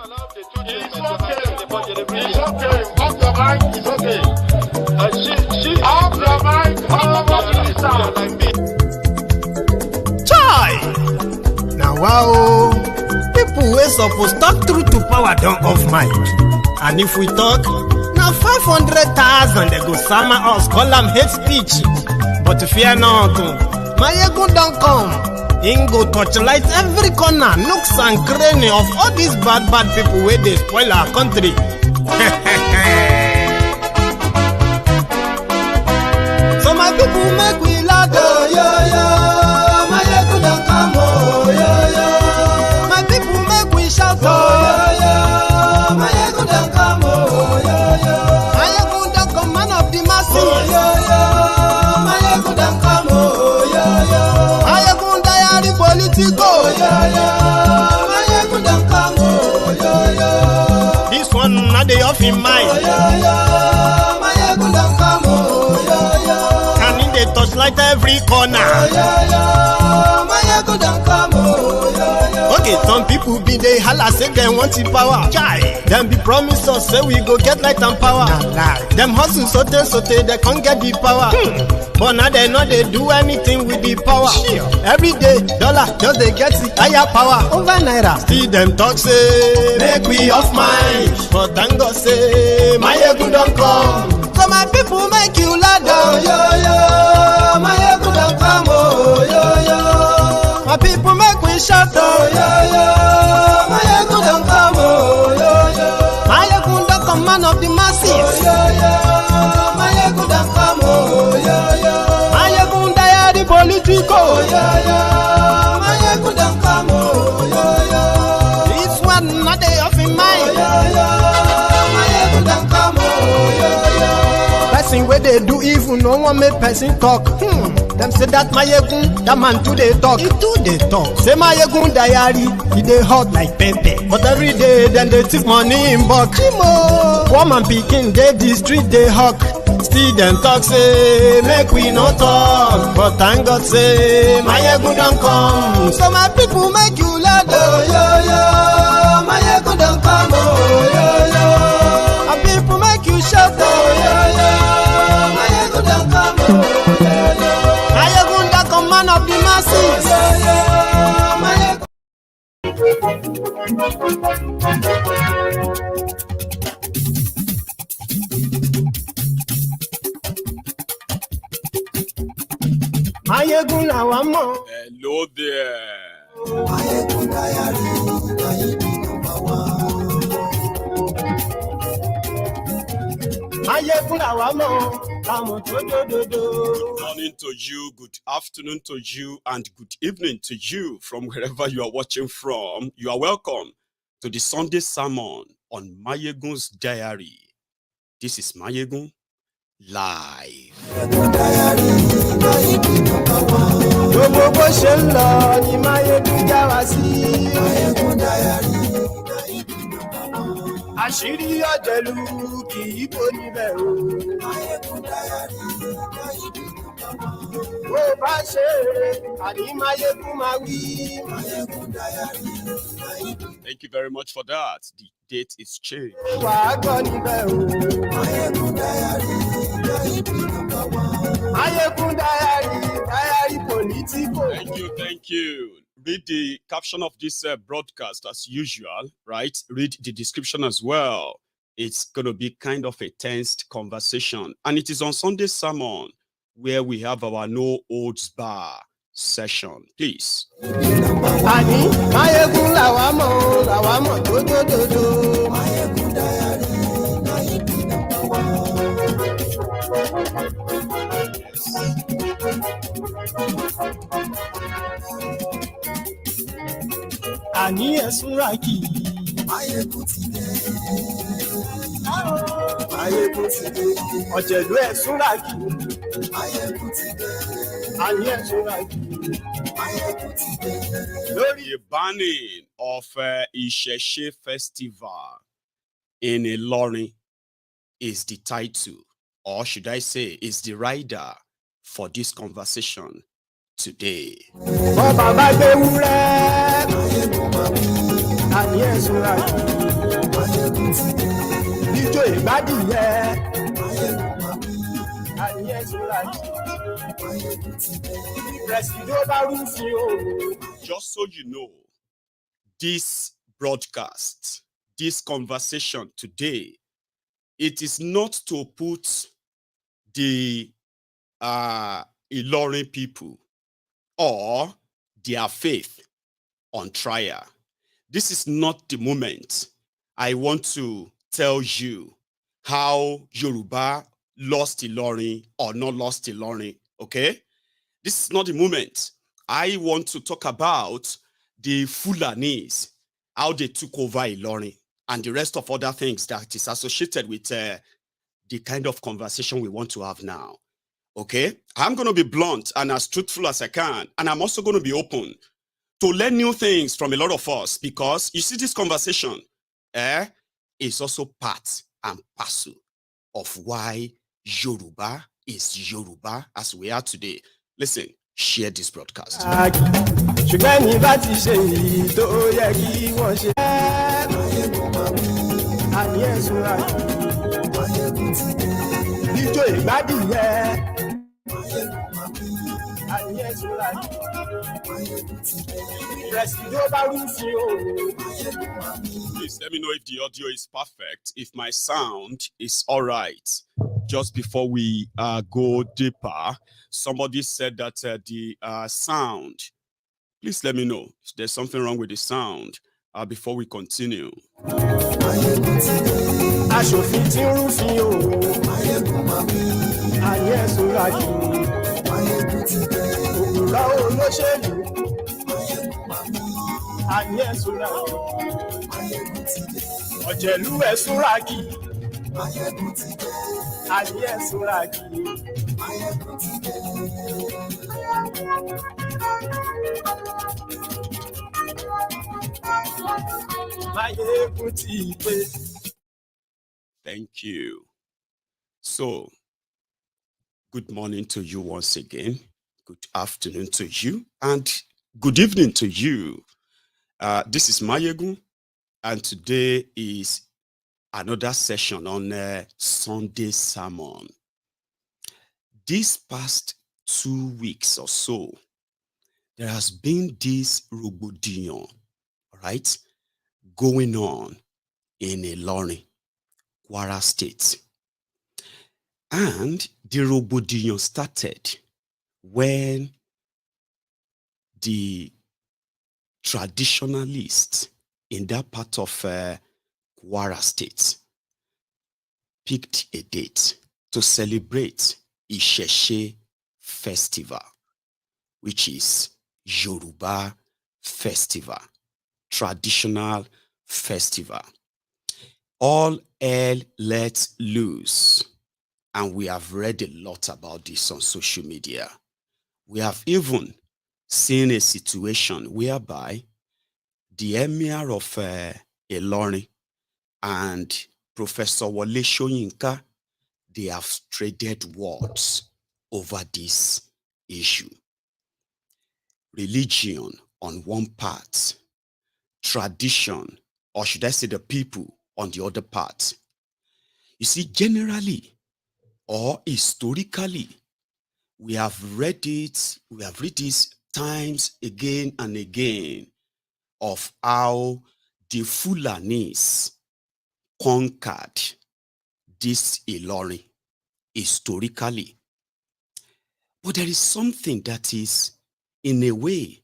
It's okay. Off your mind, it's okay. Off your mind, Chai! Now wow, people wey suppose talk truth to power don't off mic. And if we talk, now 500,000 they go sama us, call them hate speech. But fear not, Maiyegun don't come. Him go torchlight every corner, nooks and cranny of all these bad people where they spoil our country. So my people make we laugh, oh yo yo. Maiyegun don't come, oh yo yo. My people make we shout, oh yo yo. Maiyegun don't come, oh yo yo. Maiyegun don't come, man of the masses, oh yo yo. Maiyegun don't come, oh yo yo. Maiyegun Diary Politico, oh yo yo. Maiyegun don't come, oh yo yo. This one not the off in mind, oh yo yo. Maiyegun don't come, oh yo yo. Can in the touchlight every corner, oh yo yo. Maiyegun don't come, oh yo yo. Okay, some people be they holla say they want the power. Chai, them be promise us say we go get light and power. Them hustle sote they can't get the power. But now they know they do anything with the power. Every day, dollar just they get the higher power over naira. See them talk say make we off mind, but thank God say Maiyegun don't come. So my people make you laugh, oh yo yo. Maiyegun don't come, oh yo yo. My people make we shout, oh yo yo. Maiyegun don't come, oh yo yo. Maiyegun don't come, man of the masses, oh yo yo. Maiyegun don't come, oh yo yo. Maiyegun Diary Politico, oh yo yo. Maiyegun don't come, oh yo yo. This one not they off in mind, oh yo yo. Maiyegun don't come, oh yo yo. Person where they do evil, no one make person talk. Them say that Maiyegun, that man too they talk. He too they talk. Say Maiyegun Diary, he they hot like pepper. But every day then they take money in bulk. Poor man picking, they the street they hawk. Still them talk say make we no talk. But thank God say Maiyegun don't come. So my people make you laugh, oh yo yo. Maiyegun don't come, oh yo yo. My people make you shout, oh yo yo. Maiyegun don't come, oh yo yo. Maiyegun don't come, man of the masses, oh yo Maiyegun làwa mọ̀. Hello there. Maiyegun Diary, Maiyegun làwa mọ̀, làwọn tó dòdòdò. Good morning to you, good afternoon to you, and good evening to you from wherever you are watching from. You are welcome to the Sunday sermon on Maiyegun's Diary. This is Maiyegun Live. Gbogbo bó ṣe ń lọ ni Maiyegun já wa sí. Maiyegun Diary. Àṣírí ọ̀jẹ̀lú kì í bò níbẹ̀ o. Maiyegun Diary. Bó bá ṣe eré, àní Maiyegun máa wí. Maiyegun Diary. Thank you very much for that. The date is changed. Wàá gbọ́ níbẹ̀ o. Maiyegun Diary. Maiyegun Diary, Diary Politico. Thank you. Read the caption of this broadcast as usual, right? Read the description as well. It's going to be kind of a tensed conversation. And it is on Sunday sermon where we have our no holds bar session. Please. Ani Maiyegun làwa mọ̀ dòdòdò. Maiyegun Diary. Àní ẹ̀sùn rákì. Maiyegun ti dé. Maiyegun ti dé. Ọ̀jẹ̀lú ẹ̀sùn rákì. Maiyegun ti dé. Àní ẹ̀sùn rákì. Maiyegun ti dé. The banning of Ìṣẹ̀ṣe Festival in Ilorin is the title, or should I say, is the rider for this conversation today. Bàbá gbé wúrẹ́. Àní ẹ̀sùn rákì. Níjó ìgbádìyẹ. Àníyàn sọ́ra Just so you know, this broadcast, this conversation today, it is not to put the Ilorin people or their faith on trial. This is not the moment. I want to tell you how Yoruba lost Ilorin or not lost Ilorin, okay? This is not the moment. I want to talk about the Fulanis, how they took over Ilorin, and the rest of other things that is associated with the kind of conversation we want to have now. Okay? I'm going to be blunt and as truthful as I can, and I'm also going to be open to learn new things from a lot of us, because you see, this conversation is also part and parcel of why Yoruba is Yoruba as we are today. Listen, share this broadcast. Please let me know if the audio is perfect, if my sound is all right. Just before we go deeper, somebody said that the sound, please let me know if there's something wrong with the sound before we continue. Thank you. So, good morning to you once again. Good afternoon to you, and good evening to you. This is Maiyegun, and today is another session on Sunday sermon. These past 2 weeks or so, there has been this rògbòdìyàn, right, going on in Ilorin, Kwara State. And the rògbòdìyàn started when the traditionalists in that part of Kwara State picked a date to celebrate Ìṣẹ̀ṣe festival, which is Yoruba festival, traditional festival. All hell let loose. And we have read a lot about this on social media. We have even seen a situation whereby the Emir of Ilorin and Professor Wole Soyinka, they have traded words over this issue. Religion on one part, tradition, or should I say the people on the other part. You see, generally or historically, we have read it, we have read this times again and again of how the Fulanis conquered this Ilorin historically. But there is something that is, in a way,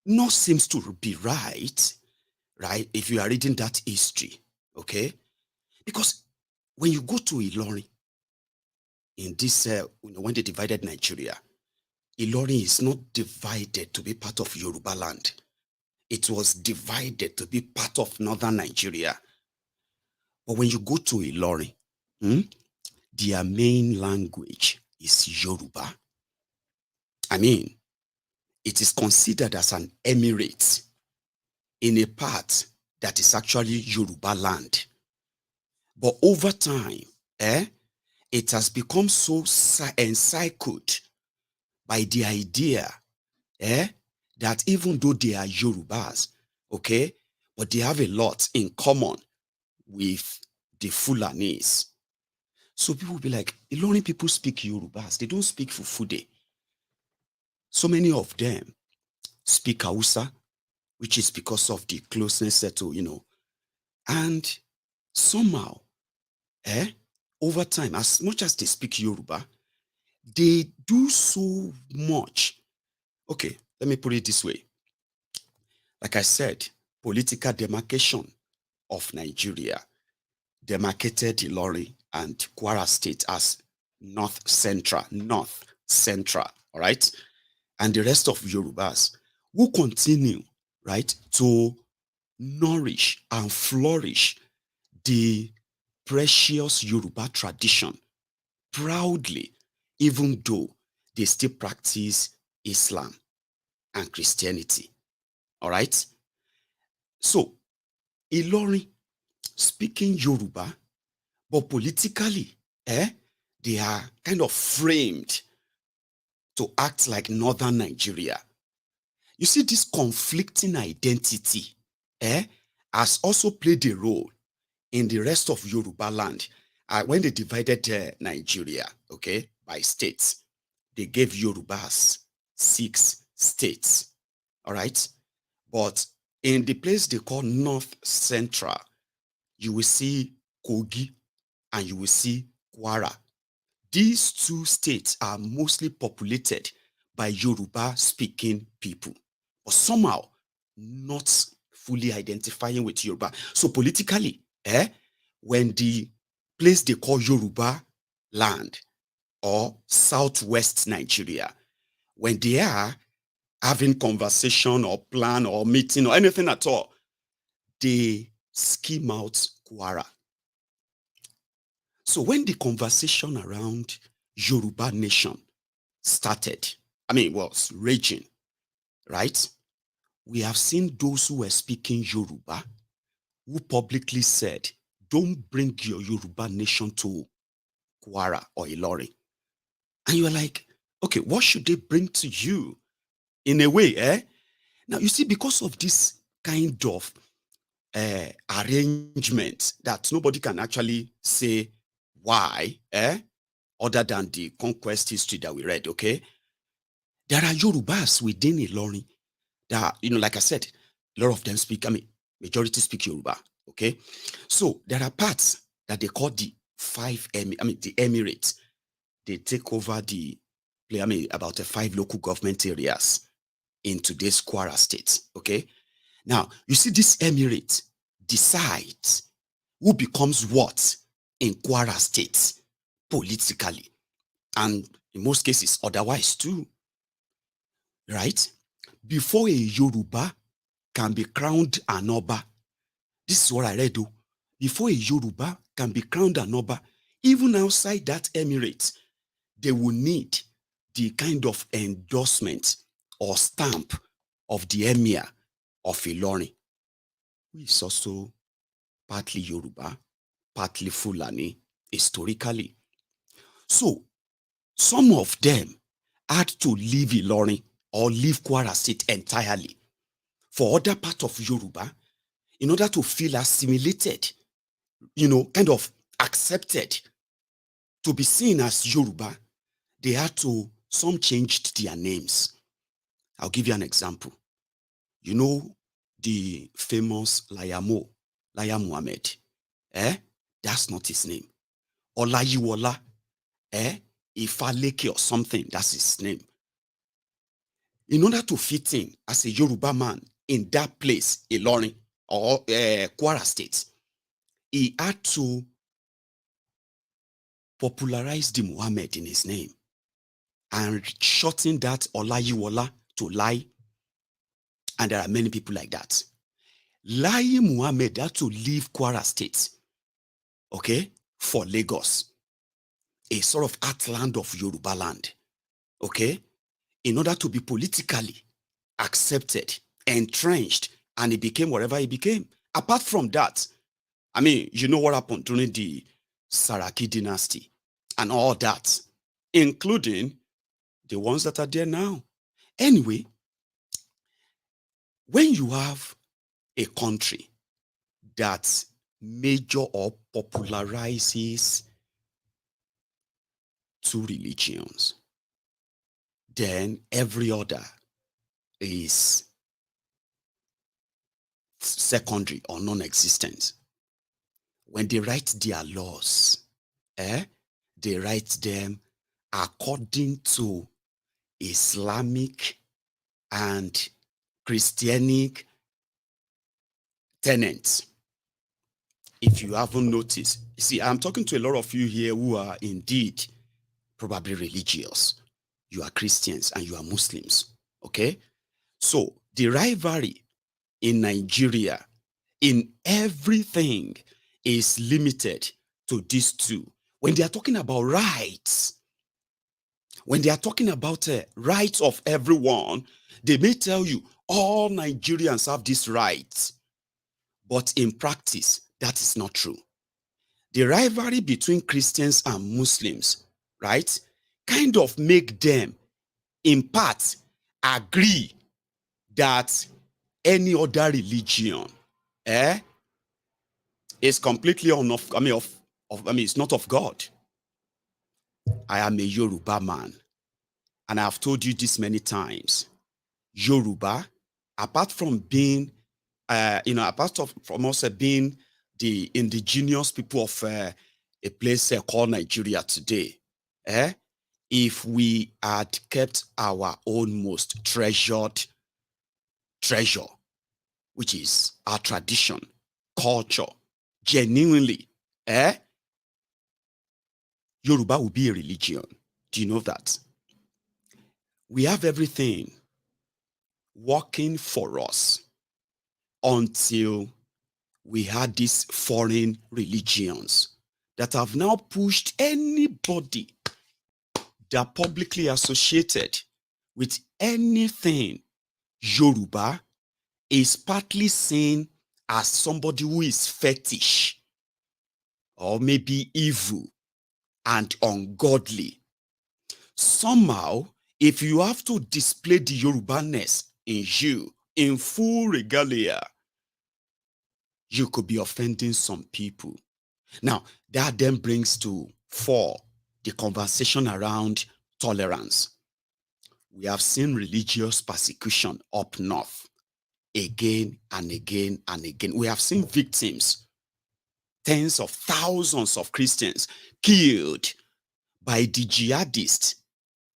not seems to be right, if you are reading that history, okay? Because when you go to Ilorin, in this, when they divided Nigeria, Ilorin is not divided to be part of Yorubaland. It was divided to be part of northern Nigeria. But when you go to Ilorin, their main language is Yoruba. I mean, it is considered as an emirate in a part that is actually Yorubaland. But over time, it has become so encircled by the idea that even though they are Yorubas, okay, but they have a lot in common with the Fulanis. So people will be like, Ilorin people speak Yorubas. They don't speak Fufude. So many of them speak Hausa, which is because of the closeness to, and somehow, over time, as much as they speak Yoruba, they do so much. Okay, let me put it this way. Like I said, political demarcation of Nigeria demarcated Ilorin and Kwara State as North Central, all right? And the rest of Yorubas will continue, right, to nourish and flourish the precious Yoruba tradition proudly, even though they still practice Islam and Christianity. All right? So, Ilorin speaking Yoruba, but politically, they are kind of framed to act like Northern Nigeria. You see, this conflicting identity has also played a role in the rest of Yorubaland. When they divided Nigeria, okay, by states, they gave Yorubas 6 states, all right? But in the place they call North Central, you will see Kogi and you will see Kwara. These 2 states are mostly populated by Yoruba-speaking people, but somehow not fully identifying with Yoruba. So politically, when the place they call Yoruba land or Southwest Nigeria, when they are having conversation or plan or meeting or anything at all, they skim out Kwara. So when the conversation around Yoruba nation started, was raging, right? We have seen those who were speaking Yoruba who publicly said, don't bring your Yoruba nation to Kwara or Ilorin. And you are like, okay, what should they bring to you? In a way, Now, you see, because of this kind of arrangement that nobody can actually say why, other than the conquest history that we read, okay? There are Yorubas within Ilorin that, like I said, a lot of them speak, majority speak Yoruba, okay? So there are parts that they call the the Emirate. They take over about 5 local government areas in today's Kwara State, okay? Now, you see, this Emirate decides who becomes what in Kwara State politically, and in most cases otherwise too, right? Before a Yoruba can be crowned an Oba, this is what I read, before a Yoruba can be crowned an Oba, even outside that Emirate, they will need the kind of endorsement or stamp of the Emir of Ilorin, who is also partly Yoruba, partly Fulani, historically. So, some of them had to leave Ilorin or leave Kwara State entirely for other part of Yoruba in order to feel assimilated, kind of accepted, to be seen as Yoruba. Some changed their names. I'll give you an example. You know the famous Laya Muhammad, that's not his name. Olayiwola, Ifaleke or something, that's his name. In order to fit in as a Yoruba man in that place, Ilorin or Kwara State, he had to popularize the Muhammad in his name and shorten that Olayiwola to Lai. And there are many people like that. Lai Muhammad had to leave Kwara State, okay, for Lagos, a sort of heartland of Yorubaland, okay, in order to be politically accepted, entrenched, and he became whatever he became. Apart from that, you know what happened during the Saraki dynasty and all that, including the ones that are there now. Anyway, when you have a country that major or popularizes two religions, then every other is secondary or non-existent. When they write their laws, they write them according to Islamic and Christianic tenets. If you haven't noticed, you see, I'm talking to a lot of you here who are indeed probably religious. You are Christians and you are Muslims, okay? So the rivalry in Nigeria, in everything, is limited to these two. When they are talking about rights, when they are talking about rights of everyone, they may tell you all Nigerians have these rights, but in practice, that is not true. The rivalry between Christians and Muslims, right, kind of make them, in part, agree that any other religion, is completely it's not of God. I am a Yoruba man, and I've told you this many times. Yoruba, apart from being, from us being the indigenous people of a place called Nigeria today, if we had kept our own most treasured treasure, which is our tradition, culture, genuinely, Yoruba will be a religion. Do you know that? We have everything working for us until we had these foreign religions that have now pushed anybody that publicly associated with anything Yoruba is partly seen as somebody who is fetish or maybe evil and ungodly. Somehow, if you have to display the Yorubaness in you in full regalia, you could be offending some people. Now, that then brings to fore the conversation around tolerance. We have seen religious persecution up north again and again and again. We have seen victims, tens of thousands of Christians killed by the jihadists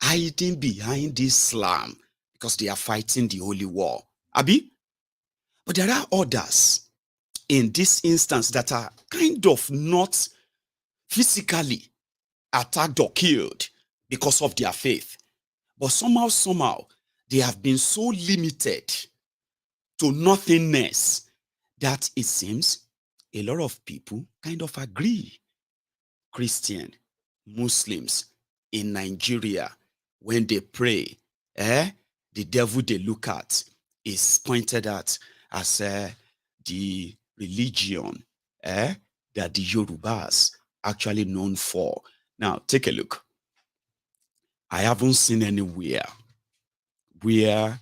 hiding behind Islam because they are fighting the holy war. Abi? But there are others in this instance that are kind of not physically attacked or killed because of their faith. But somehow, they have been so limited to nothingness that it seems a lot of people kind of agree. Christian, Muslims in Nigeria, when they pray, the devil they look at is pointed at as the religion that the Yorubas actually known for. Now, take a look. I haven't seen anywhere where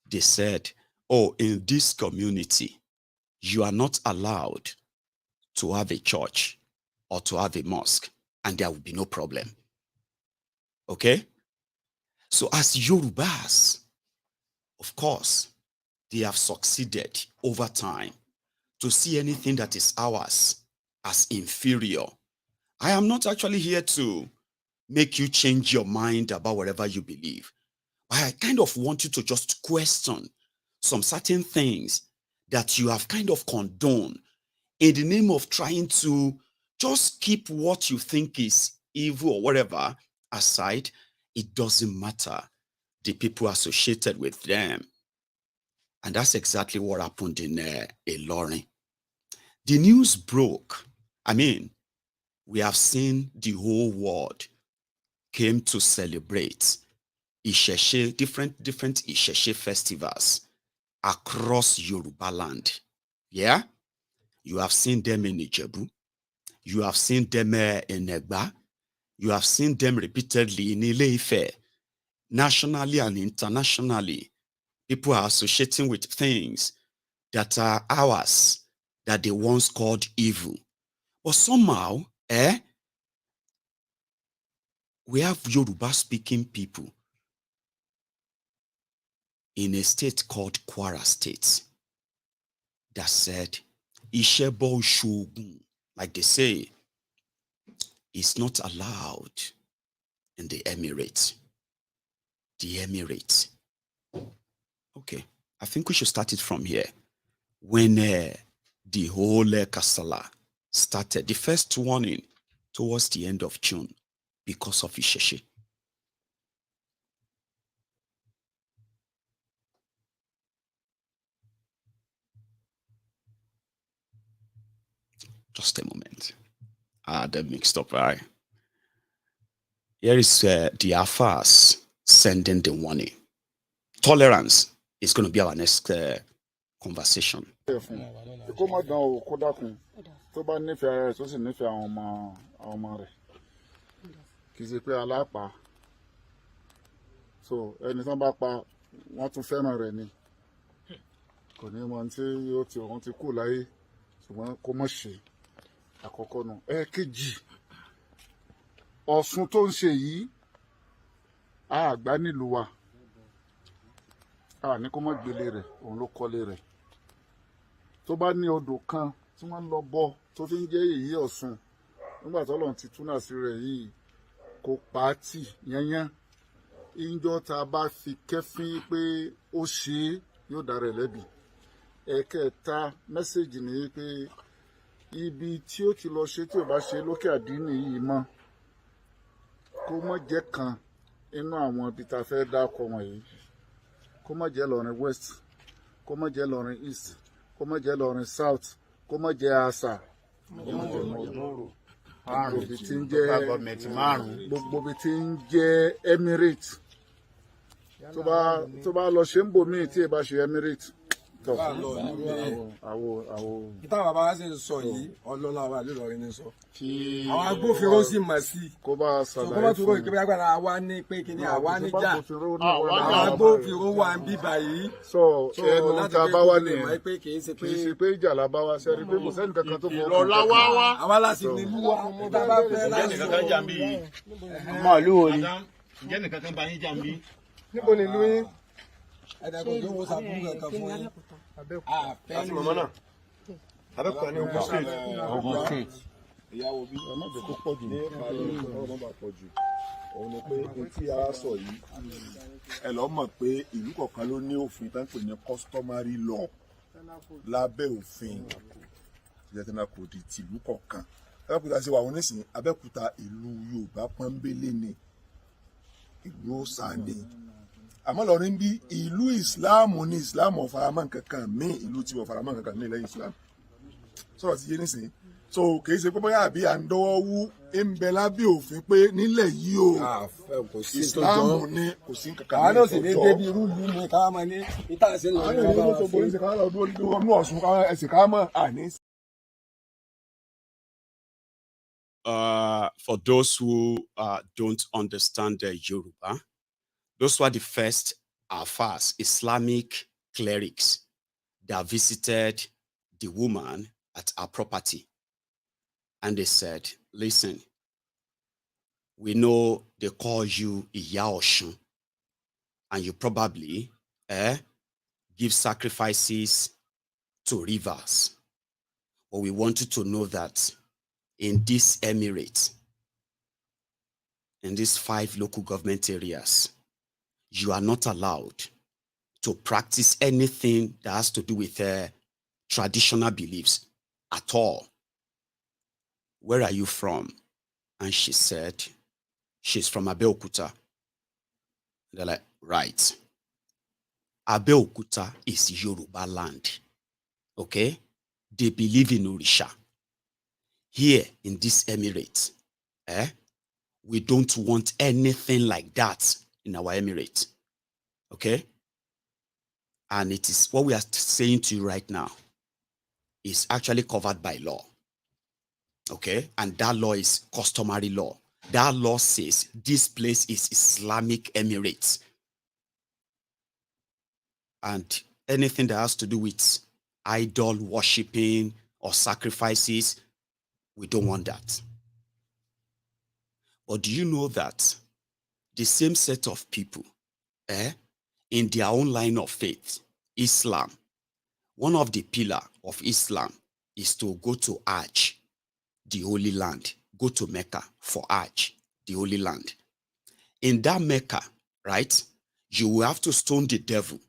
they said, oh, in this community, you are not allowed to have a church or to have a mosque, and there will be no problem. Okay? So as Yorubas, of course, they have succeeded over time to see anything that is ours as inferior. I am not actually here to make you change your mind about whatever you believe. I kind of want you to just question some certain things that you have kind of condoned in the name of trying to just keep what you think is evil or whatever aside. It doesn't matter. The people associated with them. And that's exactly what happened in Ilorin. The news broke. I mean, we have seen the whole world came to celebrate Isheshe, different Isheshe festivals across Yorubaland. Yeah? You have seen them in Ijebu. You have seen them in Egba. You have seen them repeatedly in Ile-Ife. Nationally and internationally, people are associating with things that are ours that they once called evil. But somehow, we have Yoruba speaking people in a state called Kwara State that said, Ishebo Shogun, like they say, is not allowed in the Emirate. The Emirate. Okay, I think we should start it from here. When the whole Kasala started, the first warning towards the end of June because of Isheshe. Just a moment. They're mixed up, right? Here is the Afars sending the warning. Tolerance is going to be our next conversation. So anything back want to fẹ́ràn rẹ̀ ni kò ní mọ̀ tí yóò ti wọ́n ti kú láyé ṣùgbọ́n kó mọ̀ ṣe àkọ́kọ́ nù ẹ̀kejì Ọ̀ṣun tó ń ṣe yìí àgbá nílùú wa ní kó mọ̀ gbélé rẹ̀ òun ló kọ́lé rẹ̀ tó bá ní odò kan tí wọ́n lọ bọ tó fi ń jẹ́ èyí Ọ̀ṣun nígbà tó lọ́n ti túnà sí rẹ̀ yìí kó pa á tì yányán ìjọ tá a bá fi kẹ́fín pé ó ṣe é yóò dára ẹ̀ lẹ́bi ẹ̀kẹta mẹ́sẹ̀gì ni pé ibi tí ó ti lọ ṣe tí ò bá ṣe lókè àdínì yìí mọ́ kó mọ́ jẹ́ kan inú àwọn ibi tá a fẹ́ dákọ̀ wọ̀nyí kó mọ́ jẹ́ Ìlọrin West kó mọ́ jẹ́ Ìlọrin East kó mọ́ jẹ́ Ìlọrin South kó mọ́ jẹ́ Asa gbogbo ibi tí ń jẹ́ Emirate tó bá lọ ṣe ń bò míì tí ẹ bá ṣe Emirate tó ìtàn bàbá wa sì ń sọ yìí ọlọ́lá wa l'Ílọrin ní sọ àwọn agbófinró sì mọ̀ sí kó bá ṣàlàyé kó bá tún rò ìkébé agbára àwa ní pé kíní àwa níjà àwọn agbófinró wà ń bíbà yìí ẹnu ta bá wá ní kì í ṣe pé ìjà la bá wá sẹ́rí pé kò sẹ́ni kankan tó fọ́ Ìlọ́lá wá àwa láti nílùú wa tá a bá fẹ́ láti ǹjẹ́ nìkan kan jà ń bí yìí màálù wo ni ǹjẹ́ nìkan kan bá yín jà ń bí. níbo ni ìlú yín ẹ̀dàkùn tó wọ́n sàbúrú kankan fún yín láti mọ̀mọ́ náà Abẹ́òkúta ní Ogun State. ìyàwó bí ẹ má jẹ́ kó pọ̀ jù ní parí ọ̀rọ̀ má bàa pọ̀ jù òun ni pé etí a sọ yìí ẹ lọ́ mọ̀ pé ìlú kọ̀ọ̀kan ló ní òfin tó ń pè ní customary law lábẹ́ òfin ìjẹ́tẹ̀nà kò di tìlú kọ̀ọ̀kan Abẹ́òkúta ṣe wà wọn nísìnyí Abẹ́òkúta ìlú Yorùbá pọ́nbélé ni ìlú òòṣà ni àmọ́ Ìlọrin bí ìlú ìsìláàmù ní ìsìláàmù ọ̀faramọ́ kankan mí ìlú tí ọ̀faramọ́ kankan mí lẹ́yìn ìsìláàmù sọ̀rọ̀ ti yé nísìnyí so kì í ṣe pé bóyá àbí à ń dọ́wọ́ wú ń bẹ lábẹ́ òfin pé nílẹ̀ yìí o ìsìláàmù ní kò sí kankan àwọn náà sì ní débi irú ìlú mi ká máa ní ìta ṣe lọ àwọn ènìyàn ló sọ pé ṣe ká lọ dúró ní Ọ̀ṣun ẹ̀sìn ká mọ̀ àní. For those who don't understand the Yoruba, those were the first Afars, Islamic clerics that visited the woman at her property. And they said, listen, we know they call you Iya Oshun, and you probably give sacrifices to rivers. But we want you to know that in this Emirate, in these 5 local government areas, you are not allowed to practice anything that has to do with traditional beliefs at all. Where are you from? And she said, she's from Abeokuta. They're like, right. Abeokuta is Yorubaland. Okay? They believe in Orisha. Here in this Emirate, we don't want anything like that in our Emirate. Okay? And it is what we are saying to you right now is actually covered by law. Okay? And that law is customary law. That law says this place is Islamic Emirates. And anything that has to do with idol worshipping or sacrifices. We don't want that. But do you know that the same set of people, in their own line of faith, Islam, one of the pillars of Islam is to go to Hajj, the Holy Land, go to Mecca for Hajj, the Holy Land. In that Mecca, right, you will have to stone the devil,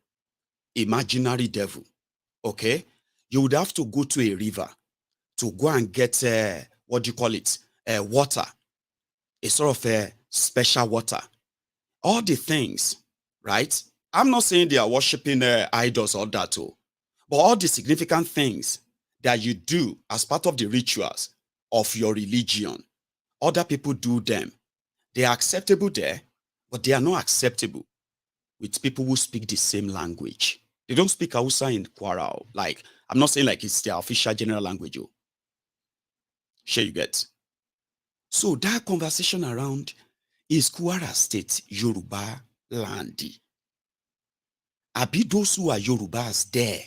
imaginary devil, okay? You would have to go to a river to go and get, what do you call it, water, a sort of special water. All the things, right? I'm not saying they are worshiping idols or that, but all the significant things that you do as part of the rituals of your religion, other people do them. They are acceptable there, but they are not acceptable with people who speak the same language. They don't speak Hausa in Kwara. Like, I'm not saying like it's their official general language. Sure you get. So that conversation around is Kwara State, Yoruba land. Abi those who are Yorubas there,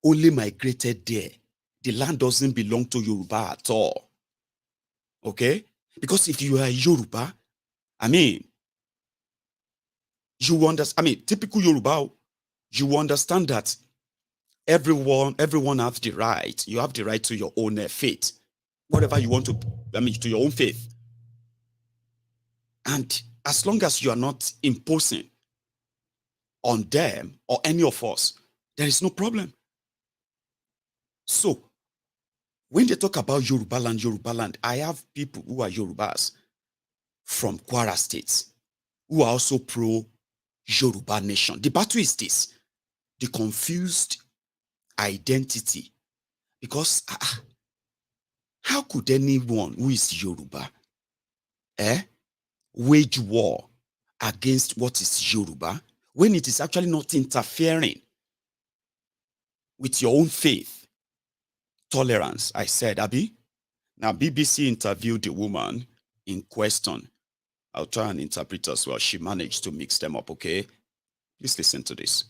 only migrated there. The land doesn't belong to Yoruba at all. Okay? Because if you are Yoruba, I mean, you understand, I mean, typical Yoruba, you understand that everyone has the right. You have the right to your own faith. Whatever you want to, I mean, to your own faith. And as long as you are not imposing on them or any of us, there is no problem. So, when they talk about Yorubaland, I have people who are Yorubas from Kwara State who are also pro-Yoruba nation. The battle is this, the confused identity. Because how could anyone who is Yoruba wage war against what is Yoruba when it is actually not interfering with your own faith? Tolerance, I said, Abi. Now, BBC interviewed the woman in question. I'll try and interpret as well. She managed to mix them up, okay? Please listen to this.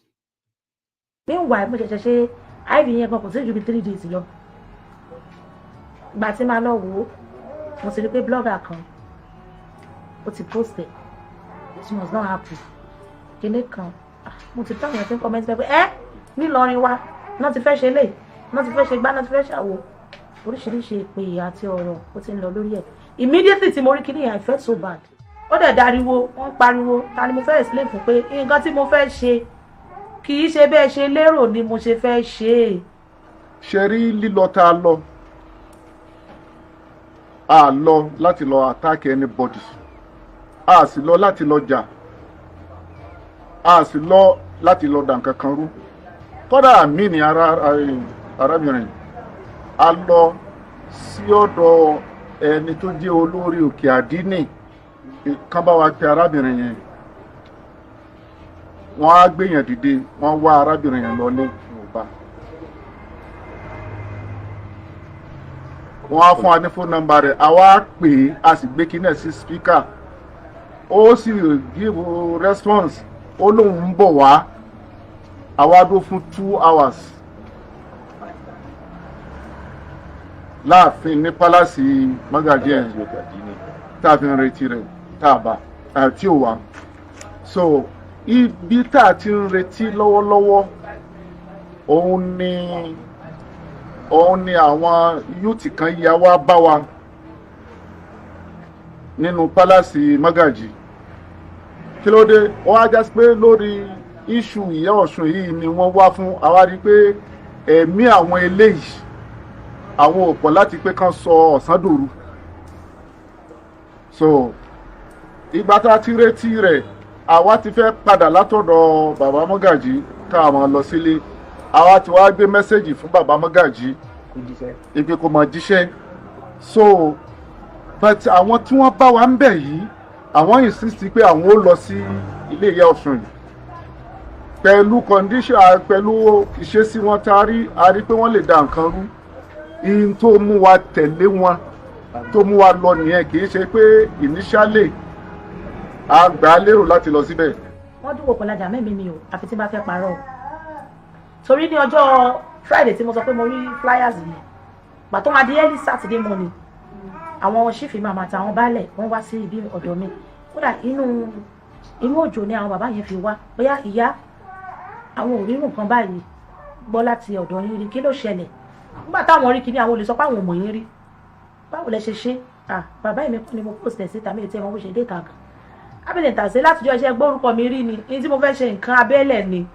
Meanwhile, I've been here for 3 days. But I know who was a blogger come. But he posted. She was not happy. Can they come? But the time I think comments, Ilorin wa, not the fresh LA. Not the fresh gbá, not the fresh àwo. Oríṣiríṣi ìpè àti ọ̀rọ̀ ó ti ń lọ lórí ẹ̀. Immediately tí mo rí kíní, I felt so bad. Ó dẹ̀ dariwo, wọ́n pariwo, ta ni mo fẹ́ explain fún pé nǹkan tí mo fẹ́ ṣe kì í ṣe bẹ́ẹ̀ ṣe lérò ni mo ṣe fẹ́ ṣe. Ṣé rí lílọ tá a lọ? A lọ láti lọ attack anybody. A sì lọ láti lọ jà. A sì lọ láti lọ dà nǹkan kan rú. Kódà mi ni arábìnrin a lọ sí ọ̀dọ̀ ẹni tó jẹ́ olórí òkè àdínì kan bá wa pe arábìnrin yẹn wọ́n á gbéyàn dìde wọ́n wá arábìnrin yẹn lọlé Yorùbá wọ́n á fún wa ní phone number rẹ̀ àwa pè é a sì gbé kíní sí speaker ó sì give response ó lóun ń bọ̀ wá àwa dó fún 2 hours láàfin ní pálásì Magaji ẹ̀ tá a fi ń retí rẹ̀ tá a bá tí ò wá. So ibi tá a ti ń retí lọ́wọ́lọ́wọ́ òun ni àwọn yúùtì kan yà wá bá wa nínú pálásì Magaji. Kí ló dé? Ó wá já sí pé lórí iṣu ìyá Ọ̀ṣun yìí ni wọ́n wá fún àwa rí pé ẹ̀mí àwọn eléyìí àwọn ò pọ̀ láti pé kán sọ ọ̀sán dòru. So ìgbà tá a ti retí rẹ̀ àwa ti fẹ́ padà látọ̀dọ̀ bàbá Magaji ká máa lọ sílé àwa ti wá gbé mẹ́sẹ̀gì fún bàbá Magaji ibi kò mọ̀ jíṣẹ́. So but àwọn tí wọ́n bá wa ń bẹ̀ yìí àwọn insist pé àwọn ó lọ sí ilé ìyá Ọ̀ṣun yìí pẹ̀lú condition pẹ̀lú ìṣesí wọn a rí pé wọ́n lè da nǹkan rú. In tó mú wa tẹ̀lé wọn tó mú wa lọ nìyẹn kì í ṣe pé initially a gbà á lérò láti lọ síbẹ̀. Wọ́n dúró pẹ̀lájà mẹ́mí mi o àfi tí bá fẹ́ parọ́ o torí ní ọjọ́ Friday tí mo sọ pé mo rí flyers yìí gbà tó máa di early Saturday morning àwọn ṣífì màmá àtàwọn baálẹ̀ wọ́n wá sí ibi ọ̀dọ̀ mi kódà inú òjò ni àwọn bàbá yẹn fi wá bóyá ìyá àwọn ò rí nǹkan báyìí gbọ́ láti ọ̀dọ̀ yín rí kí ló ṣẹlẹ̀ nígbà táwọn rí kíní àwọn olè sọ pé àwọn ò mọ̀ yín rí báwo lẹ ṣe ṣe bàbá mi kọ́ ni mo post ẹ̀ síta mi ò tí ẹ mọ bó ṣe dé ìta gan abẹ́lẹ̀ tàṣe látijọ́ iṣẹ́ gbórúkọ mi rí ni ní tí mo fẹ́ ṣe nǹkan abẹ́lẹ̀ ni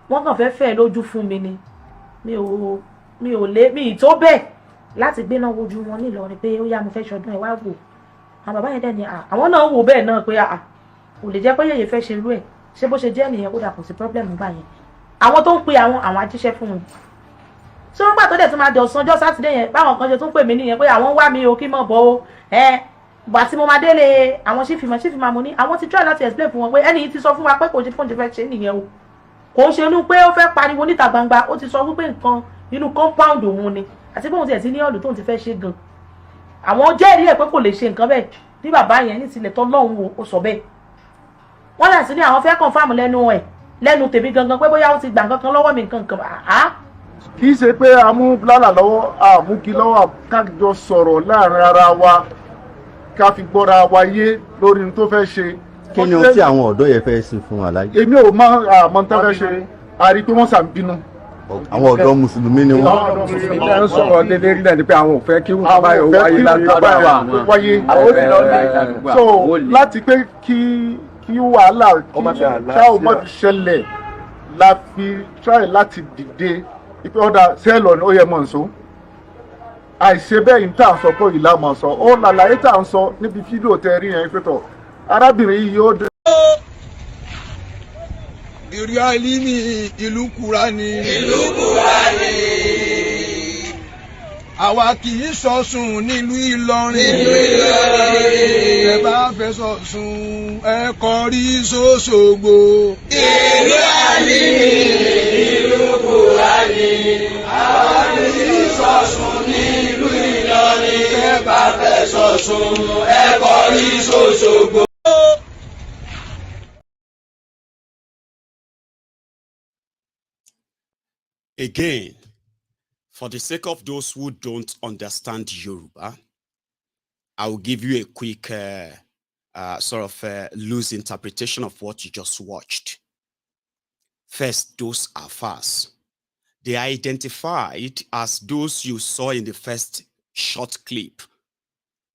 wọ́n kàn fẹ́ fẹ́ lójú fún mi ni mi ì tó bẹ́ẹ̀ láti gbéná wojú wọn nílọrin pé ó yá mo fẹ́ ṣọdún ẹ̀ wá wò àwọn bàbá yẹn dẹ̀ ni àwọn náà wò bẹ́ẹ̀ náà pé kò lè jẹ́ pé yèyé fẹ́ ṣe irú ẹ̀ ṣé bó ṣe jẹ́ nìyẹn kó dà kò sí pọ́blẹ́mù gbà yẹn àwọn tó ń pe àwọn ajíṣẹ́ fún wọn tí wọ́n gbà tó dẹ̀ tún máa di ọ̀sán ọjọ́ sátidé yẹn báwọn kan ṣe tún pè mí nìyẹn pé àwọn wá mi o kí mọ̀ bọ́ o gbà tí mo máa délé àwọn ṣífìmọ̀ mo ní àwọn ti try láti explain fún wọn pé ẹni yìí ti sọ fún wa pé kò ṣe fóun ṣe fẹ́ ṣe nìyẹn o kò ń ṣe inú pé ó fẹ́ pariwo níta gbangba ó ti sọ wípé nǹkan inú compound òun ni àti pé òun tiẹ̀ sí ní ọ̀lù tóun ti fẹ́ ṣe gan àwọn jẹ́rìí ẹ̀ pé kò lè ṣe nǹkan bẹ́ẹ̀ bí bàbá yẹn ní tilẹ̀ tọ́lọ́hún ó sọ bẹ́ẹ̀ wọ́n lẹ̀ sí ní àwọn fẹ́ confirm lẹ́nu tèmi gangan pé bóyá ó ti gbà nǹkan kan lọ́wọ́ mi nǹkan kì í ṣe pé a mú blálà lọ́wọ́ àmúgi lọ́wọ́ kájọ sọ̀rọ̀ láàrin ara wa ká fi gbọ́ra wa yé lórí ohun tó fẹ́ ṣe. kí ni ohun tí àwọn ọ̀dọ́ yẹn fẹ́ ṣe fún wa láyé. èmi ò mọ àmọ́ tó fẹ́ ṣe a rí i pé wọ́n sàn bínú. àwọn ọ̀dọ́ mùsùlùmí ni wọ́n. ilé ń sọ̀rọ̀ dédé rí náà ni pé àwọn ò fẹ́ kí wọ́n bá yọ wáyé wáyé. so láti pé kí wàhálà ṣá ò mọ̀ fi ṣẹlẹ̀ la fi try láti dìde ipe ọ̀dà sẹ́ẹ̀lọ̀ ni ó yẹ mọ̀ nsọ àìṣe bẹ́ẹ̀ yìí tá à ń sọ pé ìlà mọ̀ sọ ó làlàyé tá à ń sọ níbi fídíò tẹ rí yẹn pé tọ̀ arábìnrin yìí yóò dé. ìrì àìlímì ìlú Kúránì. àwa kì í sọ̀sùn nílùú Ìlọrin. ẹ bá fẹ́ sọ̀sùn ẹ kọrí s'Òṣogbo. ìrì àìlímì ìlú Kúránì. àwa kì í sọ̀sùn nílùú Ìlọrin. ẹ bá fẹ́ sọ̀sùn ẹ kọrí s'Òṣogbo. Again, for the sake of those who don't understand Yoruba, I will give you a quick loose interpretation of what you just watched. First, those are fast. They are identified as those you saw in the first short clip,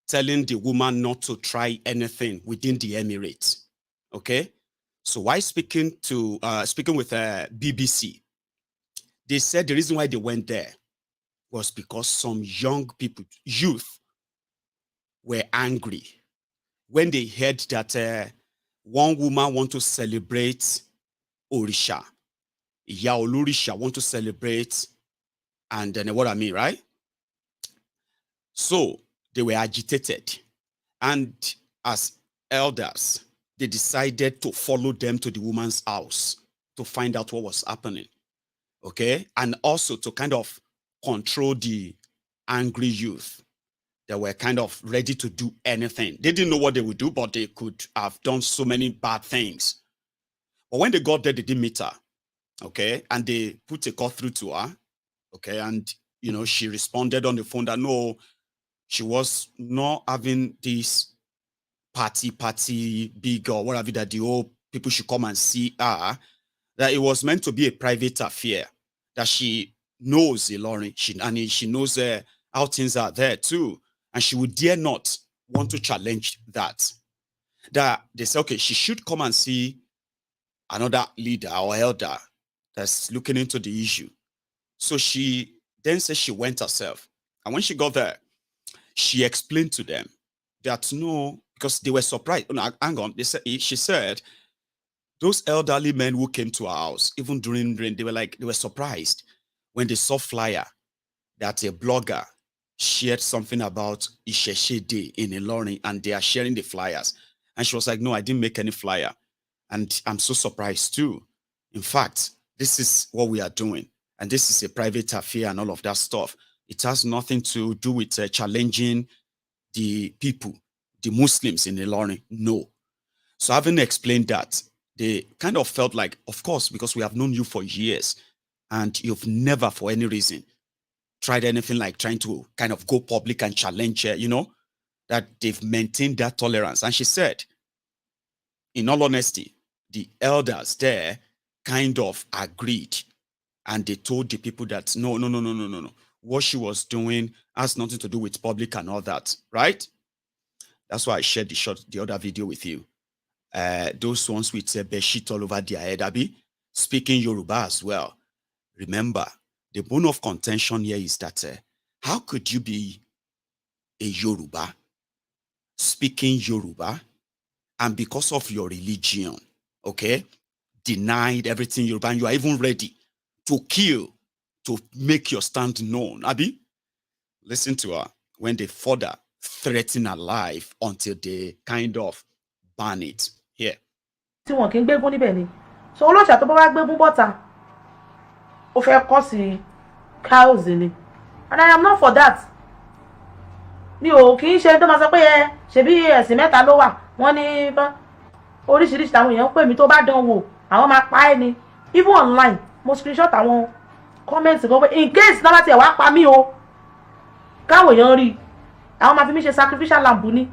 telling the woman not to try anything within the Emirate. Okay? So while speaking with BBC, they said the reason why they went there was because some young people, youth, were angry when they heard that one woman want to celebrate Orisha. Iya Olorisha want to celebrate, and then what I mean, right? So they were agitated, and as elders, they decided to follow them to the woman's house to find out what was happening. Okay, and also to kind of control the angry youth that were kind of ready to do anything. They didn't know what they would do, but they could have done so many bad things. But when they got there, they didn't meet her. Okay, and they put a call through to her. Okay, and she responded on the phone that no, she was not having this party big or whatever that the old people should come and see her. That it was meant to be a private affair, that she knows Ilorin, she knows how things are there too, and she would dare not want to challenge that. That they say, okay, she should come and see another leader or elder that's looking into the issue. So she then says she went herself, and when she got there, she explained to them that no, because they were surprised. No, hang on, she said, those elderly men who came to our house, even during rain, they were surprised when they saw flyer that a blogger shared something about Isheshe Day in Ilorin, and they are sharing the flyers. And she was like, no, I didn't make any flyer. And I'm so surprised too. In fact, this is what we are doing. And this is a private affair and all of that stuff. It has nothing to do with challenging the people, the Muslims in Ilorin. No. So having explained that, they kind of felt like, of course, because we have known you for years, and you've never, for any reason, tried anything like trying to kind of go public and challenge her, you know, that they've maintained that tolerance. And she said, in all honesty, the elders there kind of agreed, and they told the people that no. What she was doing has nothing to do with public and all that, right? That's why I shared the other video with you. Those ones with a bedsheet all over their head, Abi, speaking Yoruba as well. Remember, the bone of contention here is that how could you be a Yoruba, speaking Yoruba, and because of your religion, okay, denied everything Yoruba, and you are even ready to kill, to make your stand known, Abi? Listen to her when they further threaten her life until they kind of ban it. Here. Tí wọn kì í gbégún níbẹ̀ ni. So olóṣà tó bá wá gbégún bọ́ta, ó fẹ́ kọ́ sí cows ni. And I am not for that. Mi ò kì í ṣe tó máa sọ pé ṣebí ẹ̀sìn mẹ́ta ló wà. Wọ́n ní oríṣiríṣi àwọn èèyàn pè mí tó bá dán wò, àwọn máa pa ẹ́ ni. Even online, mo screenshot àwọn comments go in case number te wá pa mí o káwo yan rí àwọn máa fi mí ṣe sacrificial lamb ni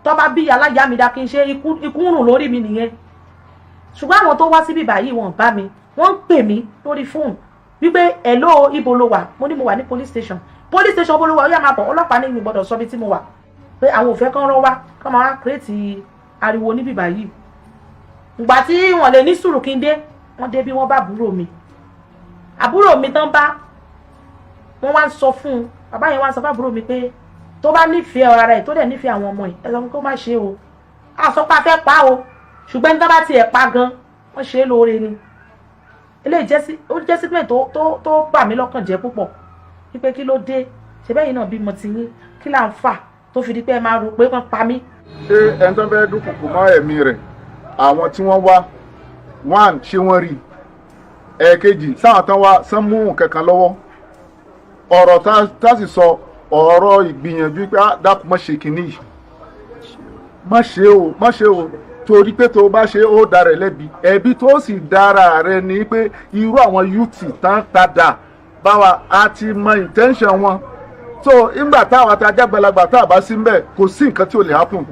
tó bá bí aláya mi dá kí n ṣe ikú run lórí mi nìyẹn ṣùgbọ́n àwọn tó wá síbí báyìí wọ́n bá mi wọ́n pè mí lórí phone wípé hello ibo ló wà mo ní mo wà ní police station bó ló wà ó yá máa bọ̀ ọlọ́pàá ní mi gbọ́dọ̀ sọ bí tí mo wà pé àwọn ò fẹ́ kán rọ́ wá kán máa wá create ariwo níbí báyìí ìgbà tí wọ́n lè ní sùúrù kí n dé wọ́n dé bí wọ́n bá àbúrò mi tán bá wọ́n wá sọ fún bàbá yẹn wá sọ fún àbúrò mi pé tó bá nífẹ̀ẹ́ ara rẹ̀ tó dẹ̀ nífẹ̀ẹ́ àwọn ọmọ ẹ̀ ẹ sọ fún kó má ṣe o a sọ pé a fẹ́ pa o ṣùgbọ́n ní tó bá tiẹ̀ pa gan wọ́n ṣe é lóore ni eléyìí jẹ́ statement tó bà mí lọ́kàn jẹ́ púpọ̀ wípé kí ló dé ṣe bẹ́ẹ̀ yìí náà bímọ ti yín kí là ń fà tó fi di pé ẹ máa rò pé wọ́n pa mí. ṣé ẹni tó fẹ́ dúnkùnkùn mọ́ ẹ̀mí rẹ̀ àwọn tí wọ́n wá one ṣé wọ́n rí ẹ̀ẹ̀kejì sáwọn tán wá sán mú kankan lọ́wọ́ ọ̀rọ̀ tá sì sọ ọ̀rọ̀ ìgbìyànjú pé dákun má ṣe kínní yìí má ṣe o torí pé tó bá ṣe ó dára ẹ lẹ́bi ẹ̀bi tó sì dára rẹ ni pé irú àwọn yúùtì tán padà báwa á ti mọ intention wọn so ìgbà táwọn àtàjàgbàlagbà tá a bá sí mbẹ kò sí nǹkan tí ò lè happen.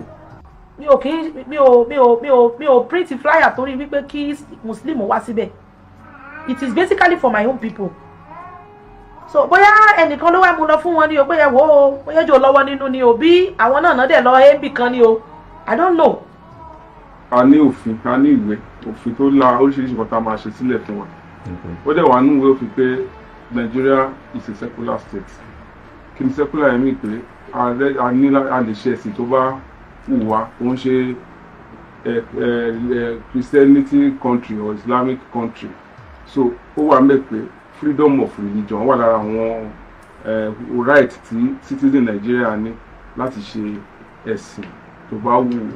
mi ò print flyer torí wípé kí muslim wá síbẹ̀ it is basically for my own people so bóyá ẹnìkan ló wá mú lọ fún wọn ni o bóyá wò ó bóyá jò lọ́wọ́ nínú ni o bí àwọn náà dẹ̀ lọ ẹbí kan ni o I don't know. a ní òfin a ní ìwé òfin tó la oríṣiríṣi nǹkan tá a máa ṣe sílẹ̀ fún wa ó dẹ̀ wà nínú ìwé òfin pé Nigeria is a secular state kí ni secular yẹn mí pé a lè ṣe ẹ̀sìn tó bá wù wá kò ń ṣe Christianity country or Islamic country so ó wà mẹ́ pé freedom of religion wà lára àwọn right tí citizen Nigeria ní láti ṣe ẹ̀sìn tó bá wù ú.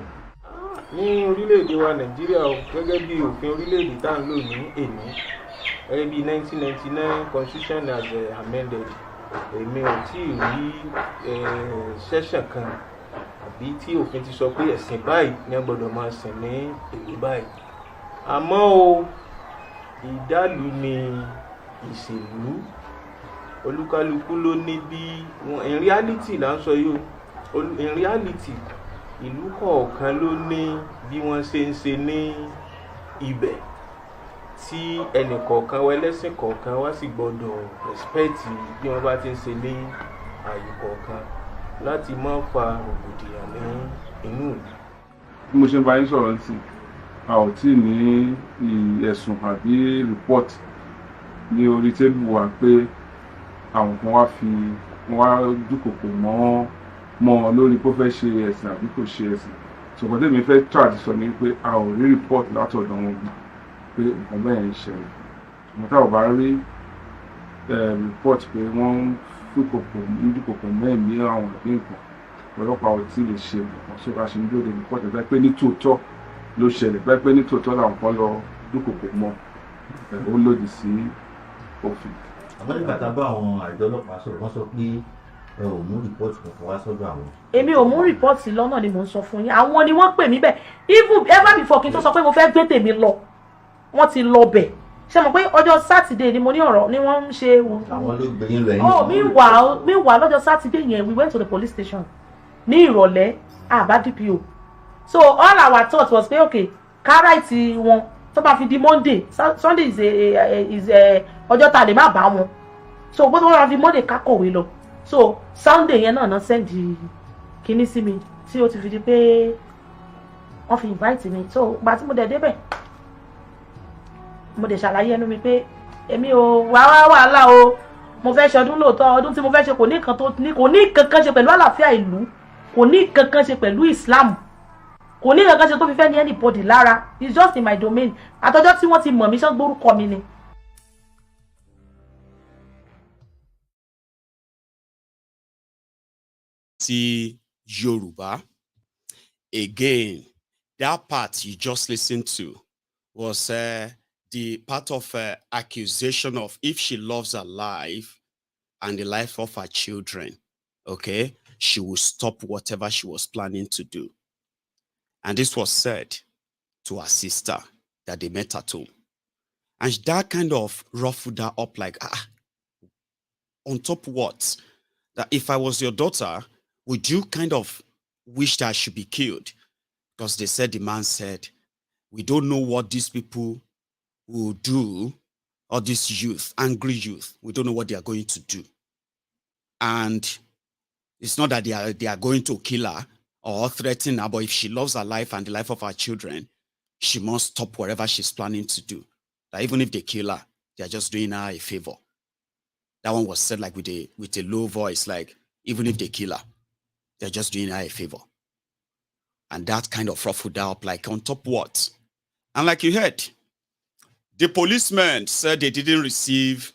ní orílẹ̀-èdè wa Nàìjíríà gẹ́gẹ́ bí òfin orílẹ̀-èdè tá à ń lò ní èmi gẹ́gẹ́ bí 1999 constitution as amended èmi ò tí ì rí session kan àbí tí òfin ti sọ pé ẹ̀sìn báyìí ni a gbọ́dọ̀ máa sìn ní èyí báyìí àmọ́ o ìdálù ni ìṣèlú olúkálukú ló ní bí wọn in reality là ń sọ yìí o in reality ìlú kọ̀ọ̀kan ló ní bí wọ́n ṣe ń ṣe ní ibẹ̀ tí ẹnì kọ̀ọ̀kan wa ẹlẹ́sìn kọ̀ọ̀kan wá sì gbọ́dọ̀ respect bí wọ́n bá ti ń ṣe ní ààyè kọ̀ọ̀kan láti má fa rògbòdìyàn ní inú ìlú. bí mo ṣe ń bá yín sọ̀rọ̀ sí a ò tí ì ní ẹ̀sùn àbí report ní orí tébù wa pé àwọn kan wá dúkòkò mọ́ lórí pé ó fẹ́ ṣe ẹ̀sìn àbí kò ṣe ẹ̀sìn ṣùgbọ́n tèmi fẹ́ try sọ ní pé a ò rí report látọ̀dọ̀ wọn pé nǹkan bẹ́ẹ̀ ń ṣẹlẹ̀ ṣùgbọ́n táwọn bá rí report pé wọ́n ń dúkòkò mẹ́ẹ̀mí àwọn àbí nǹkan ọlọ́pàá ò tí ì lè ṣe nǹkan ṣé bá ṣe ń dúró de report ẹ̀ pé ní tòótọ́ ló ṣẹlẹ̀ pé ní tòótọ́ làwọn kan lọ dúkòkò mọ́ ó lòdì sí òfin. àmọ́ nígbà tá a bá àwọn àjọ ọlọ́pàá sọ̀rọ̀ wọ́n sọ pé ẹ ò mú rìpọ́ọ̀tì kankan wá sọ́dọ̀ àwọn. èmi ò mú rìpọ́ọ̀tì lọ́nà ni mò ń sọ fún yín àwọn ni wọ́n pè mí bẹ́ẹ̀ even ever before kí n tó sọ pé mo fẹ́ gbé tèmi lọ wọ́n ti lọ bẹ̀ ṣé mo pé ọjọ́ Saturday ni mo ní ọ̀rọ̀ ni wọ́n ń ṣe. àwọn ló gbé yín lọ ẹ̀yìn. Oh, meanwhile lọ́jọ́ Saturday yẹn we went to the police station ní ìrọ̀lẹ́ àbá DPO. So all our thought was pé okay ká right wọn tó bá fi di Monday. Sunday is ọjọ́ tá lè má bá wọn. So gbọ́dọ̀ wọ́n fi Monday ká kọ̀wé lọ. So Sunday yẹn náà send kíní sí mi tí ó ti fi di pé wọ́n fi invite mi. So gba tí mo dẹ̀ débẹ̀ mo dẹ̀ ṣàlàyé ẹnu mi pé èmi ò wá wàhálà o, mo fẹ́ ṣe ọdún lóòótọ́, ọdún tí mo fẹ́ ṣe kò ní kankan ṣe pẹ̀lú àlàáfíà ìlú, kò ní kankan ṣe pẹ̀lú Islam, kò ní kankan ṣe tó fi fẹ́ ní anybody lára. It's just in my domain. Àtọjọ́ tí wọ́n ti mọ̀ mí ṣán gbórúkọ mi ni. Ti Yoruba. Again, that part you just listened to was the part of accusation of if she loves her life and the life of her children, okay, she will stop whatever she was planning to do. And this was said to her sister that they met at home. And that kind of ruffled her up like, on top of what? That if I was your daughter, would you kind of wish that I should be killed? Because they said, the man said, we don't know what these people will do, or this youth, angry youth, we don't know what they are going to do. And it's not that they are going to kill her or threaten her, but if she loves her life and the life of her children, she must stop whatever she's planning to do. That even if they kill her, they are just doing her a favor. That one was said like with a low voice, like even if they kill her, they're just doing her a favor. And that kind of ruffled her up, like on top what? And like you heard, the policemen said they didn't receive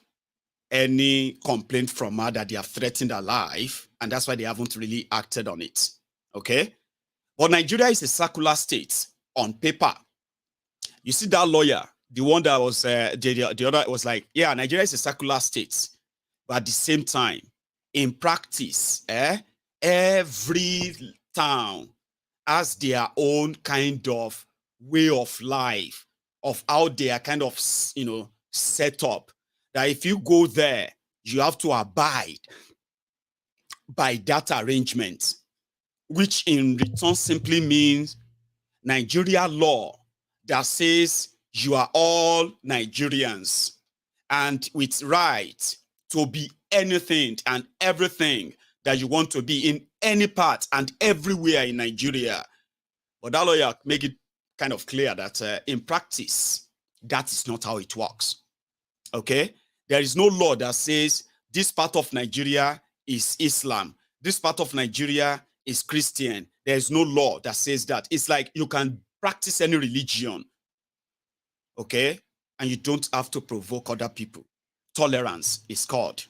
any complaint from her that they have threatened her life, and that's why they haven't really acted on it. Okay? But Nigeria is a secular state on paper. You see that lawyer, the one that was, the other was like, yeah, Nigeria is a secular state. But at the same time, in practice, every town has their own kind of way of life, of how they are kind of, set up. That if you go there, you have to abide by that arrangement, which in return simply means Nigeria law that says you are all Nigerians and with right to be anything and everything that you want to be in any part and everywhere in Nigeria. But that lawyer make it kind of clear that in practice, that is not how it works. Okay? There is no law that says this part of Nigeria is Islam. This part of Nigeria is Christian. There is no law that says that. It's like you can practice any religion. Okay? And you don't have to provoke other people. Tolerance is called.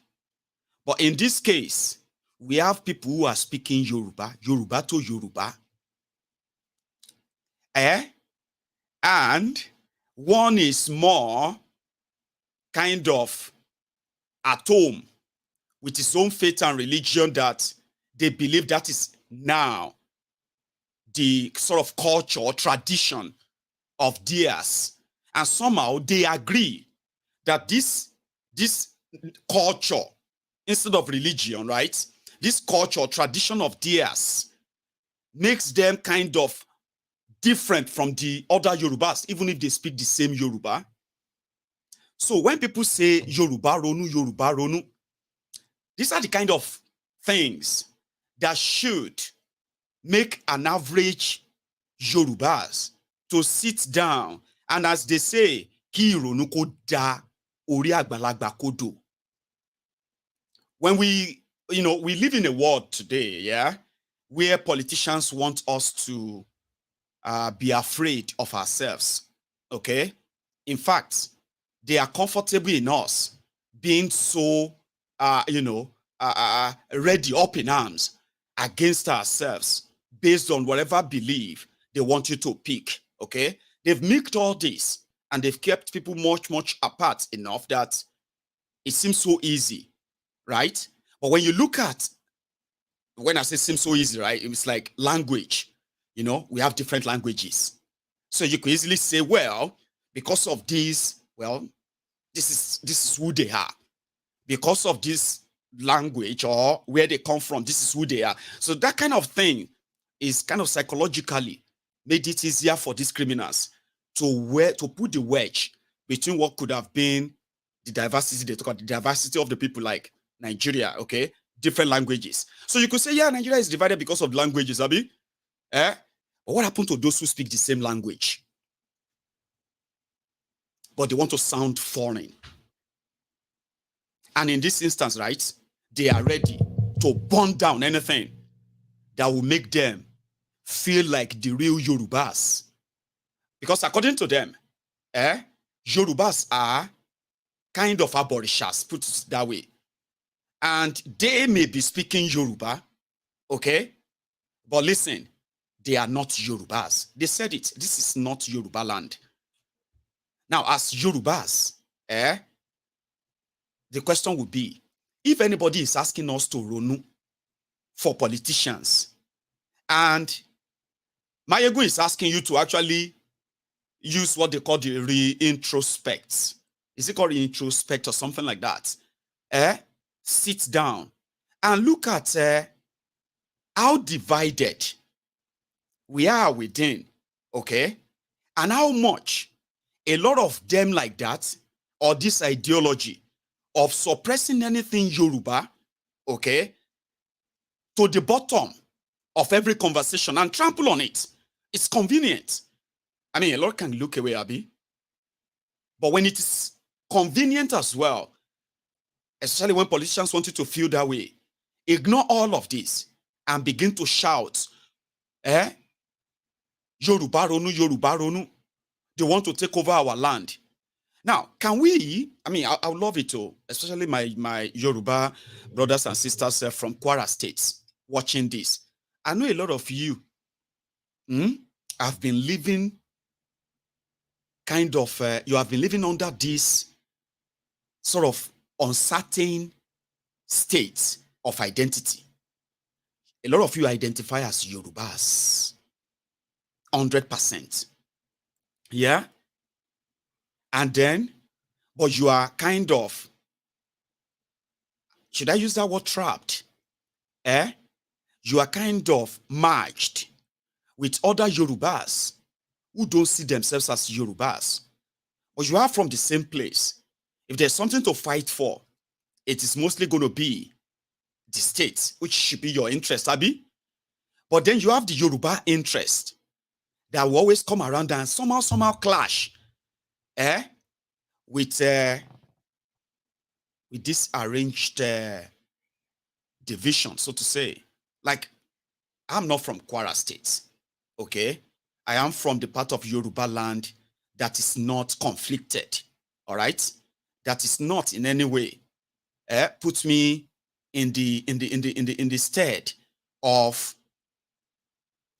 But in this case, we have people who are speaking Yoruba, Yoruba to Yoruba. And one is more kind of at home with his own faith and religion that they believe that is now the sort of culture or tradition of theirs. And somehow they agree that this culture, instead of religion, right? This culture, tradition of theirs makes them kind of different from the other Yorubas, even if they speak the same Yoruba. So when people say Yoruba Ronu, these are the kind of things that should make an average Yorubas to sit down and, as they say, ki Ronu ko da ori agbalagba ko do. When we live in a world today, yeah, where politicians want us to be afraid of ourselves, okay? In fact, they are comfortable in us being so, ready, up in arms against ourselves based on whatever belief they want you to pick, okay? They've mixed all this and they've kept people much, much apart enough that it seems so easy, right? But when you look at, when I say seems so easy, right? It's like language. We have different languages. So you could easily say, well, because of this, well, This is who they are. Because of this language or where they come from, this is who they are. So that kind of thing is kind of psychologically made it easier for these criminals to put the wedge between what could have been the diversity, they talk about the diversity of the people like Nigeria, okay? Different languages. So you could say, yeah, Nigeria is divided because of languages, Abi. But what happened to those who speak the same language? But they want to sound foreign. And in this instance, right, they are ready to burn down anything that will make them feel like the real Yorubas. Because according to them, Yorubas are kind of aborishas, put it that way. And they may be speaking Yoruba, okay? But listen, they are not Yorubas. They said it. This is not Yorubaland. Now, as Yorubas, the question would be, if anybody is asking us to Ronu for politicians, and Maiyegun is asking you to actually use what they call the re-introspect. Is it called re-introspect or something like that? Sit down and look at how divided we are within, okay? And how much a lot of them like that, or this ideology of suppressing anything Yoruba, okay, to the bottom of every conversation and trample on it. It's convenient. I mean, a lot can look away, Abi. But when it is convenient as well, especially when politicians want you to feel that way, ignore all of this and begin to shout, Yoruba Ronu, Yoruba Ronu. They want to take over our land. Now, can we, I mean, I would love it too, especially my Yoruba brothers and sisters from Kwara States watching this. I know a lot of you have been living kind of, you have been living under this sort of uncertain state of identity. A lot of you identify as Yorubas, 100%. Yeah? And then, but you are kind of, should I use that word, trapped? You are kind of merged with other Yorubas who don't see themselves as Yorubas. But you are from the same place. If there's something to fight for, it is mostly going to be the state, which should be your interest, Abi. But then you have the Yoruba interest that will always come around and somehow clash with this arranged division, so to say. Like, I'm not from Kwara State, okay? I am from the part of Yorubaland that is not conflicted, all right? That is not in any way put me in the stead of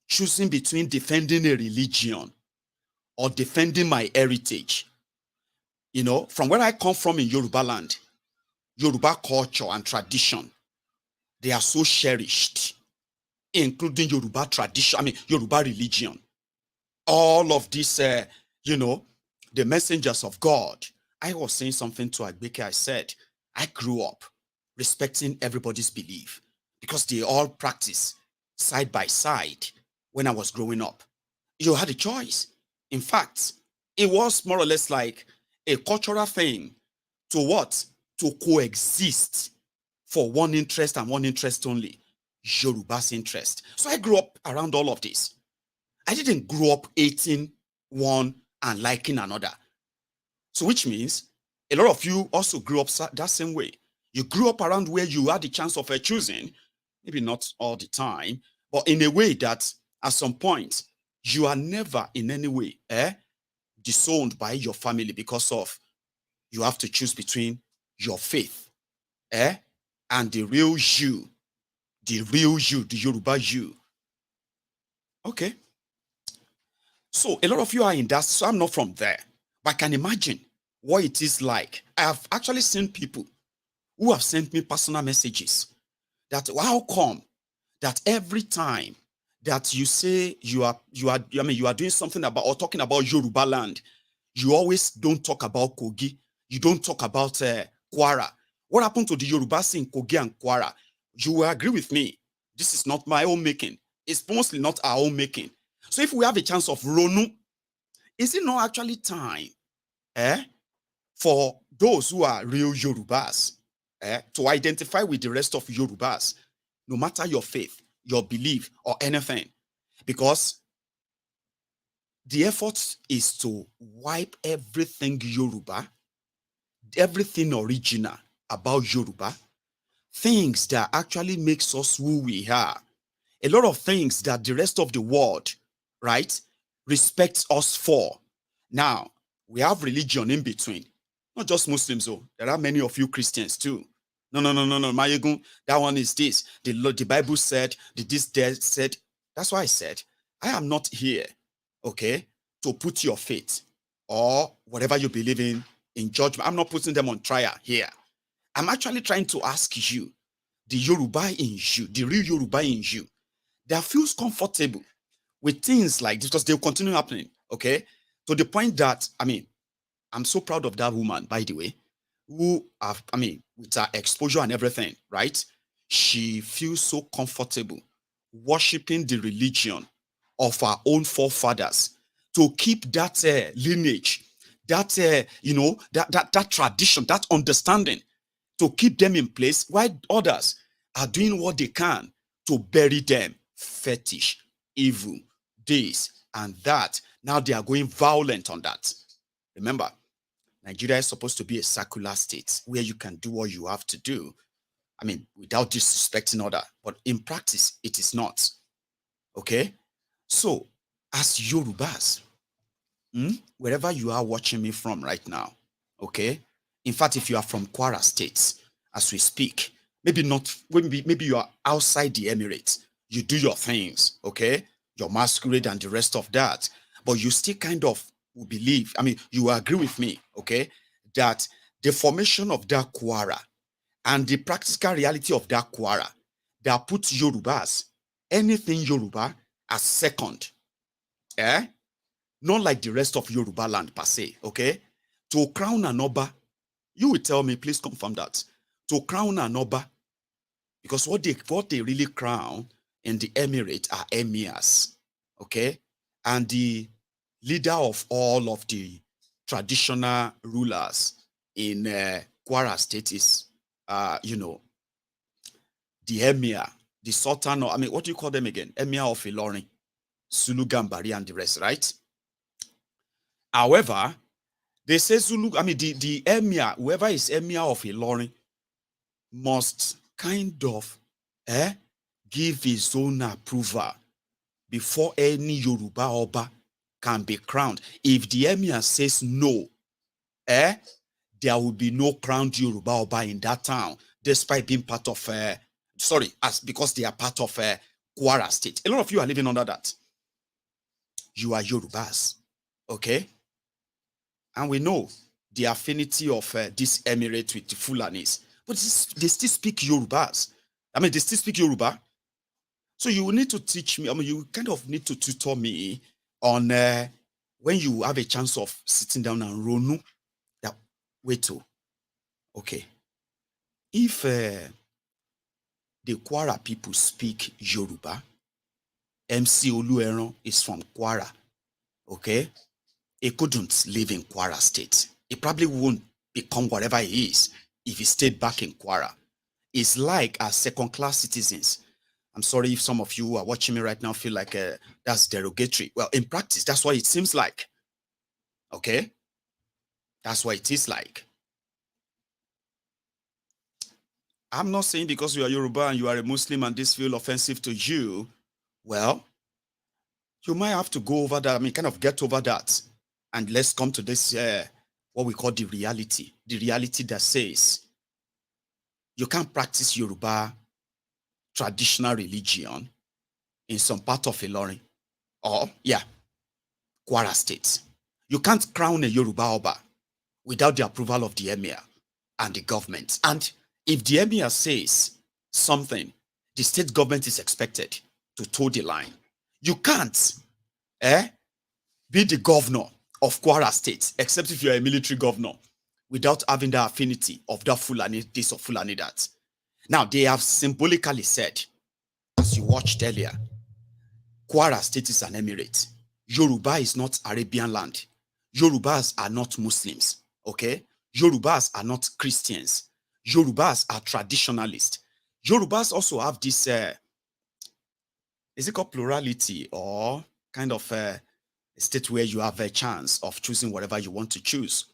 choosing between defending a religion or defending my heritage. You know, from where I come from in Yorubaland, Yoruba culture and tradition, they are so cherished, including Yoruba tradition, I mean, Yoruba religion. All of this, you know, the messengers of God. I was saying something to Agbeke. I said, I grew up respecting everybody's belief because they all practice side by side when I was growing up. You had a choice. In fact, it was more or less like a cultural thing to what? To coexist for one interest and one interest only, Yoruba's interest. So I grew up around all of this. I didn't grow up hating one and liking another. So which means a lot of you also grew up that same way. You grew up around where you had the chance of choosing, maybe not all the time, but in a way that at some point, you are never in any way disowned by your family because of you have to choose between your faith and the real you, the Yoruba you. Okay. So a lot of you are in that, so I'm not from there. But I can imagine what it is like. I have actually seen people who have sent me personal messages that how come that every time that you say you are doing something about or talking about Yorubaland, you always don't talk about Kogi. You don't talk about Kwara. What happened to the Yorubas in Kogi and Kwara? You will agree with me. This is not my own making. It's mostly not our own making. So if we have a chance of Ronu, is it not actually time for those who are real Yorubas to identify with the rest of Yorubas, no matter your faith, your belief, or anything? Because the effort is to wipe everything Yoruba, everything original about Yoruba, things that actually makes us who we are. A lot of things that the rest of the world, right, respects us for. Now, we have religion in between. Not just Muslims, though. There are many of you Christians too. No, Maiyegun, that one is this. The Bible said, this there said. That's why I said, I am not here, okay, to put your faith or whatever you believe in judgment. I'm not putting them on trial here. I'm actually trying to ask you, the Yoruba in you, the real Yoruba in you, that feels comfortable with things like this, because they'll continue happening, okay? To the point that, I mean, I'm so proud of that woman, by the way, who have, I mean, with her exposure and everything, right? She feels so comfortable worshiping the religion of our own forefathers to keep that lineage, that, you know, that tradition, that understanding, to keep them in place, while others are doing what they can to bury them. Fetish, evil, this and that. Now they are going violent on that. Remember, Nigeria is supposed to be a secular state where you can do what you have to do. I mean, without disrespecting other, but in practice, it is not. Okay? So, as Yorubas, wherever you are watching me from right now, okay? In fact, if you are from Kwara State, as we speak, maybe you are outside the Emirate, you do your things, okay? Your masquerade and the rest of that, but you still kind of believe, I mean, you agree with me, okay, that the formation of that Kwara and the practical reality of that Kwara that puts Yorubas, anything Yoruba, as second, not like the rest of Yorubaland per se, okay? To crown an Oba, you will tell me, please confirm that. To crown an Oba, because what they really crown in the Emirate are emirs, okay? And the leader of all of the traditional rulers in Kwara State is, you know, the emir, the sultan, I mean, what do you call them again? Emir of Ilorin, Zulu Gambari and the rest, right? However, they say Zulu, I mean, the emir, whoever is emir of Ilorin, must kind of give his own approval before any Yoruba Oba can be crowned. If the emir says no, there will be no crowned Yoruba Oba in that town, despite being part of, because they are part of Kwara State. A lot of you are living under that. You are Yorubas, okay? And we know the affinity of this Emirate with the Fulanis, but they still speak Yorubas. I mean, they still speak Yoruba. So you will need to teach me, I mean, you kind of need to tutor me on when you have a chance of sitting down and Ronu, that wait to, okay. If the Kwara people speak Yoruba, MC Olueron is from Kwara, okay? He couldn't live in Kwara State. He probably won't become whatever he is if he stayed back in Kwara. It's like as second-class citizens. I'm sorry if some of you who are watching me right now feel like that's derogatory. Well, in practice, that's what it seems like. Okay? That's what it is like. I'm not saying because you are Yoruba and you are a Muslim and this feels offensive to you, well, you might have to go over that, I mean, kind of get over that. And let's come to this, what we call the reality that says you can't practice Yoruba traditional religion in some part of Ilorin or, Kwara State. You can't crown a Yoruba Oba without the approval of the Emir and the government. And if the Emir says something, the state government is expected to toe the line. You can't be the governor of Kwara State, except if you're a military governor, without having the affinity of that Fulani this or Fulani that. Now, they have symbolically said, as you watched earlier, Kwara State is an emirate. Yoruba is not Arabian land. Yorubas are not Muslims, okay? Yorubas are not Christians. Yorubas are traditionalists. Yorubas also have this, is it called plurality, or kind of a state where you have a chance of choosing whatever you want to choose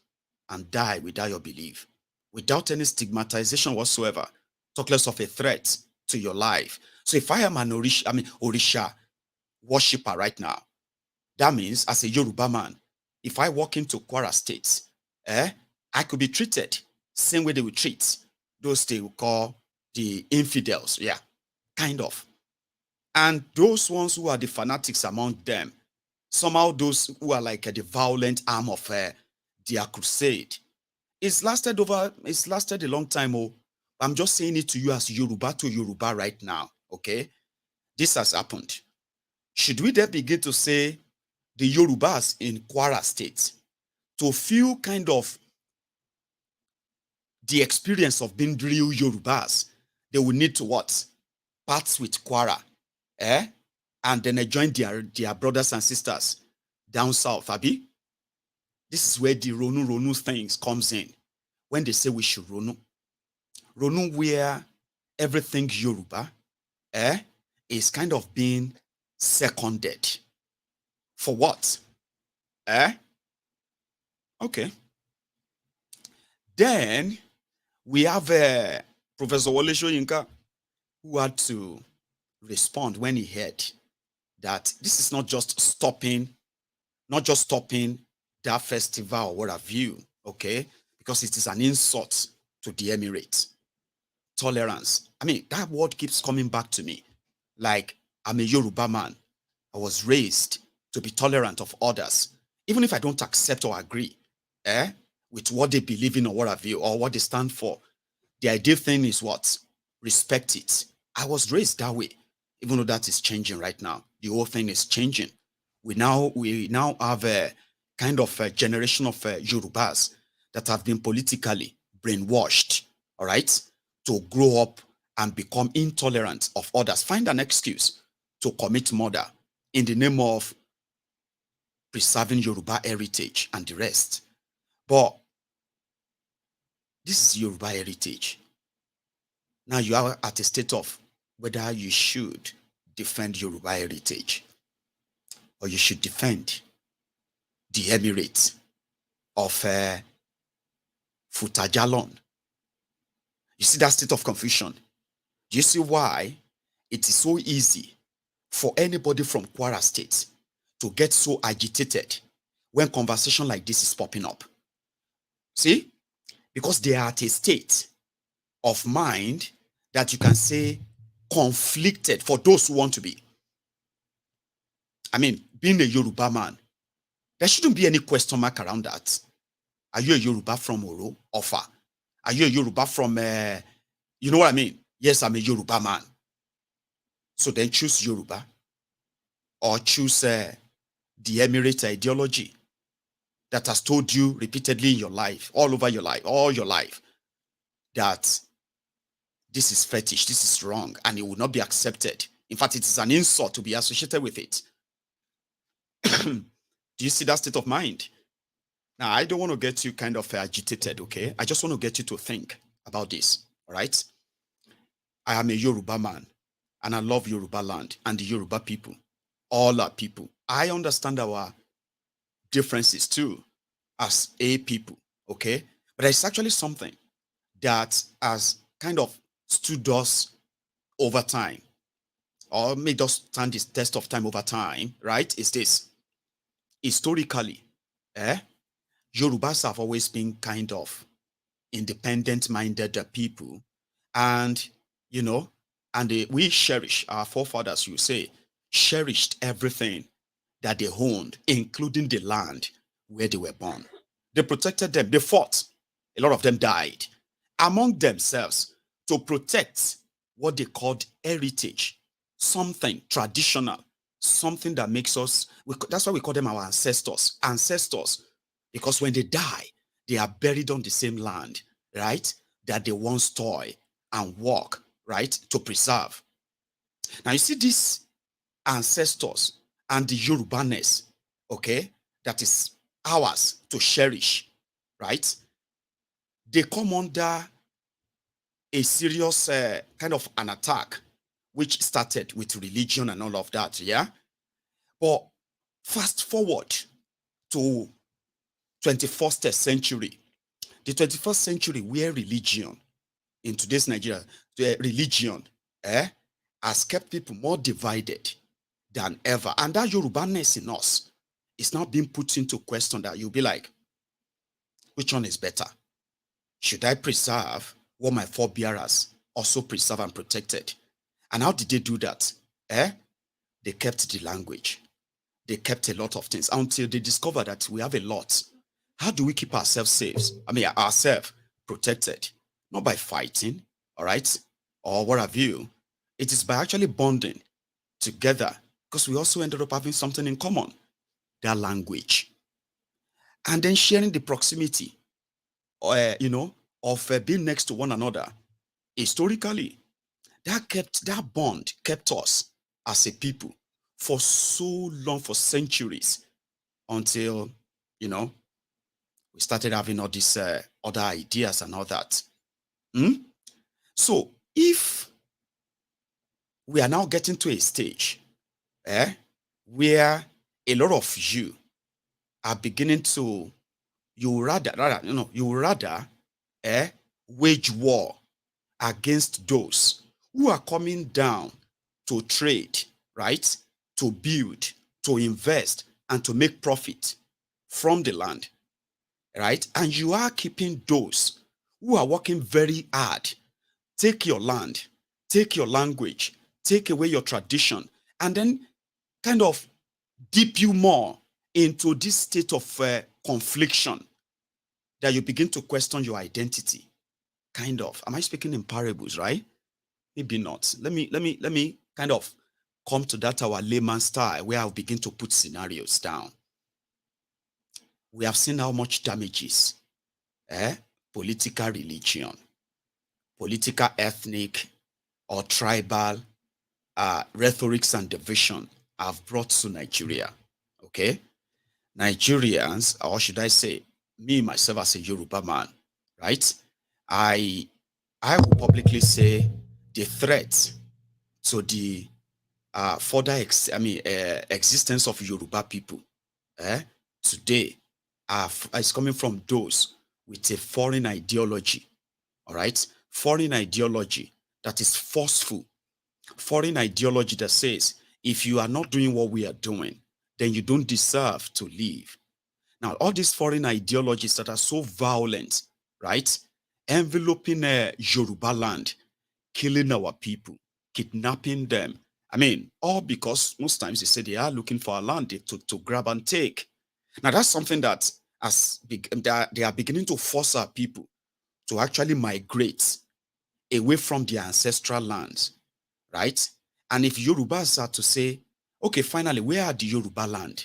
and die without your belief, without any stigmatization whatsoever, talk less of a threat to your life. So if I am an Orisha worshipper right now, that means as a Yoruba man, if I walk into Kwara State, I could be treated same way they would treat those they would call the infidels. Yeah, kind of. And those ones who are the fanatics among them, somehow those who are like the violent arm of their crusade, it's lasted a long time. Oh, I'm just saying it to you as Yoruba to Yoruba right now. Okay, this has happened. Should we then begin to say the Yorubas in Kwara State to feel kind of the experience of being real Yorubas, they will need to what? Part with Kwara, and then join their brothers and sisters down south, Abi? This is where the Ronu things comes in. When they say we should Ronu where everything Yoruba, is kind of being seconded. For what? Okay. Then we have Professor Wole Soyinka, who had to respond when he heard that this is not just stopping that festival or what have you, okay? Because it is an insult to the Emirate. Tolerance. I mean, that word keeps coming back to me. Like, I'm a Yoruba man. I was raised to be tolerant of others, even if I don't accept or agree with what they believe in or what have you, or what they stand for. The ideal thing is what? Respect it. I was raised that way, even though that is changing right now. The whole thing is changing. We now have a kind of a generation of Yorubas that have been politically brainwashed, all right, to grow up and become intolerant of others. Find an excuse to commit murder in the name of preserving Yoruba heritage and the rest. But this is Yoruba heritage. Now you are at a state of whether you should defend Yoruba heritage or you should defend the Emirate of Futajalon. You see that state of confusion? Do you see why it is so easy for anybody from Kwara State to get so agitated when conversation like this is popping up? See? Because they are at a state of mind that you can say conflicted for those who want to be. I mean, being a Yoruba man, there shouldn't be any question mark around that. Are you a Yoruba from Oro, Ofa? Are you a Yoruba from, you know what I mean? Yes, I'm a Yoruba man. So then choose Yoruba or choose the Emirate ideology that has told you repeatedly in your life, all over your life, all your life, that this is fetish, this is wrong, and it will not be accepted. In fact, it is an insult to be associated with it. Do you see that state of mind? Now, I don't want to get you kind of agitated, okay? I just want to get you to think about this, all right? I am a Yoruba man, and I love Yorubaland and the Yoruba people, all our people. I understand our differences too, as a people, okay? But it's actually something that has kind of stood us over time, or made us stand this test of time over time, right? Is this. Historically, Yorubas have always been kind of independent-minded people, and, you know, and we cherish, our forefathers, you say, cherished everything that they owned, including the land where they were born. They protected them. They fought. A lot of them died among themselves to protect what they called heritage, something traditional, something that makes us, that's why we call them our ancestors, because when they die, they are buried on the same land, right? That they once toil and work, right, to preserve. Now you see these ancestors and the Yorubaness, okay, that is ours to cherish, right? They come under a serious kind of an attack, which started with religion and all of that, yeah? But fast forward to 21st century, the 21st century where religion, in today's Nigeria, the religion has kept people more divided than ever. And that Yorubaness in us is now being put into question that you'll be like, which one is better? Should I preserve what my forebearers also preserve and protected? And how did they do that? They kept the language. They kept a lot of things until they discovered that we have a lot. How do we keep ourselves safe? I mean, ourselves protected? Not by fighting, all right? Or what have you. It is by actually bonding together, because we also ended up having something in common, their language. And then sharing the proximity, of being next to one another. Historically, that bond kept us as a people for so long, for centuries, until, we started having all these other ideas and all that. So if we are now getting to a stage where a lot of you are beginning to, you rather wage war against those who are coming down to trade, right? To build, to invest, and to make profit from the land, right? And you are keeping those who are working very hard. Take your land, take your language, take away your tradition, and then kind of dip you more into this state of confliction that you begin to question your identity. Kind of. Am I speaking in parables, right? Maybe not. Let me kind of come to that our layman style where I'll begin to put scenarios down. We have seen how much damages political religion, political ethnic or tribal rhetorics and division have brought to Nigeria. Okay? Nigerians, or should I say, me myself as a Yoruba man, right? I will publicly say the threat to the further existence of Yoruba people today is coming from those with a foreign ideology, all right? Foreign ideology that is forceful, foreign ideology that says, if you are not doing what we are doing, then you don't deserve to live. Now, all these foreign ideologies that are so violent, right? Enveloping Yorubaland, killing our people, kidnapping them. I mean, all because most times they say they are looking for a land to grab and take. Now, that's something that they are beginning to force our people to actually migrate away from their ancestral lands, right? And if Yorubas are to say, okay, finally, where are the Yoruba land?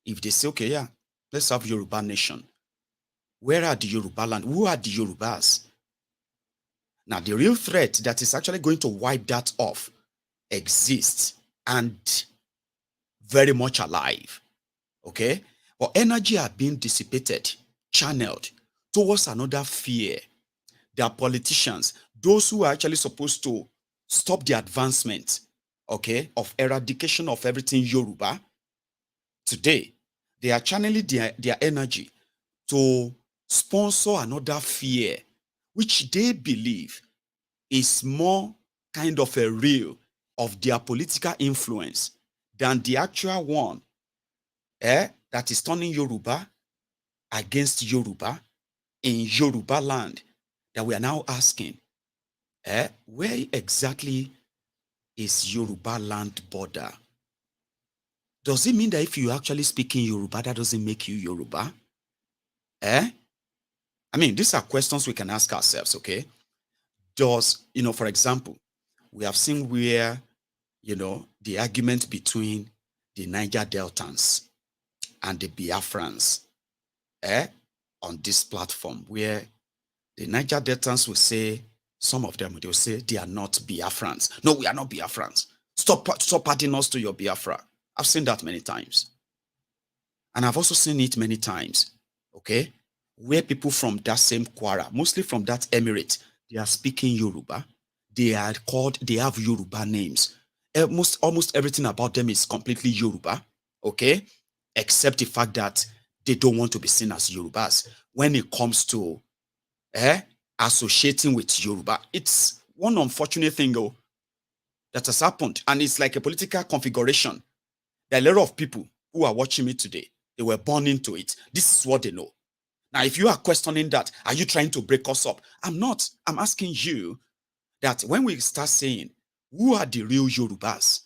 If they say, okay, yeah, let's have Yoruba nation. Where are the Yoruba land? Who are the Yorubas? Now, the real threat that is actually going to wipe that off exists and very much alive, okay? But energy are being dissipated, channeled towards another fear. There are politicians, those who are actually supposed to stop the advancement, okay, of eradication of everything Yoruba. Today, they are channeling their energy to sponsor another fear, which they believe is more kind of a real of their political influence than the actual one that is turning Yoruba against Yoruba in Yorubaland, that we are now asking, where exactly is Yorubaland border? Does it mean that if you actually speak in Yoruba, that doesn't make you Yoruba? I mean, these are questions we can ask ourselves, okay? Does, for example, we have seen where, the argument between the Niger Deltans and the Biafrans, on this platform where the Niger Deltans will say, some of them, they will say they are not Biafrans. No, we are not Biafrans. Stop adding us to your Biafra. I've seen that many times. And I've also seen it many times, okay, where people from that same Kwara, mostly from that Emirate, they are speaking Yoruba. They have Yoruba names. Almost everything about them is completely Yoruba, okay, except the fact that they don't want to be seen as Yorubas. When it comes to associating with Yoruba, it's one unfortunate thing that has happened. And it's like a political configuration. There are a lot of people who are watching me today. They were born into it. This is what they know. Now, if you are questioning that, are you trying to break us up? I'm not. I'm asking you that when we start saying, who are the real Yorubas?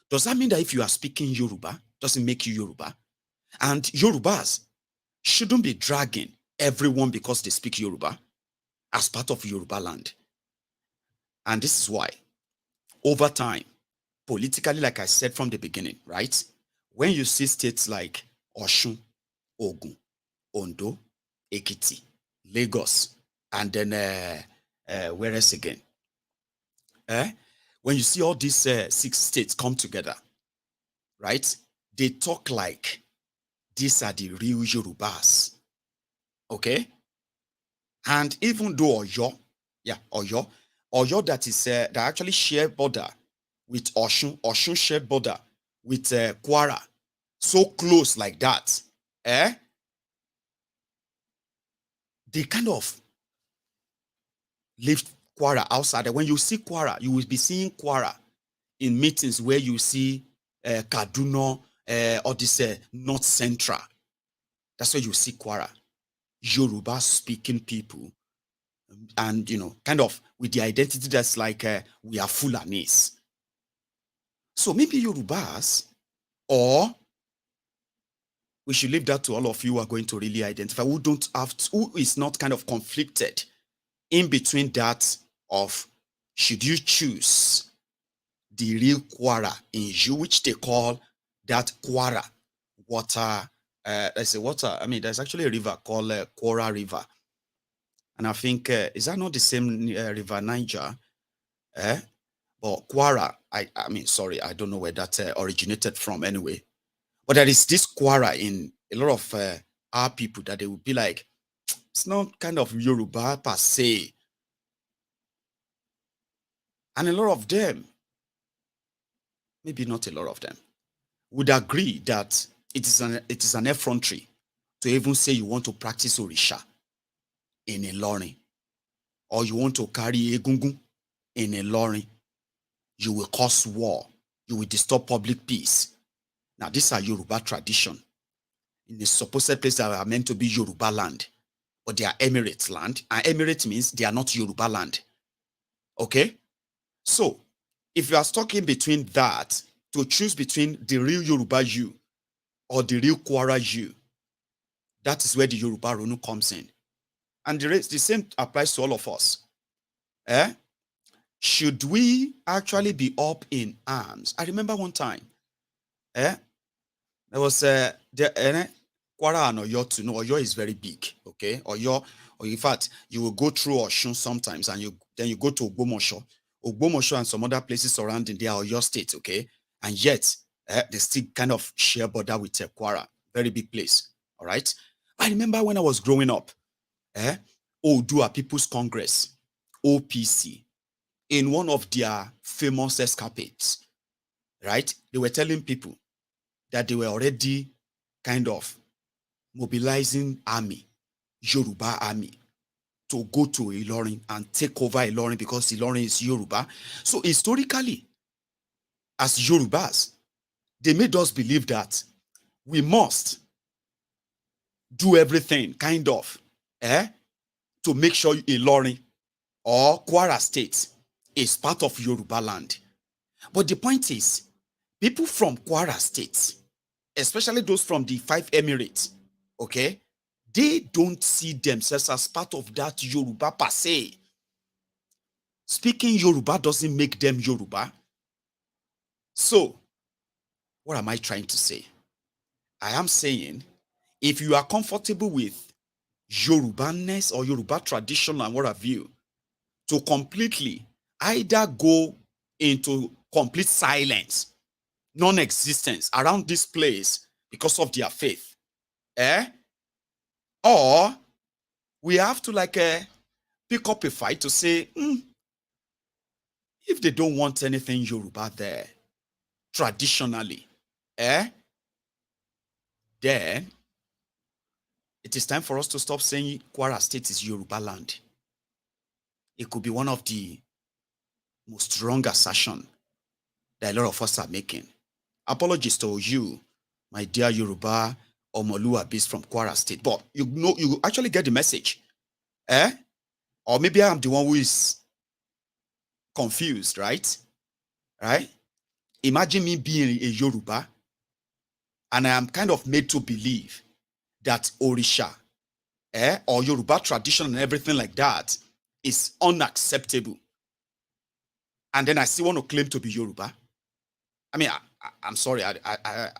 Does that mean that if you are speaking Yoruba, does it make you Yoruba? And Yorubas shouldn't be dragging everyone because they speak Yoruba as part of Yorubaland. And this is why, over time, politically, like I said from the beginning, right? When you see states like Osun, Ogun, Ondo, Ekiti, Lagos, and then where else again? When you see all these 6 states come together, right? They talk like these are the real Yorubas, okay? And even though Oyo that is that actually share border with Osun share border with Kwara, so close like that, they kind of leave Kwara outside. When you see Kwara, you will be seeing Kwara in meetings where you see Kaduna or this North Central. That's where you see Kwara. Yoruba speaking people, and kind of with the identity that's like we are Fulanis. So maybe Yorubas, or we should leave that to all of you who are going to really identify, who is not kind of conflicted in between that of should you choose the real Kwara in you, which they call that Kwara water. There's a water. I mean, there's actually a river called Kwara River, and I think is that not the same river Niger? But Kwara. I mean, sorry, I don't know where that originated from. Anyway, but there is this Kwara in a lot of our people that they would be like, it's not kind of Yoruba per se, and a lot of them, maybe not a lot of them, would agree that it is an effrontery to even say you want to practice Orisha in Ilorin, or you want to carry Egungun in Ilorin. You will cause war. You will disturb public peace. Now, these are Yoruba tradition in the supposed place that are meant to be Yoruba land, but they are Emirate land. And Emirate means they are not Yoruba land. Okay? So, if you are stuck in between that, to choose between the real Yoruba you or the real Kwara you, that is where the Yoruba Ronu comes in. And the same applies to all of us. Should we actually be up in arms? I remember one time, there was Kwara and Oyo to know. Oyo is very big, okay? Oyo, or in fact, you will go through Osun sometimes, and then you go to Ogbomoso and some other places surrounding there are Oyo state, okay? And yet, they still kind of share border with Kwara, very big place, all right? I remember when I was growing up, Odua People's Congress, OPC, in one of their famous escapades, right? They were telling people that they were already kind of mobilizing army, Yoruba army, to go to Ilorin and take over Ilorin because Ilorin is Yoruba. So historically, as Yorubas, they made us believe that we must do everything kind of to make sure Ilorin or Kwara State is part of Yorubaland. But the point is, people from Kwara State, especially those from the 5 Emirates, okay, they don't see themselves as part of that Yoruba per se. Speaking Yoruba doesn't make them Yoruba. So, what am I trying to say? I am saying, if you are comfortable with Yorubaness or Yoruba tradition and what have you to completely either go into complete silence, non-existence around this place because of their faith, or we have to pick up a fight to say, if they don't want anything Yoruba there, traditionally, then it is time for us to stop saying Kwara State is Yorubaland. It could be one of the most strong assertion that a lot of us are making. Apologies to you, my dear Yoruba Omoluabis from Kwara State, but you actually get the message, or maybe I'm the one who is confused, right? Imagine me being a Yoruba, and I am kind of made to believe that Orisha, or Yoruba tradition and everything like that is unacceptable. And then I still want to claim to be Yoruba. I mean, I'm sorry, I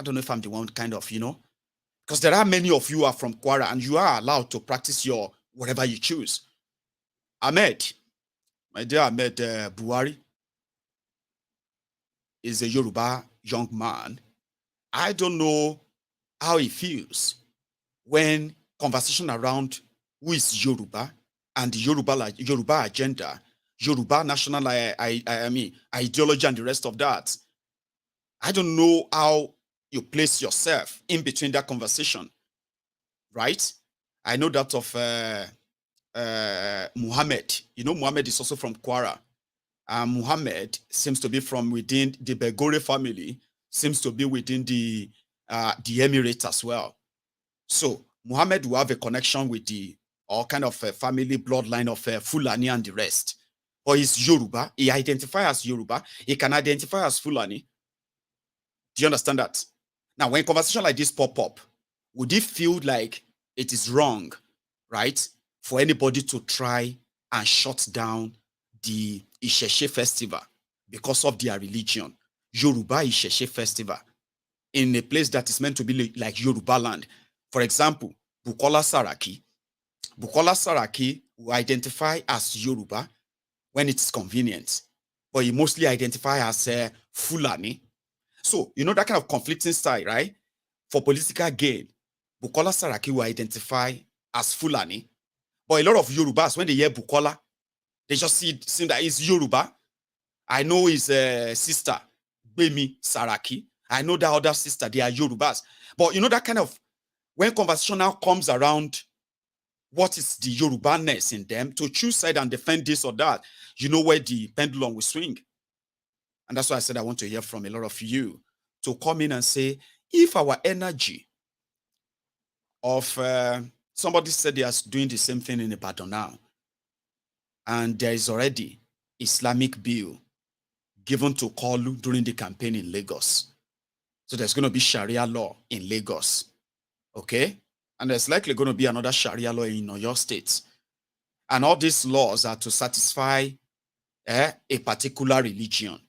don't know if I'm the one kind of, because there are many of you are from Kwara and you are allowed to practice your whatever you choose. Ahmed, my dear Ahmed Buhari, is a Yoruba young man. I don't know how he feels when conversation around who is Yoruba and the Yoruba agenda, Yoruba national ideology and the rest of that. I don't know how you place yourself in between that conversation, right? I know that of Muhammad. Muhammad is also from Kwara. Muhammad seems to be from within the Begore family, seems to be within the Emirate as well. So Muhammad will have a connection with all kind of family bloodline of Fulani and the rest. Or he's Yoruba. He identifies as Yoruba. He can identify as Fulani. Do you understand that? Now, when conversation like this pop up, would it feel like it is wrong, right, for anybody to try and shut down the Isheshe festival because of their religion? Yoruba Isheshe festival in a place that is meant to be like Yorubaland. For example, Bukola Saraki will identify as Yoruba when it's convenient, but he mostly identify as Fulani. So, that kind of conflicting style, right? For political gain, Bukola Saraki will identify as Fulani, but a lot of Yorubas, when they hear Bukola, they just seem that he's Yoruba. I know his sister, Bemi Saraki. I know that other sister, they are Yorubas. But that kind of, when conversation now comes around what is the Yorubaness in them, to choose side and defend this or that, where the pendulum will swing. And that's why I said I want to hear from a lot of you to come in and say, if our energy of somebody said they are doing the same thing in Ibadan now, and there is already Islamic bill given to Kolu during the campaign in Lagos. So there's going to be Sharia law in Lagos, okay? And there's likely going to be another Sharia law in Oyo State. And all these laws are to satisfy a particular religion,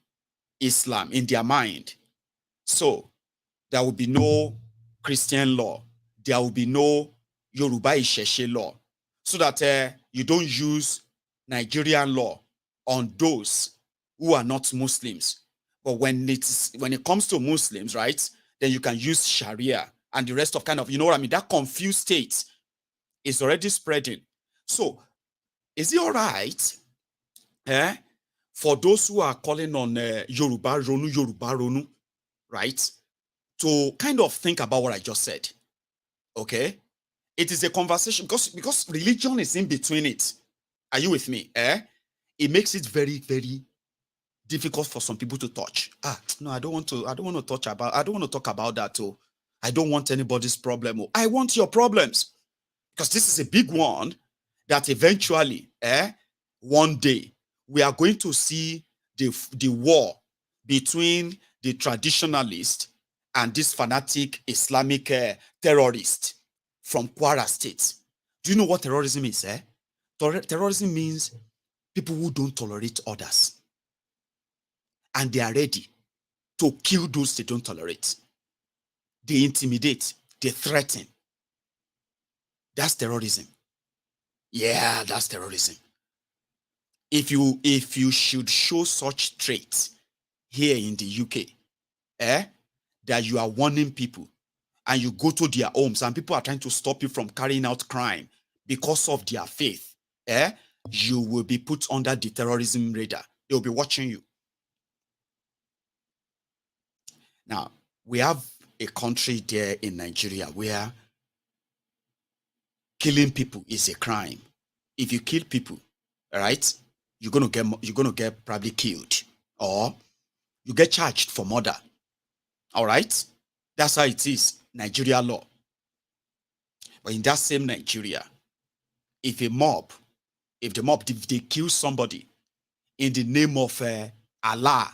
Islam, in their mind. So there will be no Christian law. There will be no Yoruba Isheshe law. So that you don't use Nigerian law on those who are not Muslims. But when it comes to Muslims, right, then you can use Sharia and the rest of kind of, that confused state is already spreading. So is it all right for those who are calling on Yoruba Ronu, right, to kind of think about what I just said? Okay? It is a conversation because religion is in between it. Are you with me? It makes it very, very difficult for some people to touch. No, I don't want to talk about that. Oh, I don't want anybody's problem. Oh, I want your problems. Because this is a big one that eventually, one day, we are going to see the war between the traditionalist and this fanatic Islamic terrorist from Kwara State. Do you know what terrorism is? Terrorism means people who don't tolerate others. And they are ready to kill those they don't tolerate. They intimidate, they threaten. That's terrorism. Yeah, that's terrorism. If you should show such traits here in the UK, that you are warning people and you go to their homes and people are trying to stop you from carrying out crime because of their faith, you will be put under the terrorism radar. They will be watching you. Now, we have a country there in Nigeria where killing people is a crime. If you kill people, all right, you're gonna get probably killed, or you get charged for murder. All right, that's how it is, Nigeria law. But in that same Nigeria, if the mob, if they kill somebody in the name of Allah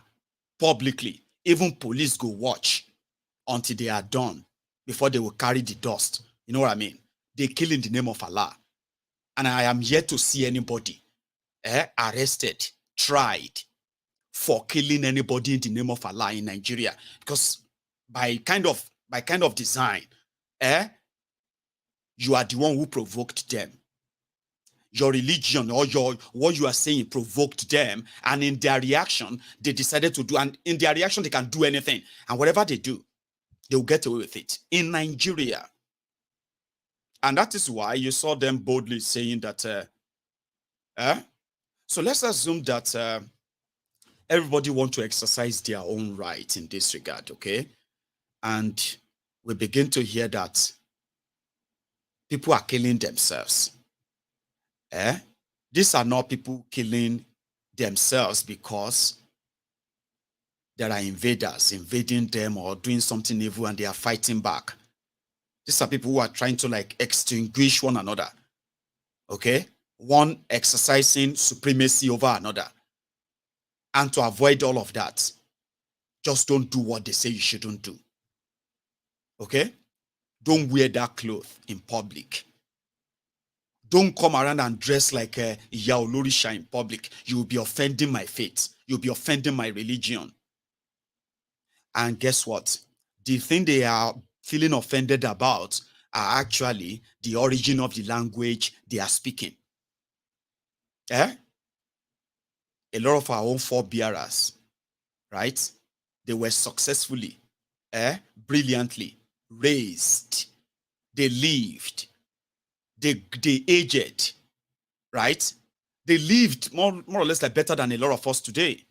publicly, even police go watch until they are done before they will carry the dust. You know what I mean? They kill in the name of Allah. And I am yet to see anybody arrested, tried for killing anybody in the name of Allah in Nigeria. Because by kind of design, you are the one who provoked them. Your religion or what you are saying provoked them, and in their reaction, they decided to do, and in their reaction, they can do anything. And whatever they do, they will get away with it in Nigeria. And that is why you saw them boldly saying that, so let's assume that everybody wants to exercise their own right in this regard, okay? And we begin to hear that people are killing themselves. These are not people killing themselves because there are invaders invading them or doing something evil and they are fighting back. These are people who are trying to like extinguish one another. Okay? One exercising supremacy over another. And to avoid all of that, just don't do what they say you shouldn't do. Okay? Don't wear that cloth in public. Don't come around and dress like a Yaolorisha in public. You will be offending my faith. You'll be offending my religion. And guess what? The thing they are feeling offended about are actually the origin of the language they are speaking. A lot of our own forebearers, right? They were successfully, brilliantly raised. They lived. They aged, right? They lived more or less like better than a lot of us today,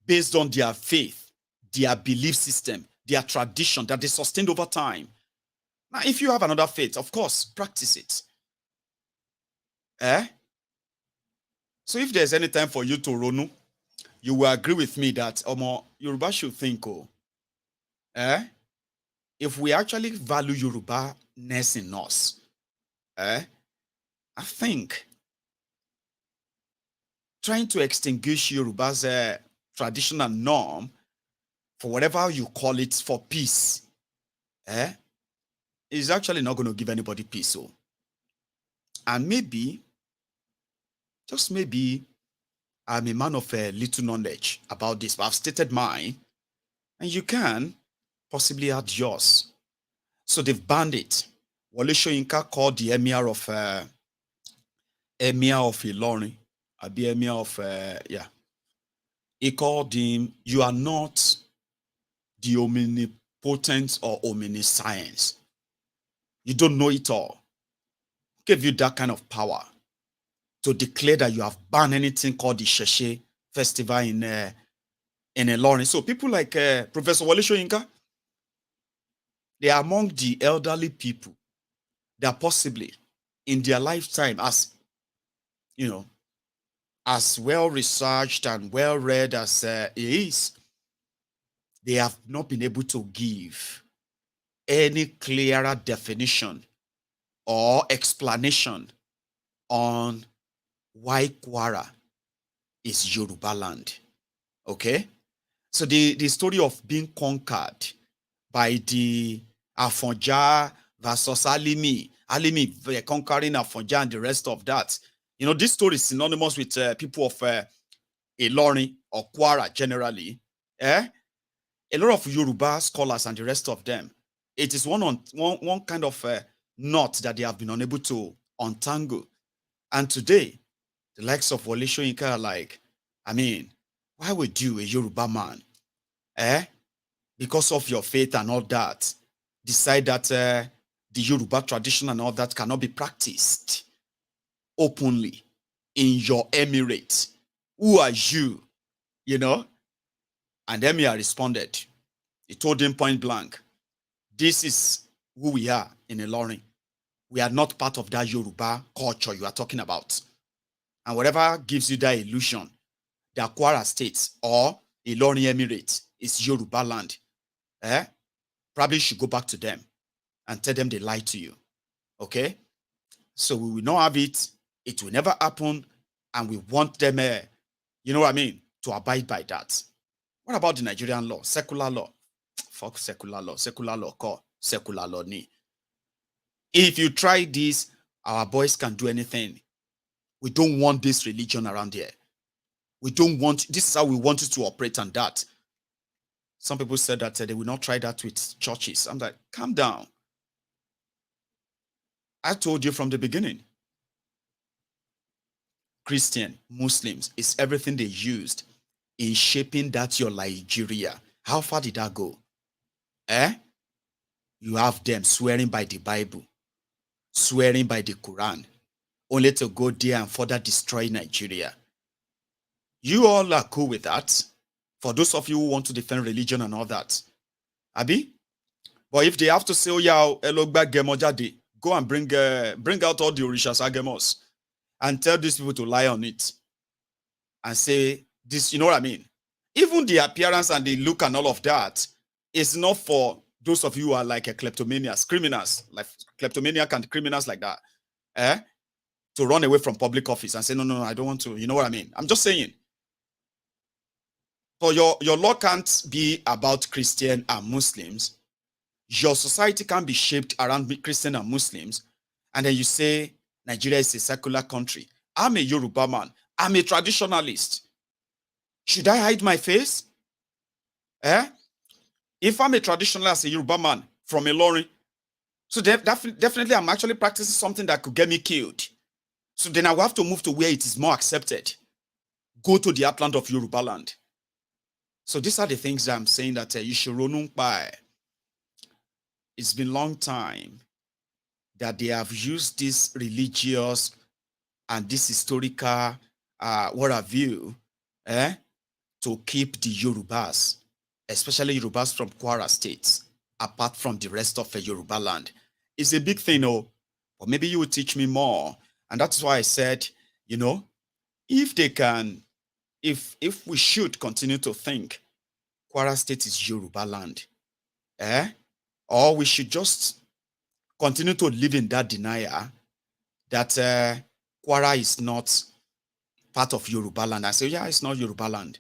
based on their faith, their belief system, their tradition that they sustained over time. Now, if you have another faith, of course, practice it. So if there's any time for you to Ronu, you will agree with me that Yoruba should think, if we actually value Yoruba-ness in us, I think trying to extinguish Yoruba's traditional norm, for whatever you call it, for peace, is actually not going to give anybody peace. So, and maybe, just maybe, I'm a man of little knowledge about this, but I've stated mine, and you can possibly add yours. So they've banned it. Wole Soyinka called the Emir of Ilorin, the Emir of he called him, you are not the omnipotent or omniscience. You don't know it all. Gave you that kind of power to declare that you have banned anything called the Sheshe festival in Ilorin. So people like Professor Wole Soyinka, they are among the elderly people that possibly in their lifetime, as you know, as well researched and well read as it is, they have not been able to give any clearer definition or explanation on why Kwara is Yorubaland. Okay? So the story of being conquered by the Afonja versus Alimi conquering Afonja and the rest of that. You know, this story is synonymous with people of Ilorin or Kwara generally. A lot of Yoruba scholars and the rest of them. It is one kind of knot that they have been unable to untangle. And today, the likes of Wole Soyinka are like, I mean, why would you, a Yoruba man, because of your faith and all that, decide that the Yoruba tradition and all that cannot be practiced openly in your emirate? Who are you? You know? And Emir responded. He told him point blank, this is who we are in Ilorin. We are not part of that Yoruba culture you are talking about. And whatever gives you that illusion, the Kwara State or Ilorin Emirate is Yorubaland, probably should go back to them and tell them they lied to you. Okay? So we will not have it. It will never happen. And we want them, you know what I mean, to abide by that. What about the Nigerian law? Secular law. Fuck secular law. Secular law. Call secular law. If you try this, our boys can do anything. We don't want this religion around here. We don't want, this is how we want it to operate and that. Some people said that they will not try that with churches. I'm like, calm down. I told you from the beginning. Christian, Muslims, is everything they used in shaping that your Nigeria. How far did that go? You have them swearing by the Bible, swearing by the Quran, only to go there and further destroy Nigeria. You all are cool with that. For those of you who want to defend religion and all that. Abi? But if they have to say, oh yeah, go and bring out all the Orishas Agemos and tell these people to lie on it. And say this, you know what I mean? Even the appearance and the look and all of that is not for those of you who are like a kleptomaniacs, criminals, like kleptomaniac and criminals like that. To run away from public office and say, no, I don't want to. You know what I mean? I'm just saying. So your law can't be about Christian and Muslims. Your society can be shaped around Christian and Muslims. And then you say, Nigeria is a secular country. I'm a Yoruba man. I'm a traditionalist. Should I hide my face? If I'm a traditionalist, a Yoruba man from Ilorin, so definitely I'm actually practicing something that could get me killed. So then I will have to move to where it is more accepted. Go to the upland of Yorubaland. So these are the things that I'm saying that you should Ronu by. It's been a long time that they have used this religious and this historical what have you, to keep the Yorubas, especially Yorubas from Kwara State, apart from the rest of Yorubaland. It's a big thing, but maybe you will teach me more. And that's why I said, you know, if they can, if we should continue to think Kwara State is Yorubaland, or we should just continue to live in that denial that Kwara is not part of Yorubaland. I say, yeah, it's not Yorubaland.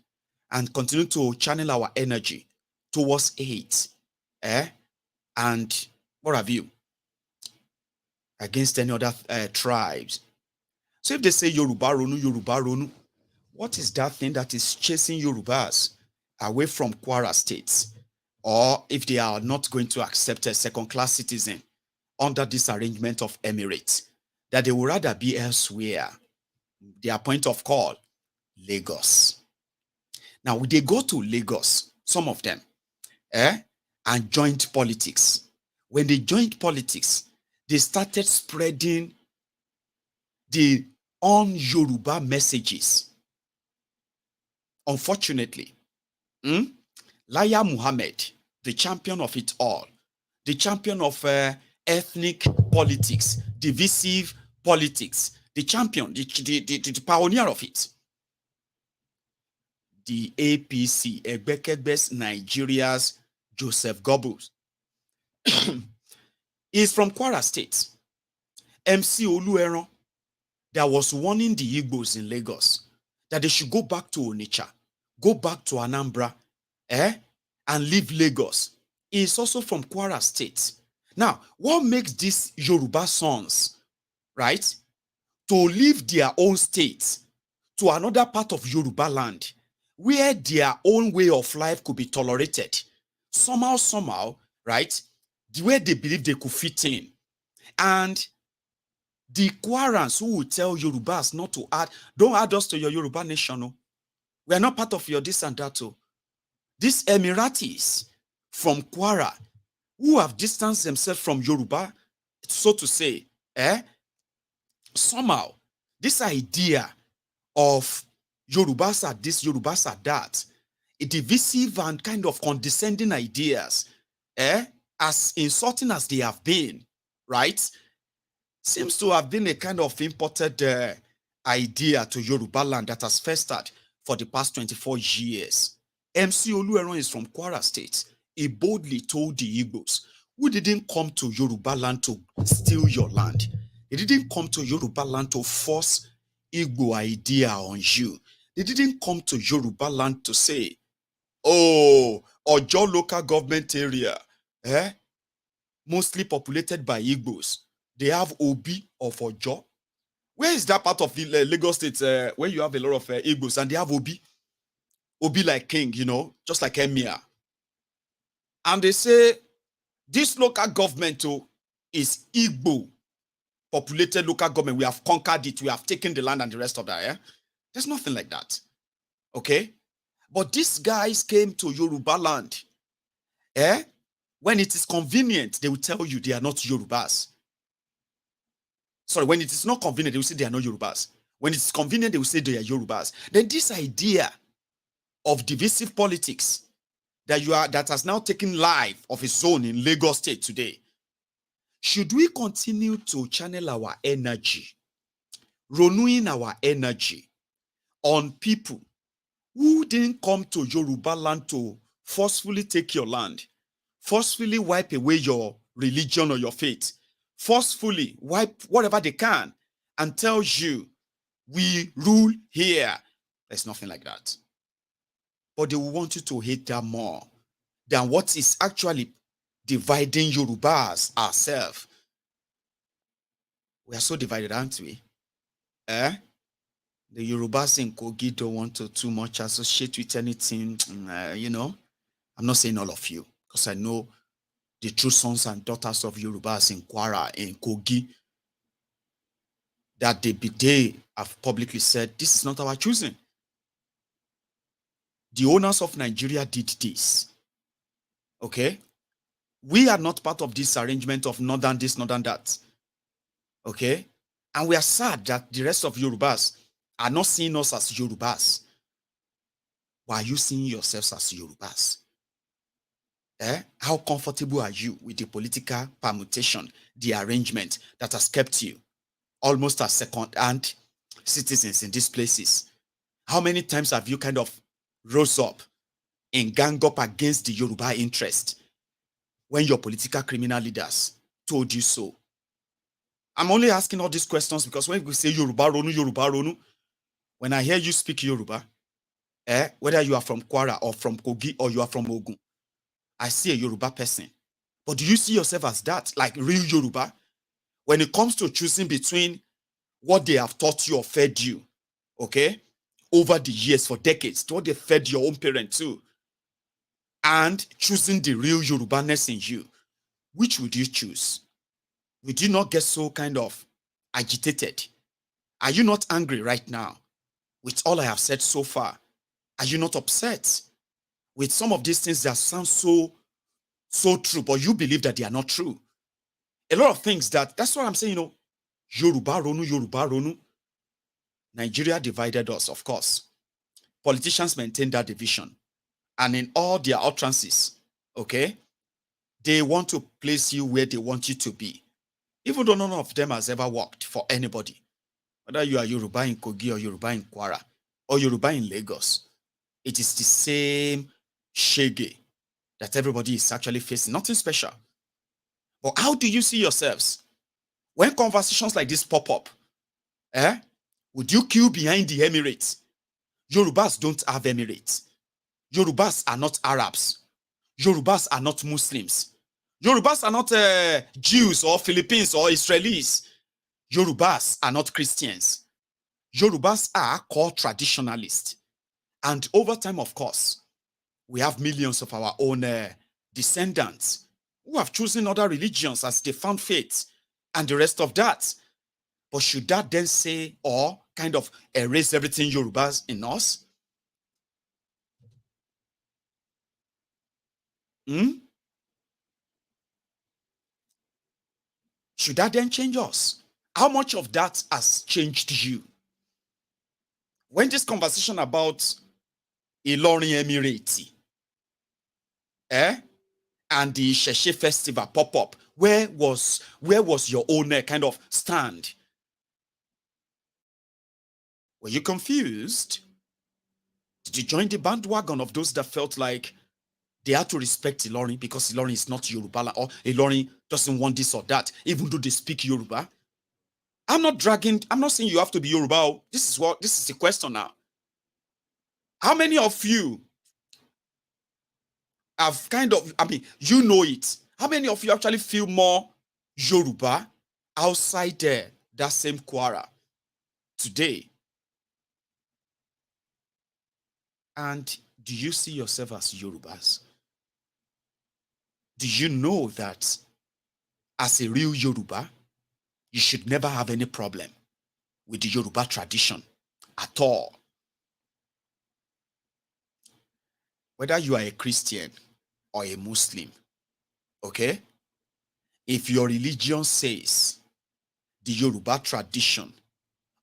And continue to channel our energy towards it. And what have you? Against any other tribes. So if they say Yoruba Ronu, what is that thing that is chasing Yorubas away from Kwara State? Or if they are not going to accept a second-class citizen under this arrangement of Emirate, that they would rather be elsewhere. Their point of call, Lagos. Now, they go to Lagos, some of them, and joined politics. When they joined politics, they started spreading the un-Yoruba messages. Unfortunately, Laya Muhammad, the champion of it all, the champion of ethnic politics, divisive politics, the champion, the pioneer of it, the APC, Egbekegbe's Nigeria's Joseph Goebbels, is from Kwara State. MC Olueron, that was warning the Igbos in Lagos that they should go back to Onitsha, go back to Anambra, and leave Lagos. He is also from Kwara State. Now, what makes these Yoruba sons, right, to leave their own state to another part of Yoruba land where their own way of life could be tolerated? Somehow, right, the way they believe they could fit in. And the Kwarans who will tell Yorubas not to add, don't add us to your Yoruba nation. No. We are not part of your this and that. Oh. These Emirates from Kwara who have distanced themselves from Yoruba, so to say, somehow this idea of Yorubas are this, Yorubas are that, a divisive and kind of condescending ideas, as insulting as they have been, right, seems to have been a kind of imported idea to Yorubaland that has festered for the past 24 years. MC Olueron is from Kwara State. He boldly told the Igbos, who didn't come to Yorubaland to steal your land. They didn't come to Yorubaland to force Igbo idea on you. They didn't come to Yorubaland to say, oh, Ojo local government area, mostly populated by Igbos. They have Obi of Ojo. Where is that part of the Lagos State where you have a lot of Igbos and they have Obi? Obi like king, you know, just like Emir. And they say, this local government is Igbo populated local government. We have conquered it. We have taken the land and the rest of that. There's nothing like that. Okay? But these guys came to Yorubaland. When it is convenient, they will tell you they are not Yorubas. Sorry, when it is not convenient, they will say they are not Yorubas. When it's convenient, they will say they are Yorubas. Then this idea of divisive politics that has now taken life of its own in Lagos State today. Should we continue to channel our energy, renewing our energy on people who didn't come to Yorubaland to forcefully take your land, forcefully wipe away your religion or your faith, forcefully wipe whatever they can and tell you, we rule here? There's nothing like that. But they will want you to hate that more than what is actually dividing Yorubas ourselves. We are so divided, aren't we? The Yorubas in Kogi don't want to too much associate with anything, you know. I'm not saying all of you, because I know the true sons and daughters of Yorubas in Kwara, in Kogi, that they have publicly said, this is not our choosing. The owners of Nigeria did this. Okay? We are not part of this arrangement of northern this, northern that. Okay? And we are sad that the rest of Yorubas are not seeing us as Yorubas. Why are you seeing yourselves as Yorubas? How comfortable are you with the political permutation, the arrangement that has kept you almost as second-hand citizens in these places? How many times have you kind of rose up and gang up against the Yoruba interest when your political criminal leaders told you so? I'm only asking all these questions because when we say Yoruba Ronu, when I hear you speak Yoruba, whether you are from Kwara or from Kogi or you are from Ogun, I see a Yoruba person. But do you see yourself as that, like real Yoruba? When it comes to choosing between what they have taught you or fed you, okay, over the years, for decades, what they fed your own parents too, and choosing the real Yorubaness in you, which would you choose? Would you not get so kind of agitated? Are you not angry right now with all I have said so far? Are you not upset with some of these things that sound so true, but you believe that they are not true? A lot of things that's what I'm saying, you know, Yoruba Ronu. Nigeria divided us, of course. Politicians maintain that division. And in all their utterances, okay, they want to place you where they want you to be. Even though none of them has ever worked for anybody. Whether you are Yoruba in Kogi or Yoruba in Kwara or Yoruba in Lagos, it is the same shege that everybody is actually facing. Nothing special. But how do you see yourselves? When conversations like this pop up, would you queue behind the Emirates? Yorubas don't have Emirates. Yorubas are not Arabs. Yorubas are not Muslims. Yorubas are not Jews or Philippines or Israelis. Yorubas are not Christians. Yorubas are core traditionalists. And over time, of course, we have millions of our own descendants who have chosen other religions as they found faith. and the rest of that. But should that then say or kind of erase everything Yorubas in us? Should that then change us? How much of that has changed you? When this conversation about Ilorin Emirate and the Sheshe festival pop up, where was your own kind of stand? Were you confused? Did you join the bandwagon of those that felt like they had to respect Ilorin because Ilorin is not Yoruba, or Ilorin doesn't want this or that, even though they speak Yoruba? I'm not saying you have to be Yoruba. This is the question now. How many of you have you know it. How many of you actually feel more Yoruba outside that same Kwara today? And do you see yourself as Yorubas? Do you know that as a real Yoruba, you should never have any problem with the Yoruba tradition at all? Whether you are a Christian or a Muslim, okay? If your religion says the Yoruba tradition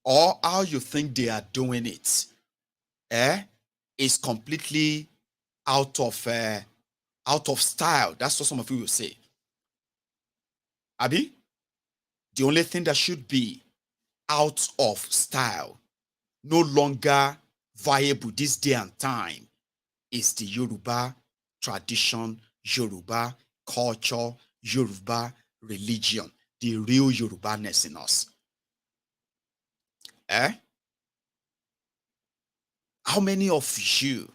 or how you think they are doing it, is completely out of style. That's what some of you will say. Abi, the only thing that should be out of style, no longer viable this day and time, is the Yoruba tradition, Yoruba culture, Yoruba religion, the real Yorubaness in us. How many of you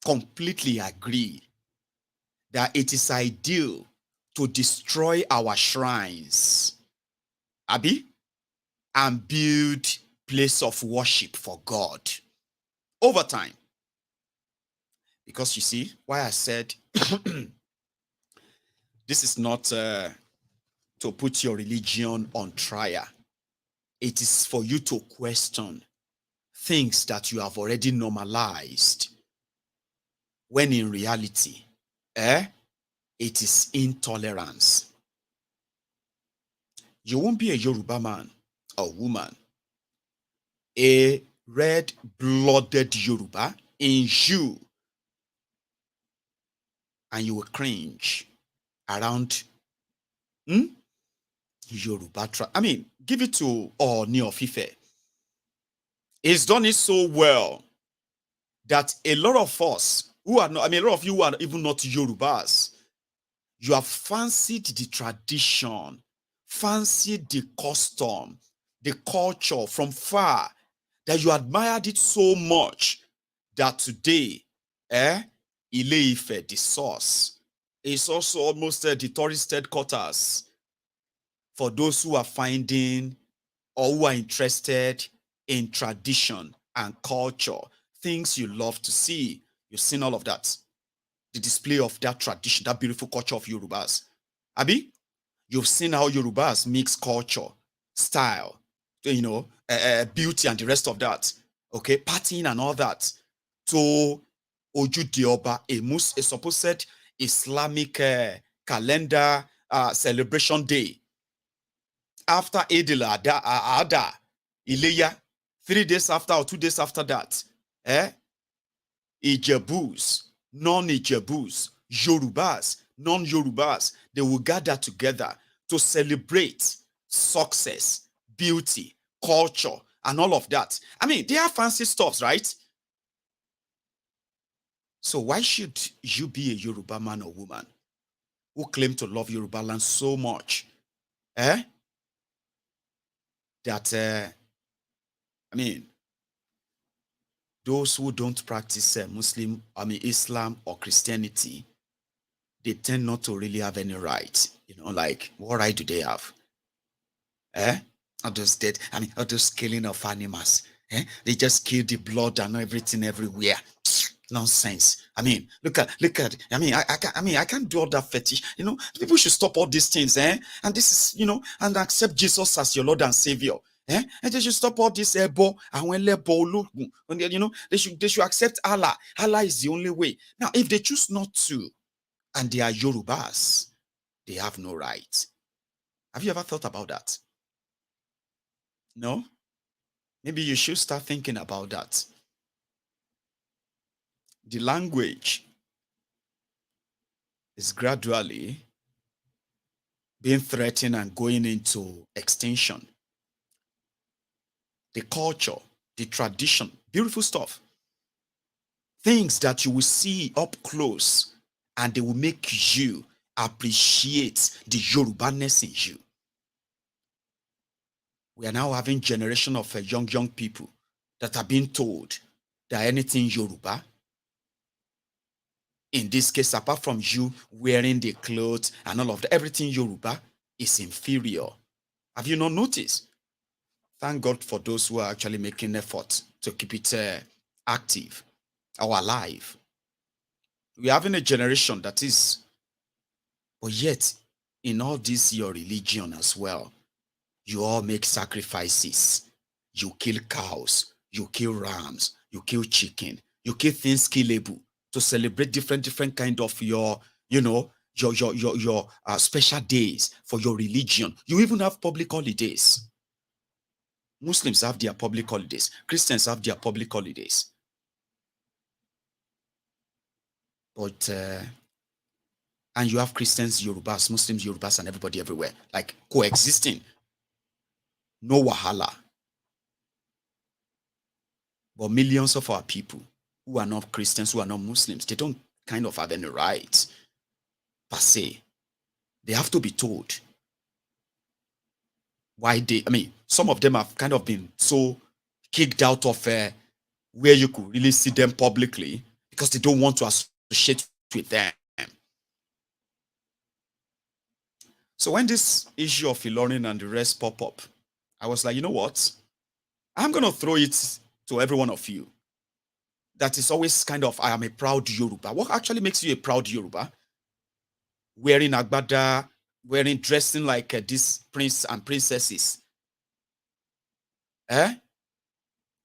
completely agree that it is ideal to destroy our shrines, Abi, and build place of worship for God over time? Because you see, why I said this is not to put your religion on trial. It is for you to question things that you have already normalized, when in reality, it is intolerance. You won't be a Yoruba man or woman, a red-blooded Yoruba in you, and you will cringe around Yoruba. Give it to Ooni of Ife. He's done it so well that a lot of us who are not, a lot of you who are even not Yorubas, you have fancied the tradition, fancied the custom, the culture from far, that you admired it so much that today, Ile-Ife, the source, is also almost the tourist headquarters for those who are finding or who are interested in tradition and culture, things you love to see. You've seen all of that. The display of that tradition, that beautiful culture of Yorubas. Abi, you've seen how Yorubas mix culture, style, beauty and the rest of that. Okay, partying and all that. To Ojudioba, a supposed Islamic calendar celebration day. After Eid al-Adha, Ileya, 3 days after or 2 days after that, Ijebus, non-Ijebus, Yorubas, non-Yorubas, they will gather together to celebrate success, beauty, culture, and all of that. They are fancy stuffs, right? So why should you be a Yoruba man or woman who claim to love Yorubaland so much, that those who don't practice Islam or Christianity, they tend not to really have any right. Like, what right do they have? All those dead, all those killing of animals. They just kill the blood and everything everywhere. Nonsense. I mean, look at. I can't do all that fetish. You know, people should stop all these things, eh? And this is, you know, and accept Jesus as your Lord and Savior. Eh? And they should stop all this ebo and when you know, they should accept Allah. Allah is the only way. Now, if they choose not to, and they are Yorubas, they have no right. Have you ever thought about that? No? Maybe you should start thinking about that. The language is gradually being threatened and going into extinction. The culture, the tradition, beautiful stuff. Things that you will see up close and they will make you appreciate the Yorubaness in you. We are now having generation of young people that are being told that anything Yoruba, in this case, apart from you wearing the clothes and all of that, everything Yoruba is inferior. Have you not noticed? Thank God for those who are actually making effort to keep it active or alive. We're having a generation that is, but yet, in all this, your religion as well, you all make sacrifices. You kill cows, you kill rams, you kill chicken, you kill things killable to celebrate different kind of your, you know, your special days for your religion. You even have public holidays. Muslims have their public holidays. Christians have their public holidays. But and you have Christians, Yorubas, Muslims, Yorubas, and everybody everywhere, like coexisting. No wahala. But millions of our people who are not Christians, who are not Muslims, they don't kind of have any rights per se. They have to be told why they, some of them have kind of been so kicked out of where you could really see them publicly because they don't want to associate with them. So when this issue of Ilorin and the rest pop up, I was like, you know what? I'm going to throw it to every one of you. That is always kind of, I am a proud Yoruba. What actually makes you a proud Yoruba? Wearing agbada, dressing like these prince and princesses.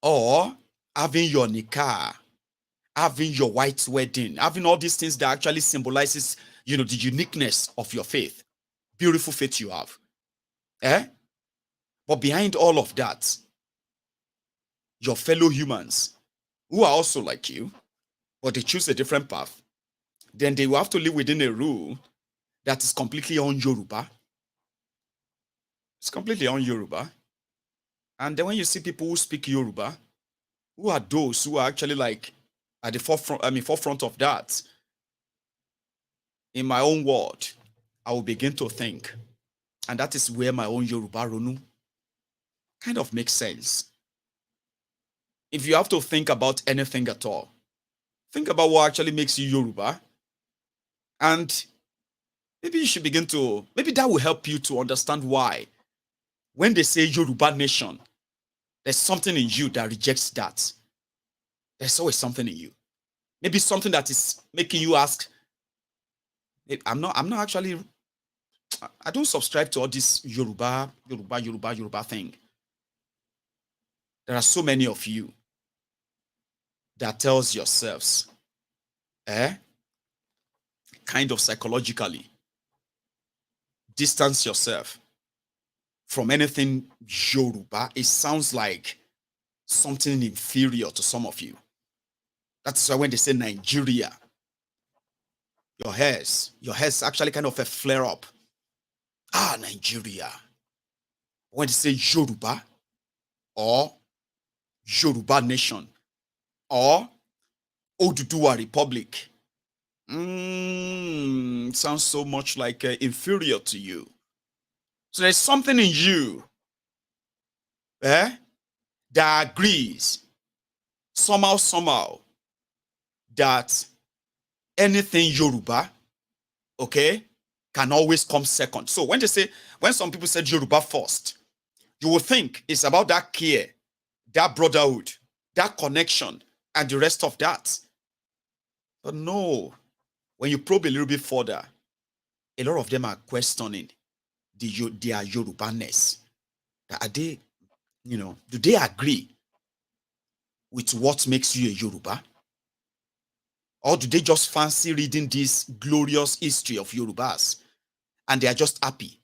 Or having your nikah, having your white wedding, having all these things that actually symbolizes, you know, the uniqueness of your faith. Beautiful faith you have. But behind all of that, your fellow humans who are also like you, but they choose a different path, then they will have to live within a rule that is completely un-Yoruba. It's completely un-Yoruba. And then when you see people who speak Yoruba, who are those who are actually like at the forefront of that? In my own word, I will begin to think. And that is where my own Yoruba Ronu kind of makes sense. If you have to think about anything at all, think about what actually makes you Yoruba. And maybe you should begin to, maybe that will help you to understand why. When they say Yoruba nation, there's something in you that rejects that. There's always something in you. Maybe something that is making you ask, I'm not actually, I don't subscribe to all this Yoruba thing. There are so many of you that tells yourselves, kind of psychologically, distance yourself from anything Yoruba. It sounds like something inferior to some of you. That's why when they say Nigeria, your hairs actually kind of a flare up. Nigeria. When they say Yoruba or Yoruba nation or Oduduwa Republic, sounds so much like inferior to you. So there's something in you that agrees somehow that anything Yoruba, can always come second. So when some people say Yoruba first, you will think it's about that care, that brotherhood, that connection, and the rest of that. But no, when you probe a little bit further, a lot of them are questioning their Yorubaness. Are they, do they agree with what makes you a Yoruba? Or do they just fancy reading this glorious history of Yorubas and they are just happy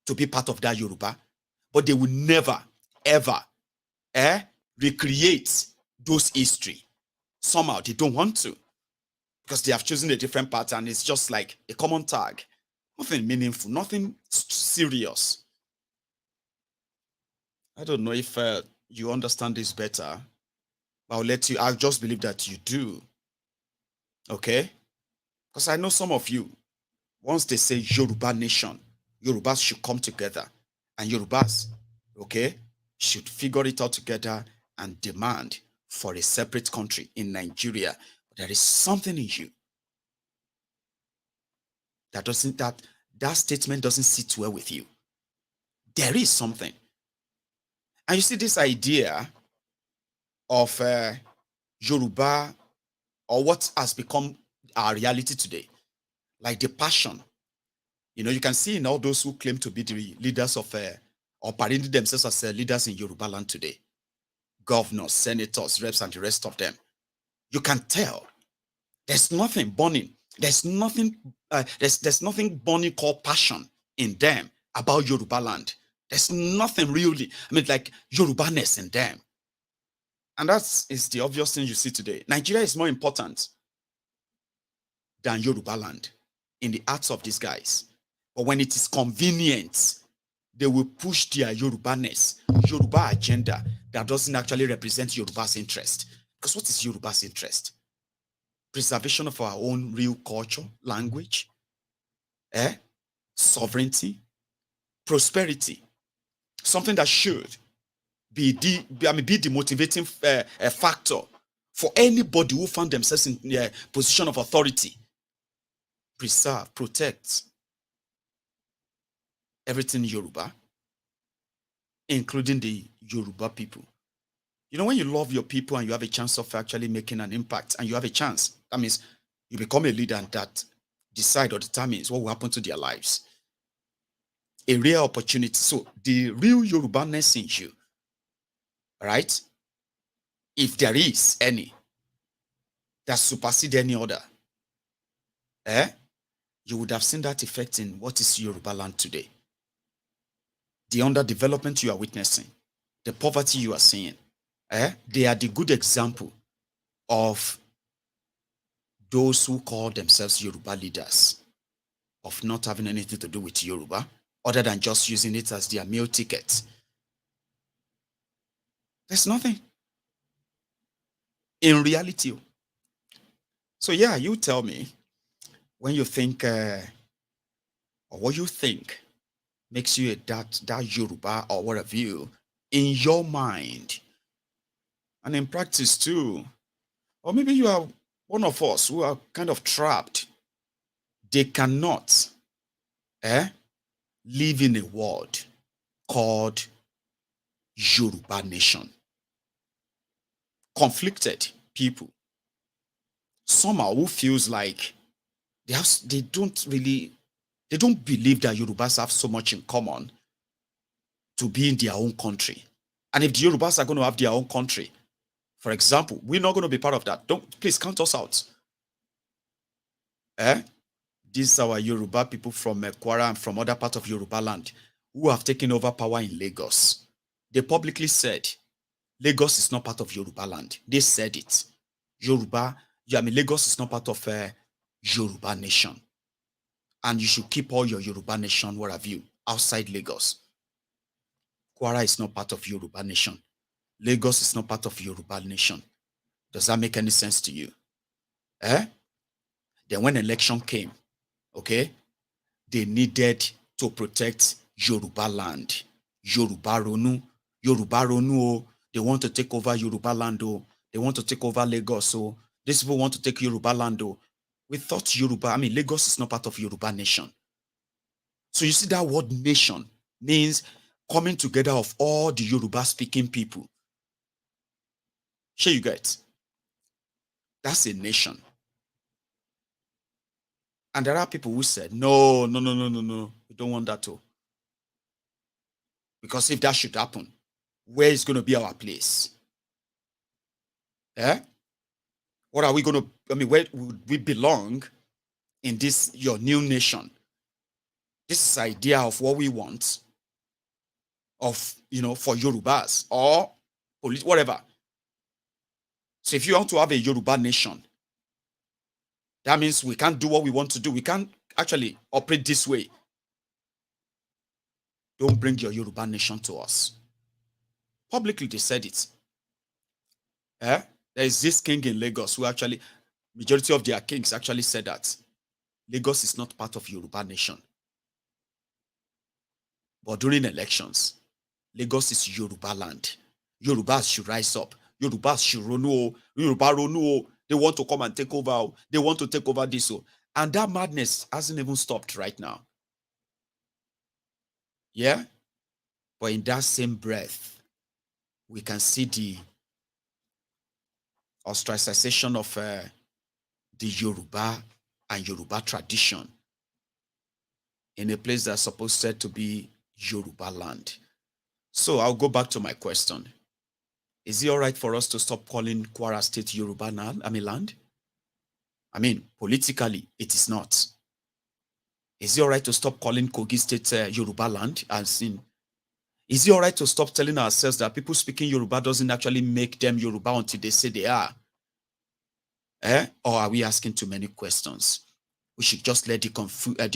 to be part of that Yoruba? But they will never, ever recreate those history. Somehow they don't want to because they have chosen a different pattern. It's just like a common tag. Nothing meaningful, nothing serious. I don't know if you understand this better. I'll just believe that you do. Okay? Because I know some of you, once they say Yoruba nation, Yorubas should come together. And Yorubas, okay, should figure it out together and demand for a separate country in Nigeria. But there is something in you that statement doesn't sit well with you. There is something. And you see this idea of Yoruba, or what has become our reality today, like the passion. You can see in all those who claim to be the leaders of, or parading themselves as leaders in Yorubaland today, governors, senators, reps, and the rest of them. You can tell there's nothing burning. There's nothing burning called passion in them about Yorubaland. There's nothing really, like Yorubaness in them. And that is the obvious thing you see today. Nigeria is more important than Yorubaland in the hearts of these guys. But when it is convenient, they will push their Yorubaness, Yoruba agenda that doesn't actually represent Yoruba's interest. Because what is Yoruba's interest? Preservation of our own real culture, language, sovereignty, prosperity. Something that should be the motivating factor for anybody who found themselves in a position of authority. Preserve, protect everything Yoruba, including the Yoruba people. When you love your people and you have a chance of actually making an impact, and you have a chance, that means you become a leader and that decide or determines what will happen to their lives. A rare opportunity. So the real Yorubaness in you, right? If there is any that supersedes any other, you would have seen that effect in what is Yorubaland today. The underdevelopment you are witnessing, the poverty you are seeing, they are the good example of those who call themselves Yoruba leaders, of not having anything to do with Yoruba, other than just using it as their meal ticket. There's nothing in reality. So yeah, you tell me when you think, or what you think makes you that Yoruba or whatever you in your mind and in practice too. Or maybe you are one of us who are kind of trapped. They cannot live in a world called Yoruba nation. Conflicted people. Somehow who feels like they don't believe that Yorubas have so much in common to be in their own country. And if the Yorubas are going to have their own country, for example, we're not going to be part of that. Please count us out. These are our Yoruba people from Kwara and from other parts of Yorubaland who have taken over power in Lagos. They publicly said, Lagos is not part of Yorubaland. They said it. Lagos is not part of Yoruba nation. And you should keep all your Yoruba nation, what have you, outside Lagos. Kwara is not part of Yoruba nation. Lagos is not part of Yoruba nation. Does that make any sense to you? Then when election came, okay, they needed to protect Yorubaland. Yoruba Ronu. Oh, they want to take over Yorubaland. Oh, they want to take over Lagos. Oh, these people want to take Yorubaland. Oh, we thought Lagos is not part of Yoruba nation. So you see that word nation means coming together of all the Yoruba speaking people. Sure you get? That's a nation. And there are people who said, no, no, no, no, no, no. We don't want that to. Because if that should happen, where is going to be our place? Eh? What are we going to, I mean, where would we belong in this, your new nation? This is idea of what we want of, you know, for Yorubas or whatever. So if you want to have a Yoruba nation, that means we can't do what we want to do. We can't actually operate this way. Don't bring your Yoruba nation to us. Publicly, they said it. Eh? There is this king in Lagos who actually, majority of their kings actually said that Lagos is not part of Yoruba nation. But during elections, Lagos is Yorubaland. Yorubas should rise up. Yorubas should Ronu. Yoruba Ronu. They want to come and take over. They want to take over this. And that madness hasn't even stopped right now. Yeah? But in that same breath, we can see the ostracization of the Yoruba and Yoruba tradition in a place that's supposed to be Yorubaland. So I'll go back to my question. Is it all right for us to stop calling Kwara State Yoruba land? I mean, politically, it is not. Is it all right to stop calling Kogi State Yoruba land? As in, is it all right to stop telling ourselves that people speaking Yoruba doesn't actually make them Yoruba until they say they are? Or are we asking too many questions? We should just let the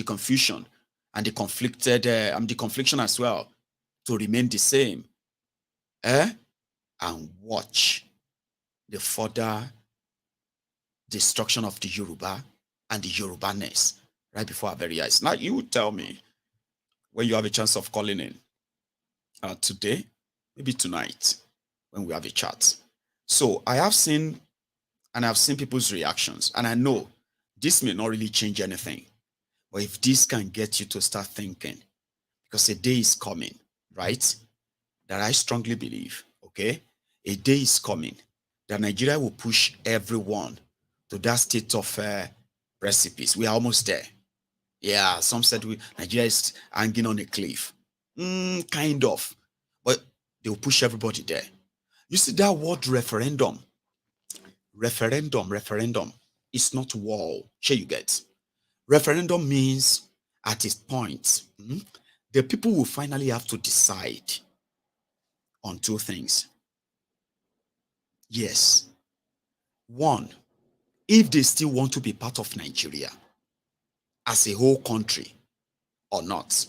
confusion and the the confliction as well to remain the same. And watch the further destruction of the Yoruba and the Yorubaness right before our very eyes. Now, you tell me when you have a chance of calling in today, maybe tonight, when we have a chat. So I have seen, and I've seen people's reactions, and I know this may not really change anything, but if this can get you to start thinking, because a day is coming, right, that I strongly believe, okay, a day is coming that Nigeria will push everyone to that state of precipice. We are almost there. Yeah, some said Nigeria is hanging on a cliff. Kind of. But they will push everybody there. You see that word referendum? Referendum is not war. Sure you get. Referendum means at its point, the people will finally have to decide on two things. Yes. One, if they still want to be part of Nigeria as a whole country or not.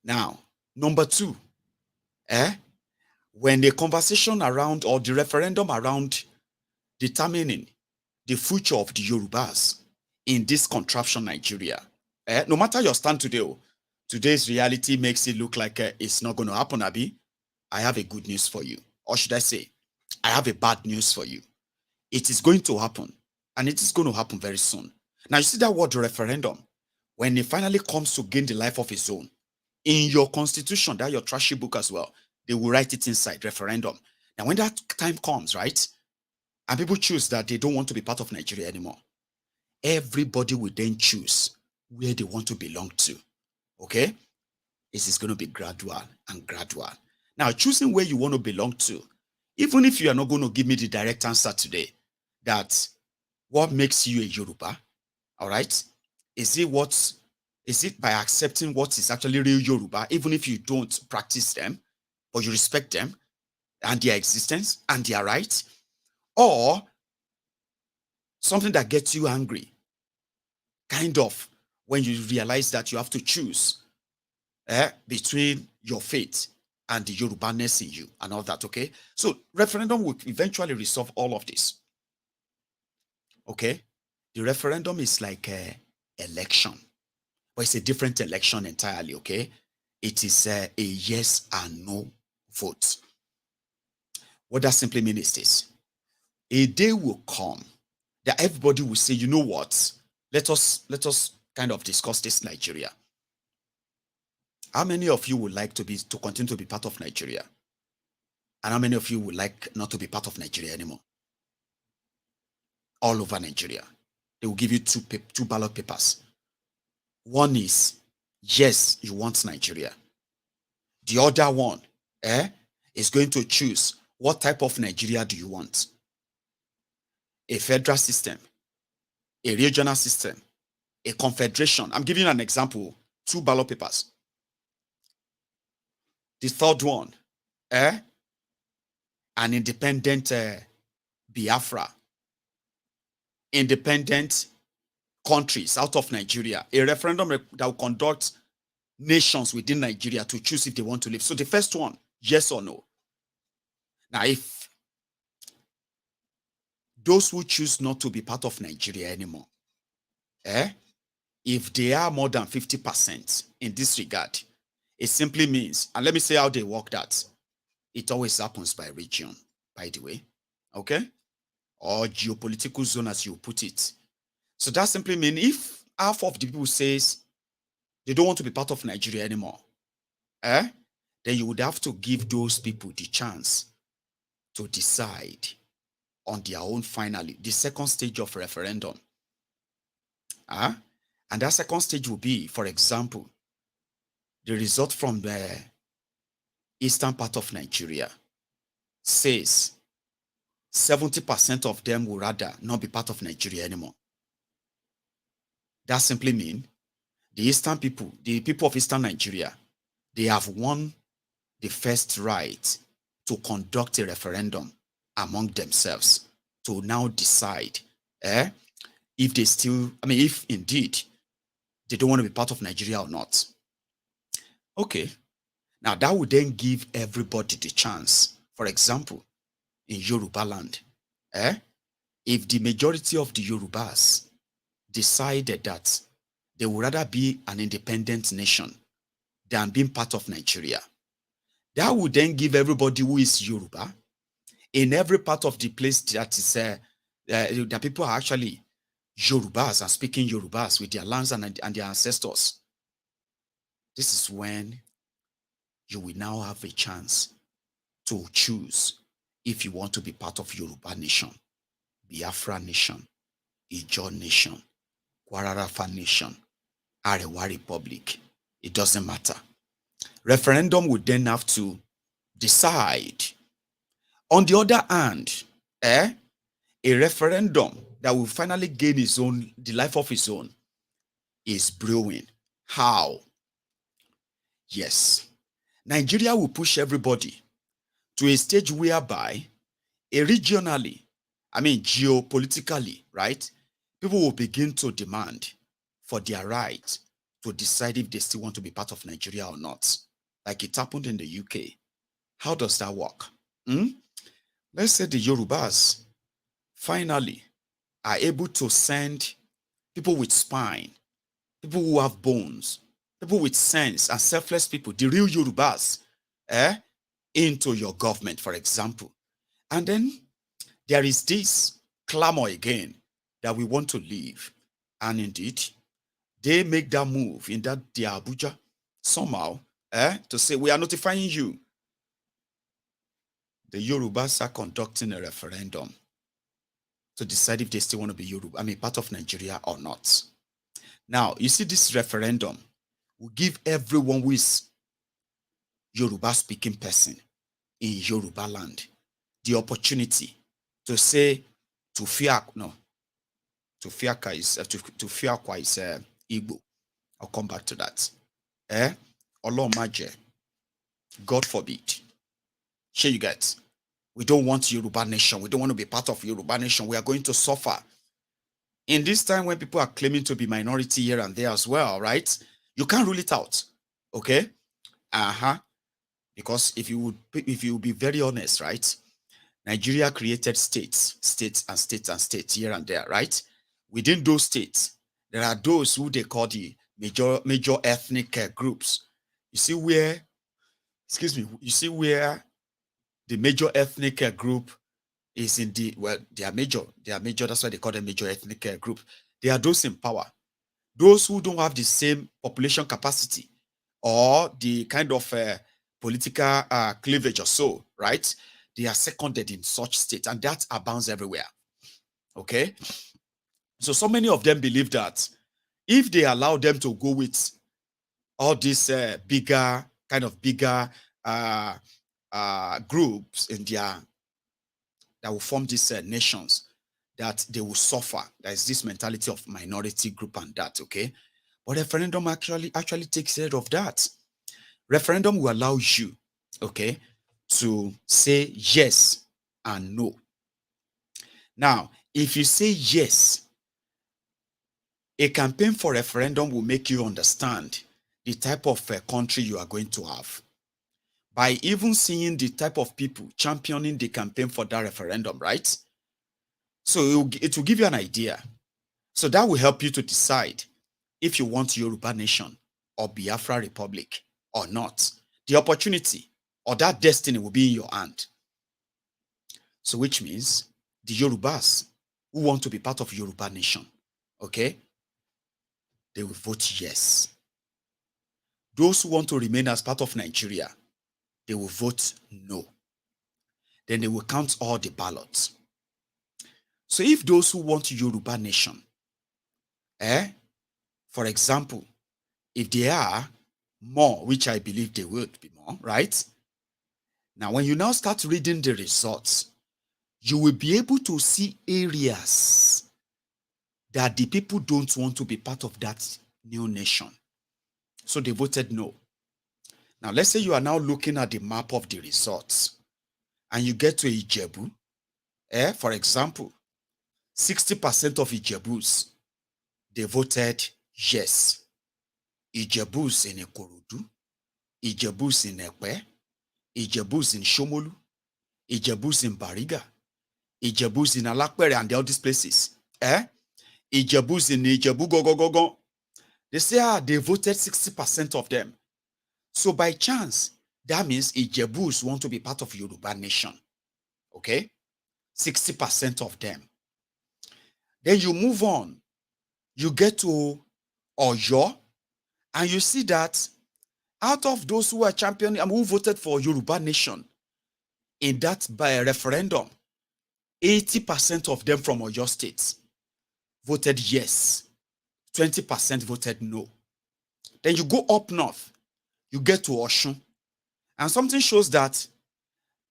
Now, number two, when the conversation around or the referendum around determining the future of the Yorubas in this contraption Nigeria, no matter your stand today, today's reality makes it look like it's not going to happen, Abi. I have a good news for you. Or should I say, I have a bad news for you. It is going to happen, and it is going to happen very soon. Now, you see that word referendum, when it finally comes to gain the life of its own, in your constitution, that your trashy book as well, they will write it inside, referendum. Now, when that time comes, right, and people choose that they don't want to be part of Nigeria anymore, everybody will then choose where they want to belong to, okay? This is going to be gradual and gradual. Now, choosing where you want to belong to, even if you are not going to give me the direct answer today, that what makes you a Yoruba, all right? Is it by accepting what is actually real Yoruba, even if you don't practice them, but you respect them and their existence and their rights, or something that gets you angry, kind of, when you realize that you have to choose between your faith and the Yorubaness in you and all that, okay? So referendum will eventually resolve all of this, okay? The referendum is like an election, but it's a different election entirely, okay? It is a yes and no vote. What that simply means is this. A day will come that everybody will say, you know what? Let us kind of discuss this Nigeria. How many of you would like to continue to be part of Nigeria? And how many of you would like not to be part of Nigeria anymore? All over Nigeria. they will give you two ballot papers. One is, yes, you want Nigeria. The other one is going to choose what type of Nigeria do you want? A federal system, a regional system, a confederation. I'm giving you an example, 2 ballot papers. The third one, an independent Biafra, independent countries out of Nigeria, a referendum that will conduct nations within Nigeria to choose if they want to live. So the first one, yes or no. Now, if those who choose not to be part of Nigeria anymore, if they are more than 50% in this regard, it simply means, and let me say how they work that. It always happens by region, by the way, okay? Or geopolitical zone, as you put it. So that simply means if half of the people says they don't want to be part of Nigeria anymore, then you would have to give those people the chance to decide on their own finally, the second stage of referendum. And that second stage will be, for example, the result from the eastern part of Nigeria says 70% of them will rather not be part of Nigeria anymore. That simply means the eastern people, the people of eastern Nigeria, they have won the first right to conduct a referendum among themselves to now decide if they still, if indeed they don't want to be part of Nigeria or not. Okay. Now that would then give everybody the chance. For example, in Yorubaland, if the majority of the Yorubas decided that they would rather be an independent nation than being part of Nigeria, that would then give everybody who is Yoruba in every part of the place that is that people are actually Yorubas and speaking Yorubas with their lands and their ancestors. This is when you will now have a chance to choose if you want to be part of Yoruba nation, Biafra nation, Ijo nation, Kwararafa nation, Arewa Republic. It doesn't matter. Referendum would then have to decide. On the other hand, a referendum that will finally gain the life of its own is brewing. How? Yes. Nigeria will push everybody to a stage whereby regionally, geopolitically, right? People will begin to demand for their right to decide if they still want to be part of Nigeria or not. Like it happened in the UK. How does that work? Let's say the Yorubas finally are able to send people with spine, people who have bones, people with sense and selfless people, the real Yorubas, into your government, for example. And then there is this clamor again that we want to leave. And indeed, they make that move in that the Abuja somehow to say, we are notifying you. The Yorubas are conducting a referendum to decide if they still want to be part of Nigeria or not. Now, you see, this referendum will give everyone who is Yoruba-speaking person in Yorubaland the opportunity to say Tufiakwa is Igbo. I'll come back to that. Olomaje, God forbid. Here you get. We don't want Yoruba nation. We don't want to be part of Yoruba nation. We are going to suffer. In this time when people are claiming to be minority here and there as well, right? You can't rule it out. Okay? Because if you would be very honest, right? Nigeria created states here and there, right? Within those states, there are those who they call the major ethnic groups. You see where the major ethnic group is in they are major, that's why they call them major ethnic group. They are those in power. Those who don't have the same population capacity or the kind of political cleavage or so, right? They are seconded in such states, and that abounds everywhere. Okay? So many of them believe that if they allow them to go with all these bigger groups in their that will form these nations, that they will suffer. There is this mentality of minority group and that, okay? But referendum actually takes care of that. Referendum will allow you, okay, to say yes and no. Now, if you say yes, a campaign for referendum will make you understand the type of country you are going to have by even seeing the type of people championing the campaign for that referendum, right? So it will give you an idea. So that will help you to decide if you want Yoruba nation or Biafra Republic or not. The opportunity or that destiny will be in your hand. So which means the Yorubas who want to be part of Yoruba nation, okay, they will vote yes. Those who want to remain as part of Nigeria, they will vote no. Then they will count all the ballots. So if those who want Yoruba nation, for example, if they are more, which I believe they would be more, right? Now, when you now start reading the results, you will be able to see areas that the people don't want to be part of that new nation. So they voted no. Now, let's say you are now looking at the map of the results and you get to Ijebu. For example, 60% of Ijebus, they voted yes. Ijebus in Ikorodu, Ijebus in Ekpe, Ijebus in Shomolu, Ijebus in Bariga, Ijebus in Alakpere and all these places. Ijebus in Ijebu Gogogogo. They say they voted 60% of them. So by chance, that means Ijebus want to be part of Yoruba nation. Okay? 60% of them. Then you move on. You get to Oyo, and you see that out of those who are championing, who voted for Yoruba nation in that by referendum, 80% of them from Oyo State voted yes. 20% voted no. Then you go up north, you get to Osun, and something shows that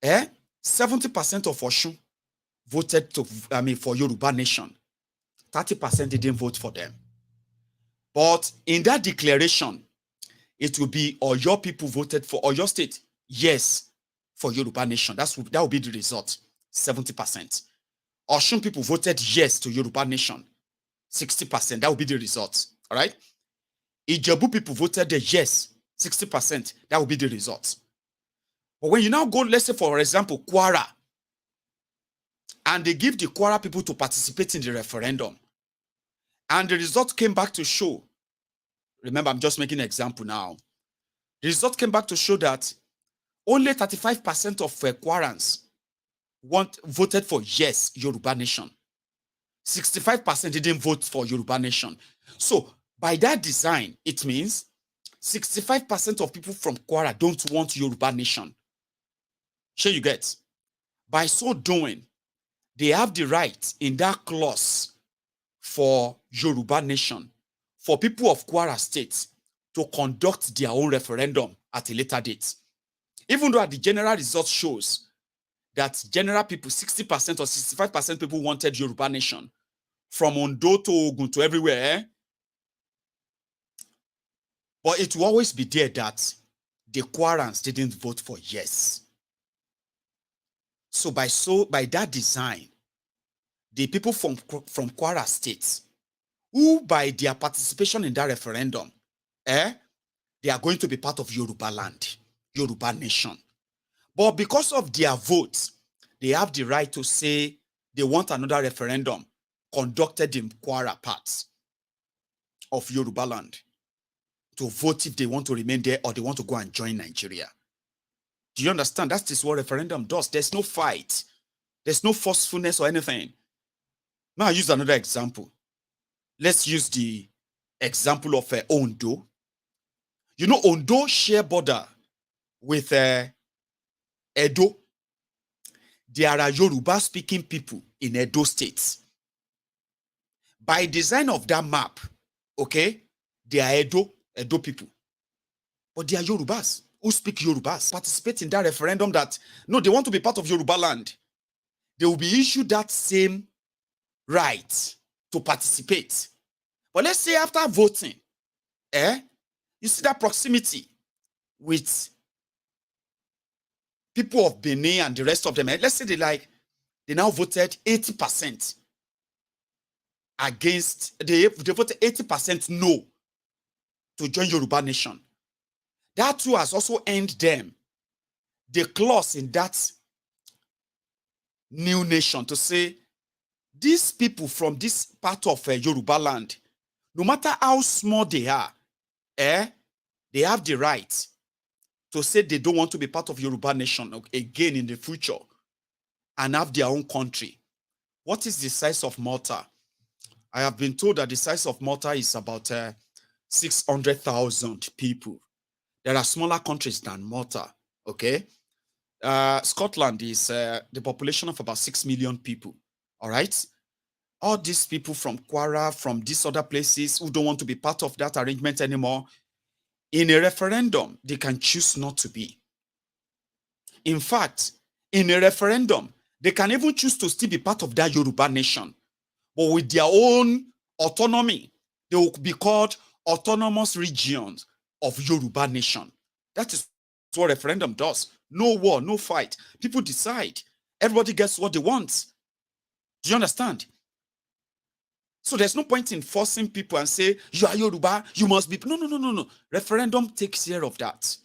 70% of Osun voted for Yoruba nation. 30% didn't vote for them. But in that declaration, it will be Oyo people voted for Oyo State, yes, for Yoruba nation. That will be the result, 70%. Osun people voted yes to Yoruba nation, 60%. That will be the result, all right? Ijebu people voted yes, 60%. That will be the result. But when you now go, let's say, for example, Kwara, and they give the Kwara people to participate in the referendum, and the result came back to show, remember, I'm just making an example now. The result came back to show that only 35% of Kwarans voted for yes, Yoruba nation. 65% didn't vote for Yoruba nation. So by that design, it means 65% of people from Kwara don't want Yoruba nation. Sure you get? By so doing, they have the right in that clause for Yoruba nation, for people of Kwara State to conduct their own referendum at a later date. Even though the general result shows that general people, 60% or 65% people wanted Yoruba nation, from Ondo to Ogun to everywhere. But it will always be there that the Kwarans didn't vote for yes. So by that design, the people from Kwara State, who by their participation in that referendum, they are going to be part of Yorubaland, Yoruba nation. But because of their votes, they have the right to say they want another referendum conducted in Kwara parts of Yorubaland to vote if they want to remain there or they want to go and join Nigeria. Do you understand? That is what referendum does. There's no fight. There's no forcefulness or anything. Now I use another example. Let's use the example of Ondo. You know, Ondo share border with Edo. There are Yoruba speaking people in Edo State. by design of that map, okay, they are Edo people. But they are Yorubas who speak Yorubas, participate in that referendum that, no, they want to be part of Yorubaland. They will be issued that same right to participate. But let's say after voting, you see that proximity with people of Benin and the rest of them. Let's say they now voted 80% against, they voted 80% no to join Yoruba nation. That too has also earned them the clause in that new nation to say, these people from this part of Yorubaland, no matter how small they are, they have the right to say they don't want to be part of Yoruba nation again in the future and have their own country. What is the size of Malta? I have been told that the size of Malta is about 600,000 people. There are smaller countries than Malta, okay? Scotland is the population of about 6 million people, all right? All these people from Kwara, from these other places who don't want to be part of that arrangement anymore, in a referendum, they can choose not to be. In fact, in a referendum, they can even choose to still be part of that Yoruba nation, but with their own autonomy. They will be called autonomous regions of Yoruba nation. That is what referendum does. No war, no fight. People decide. Everybody gets what they want. Do you understand? So there's no point in forcing people and say, you are Yoruba, you must be. No. Referendum takes care of that.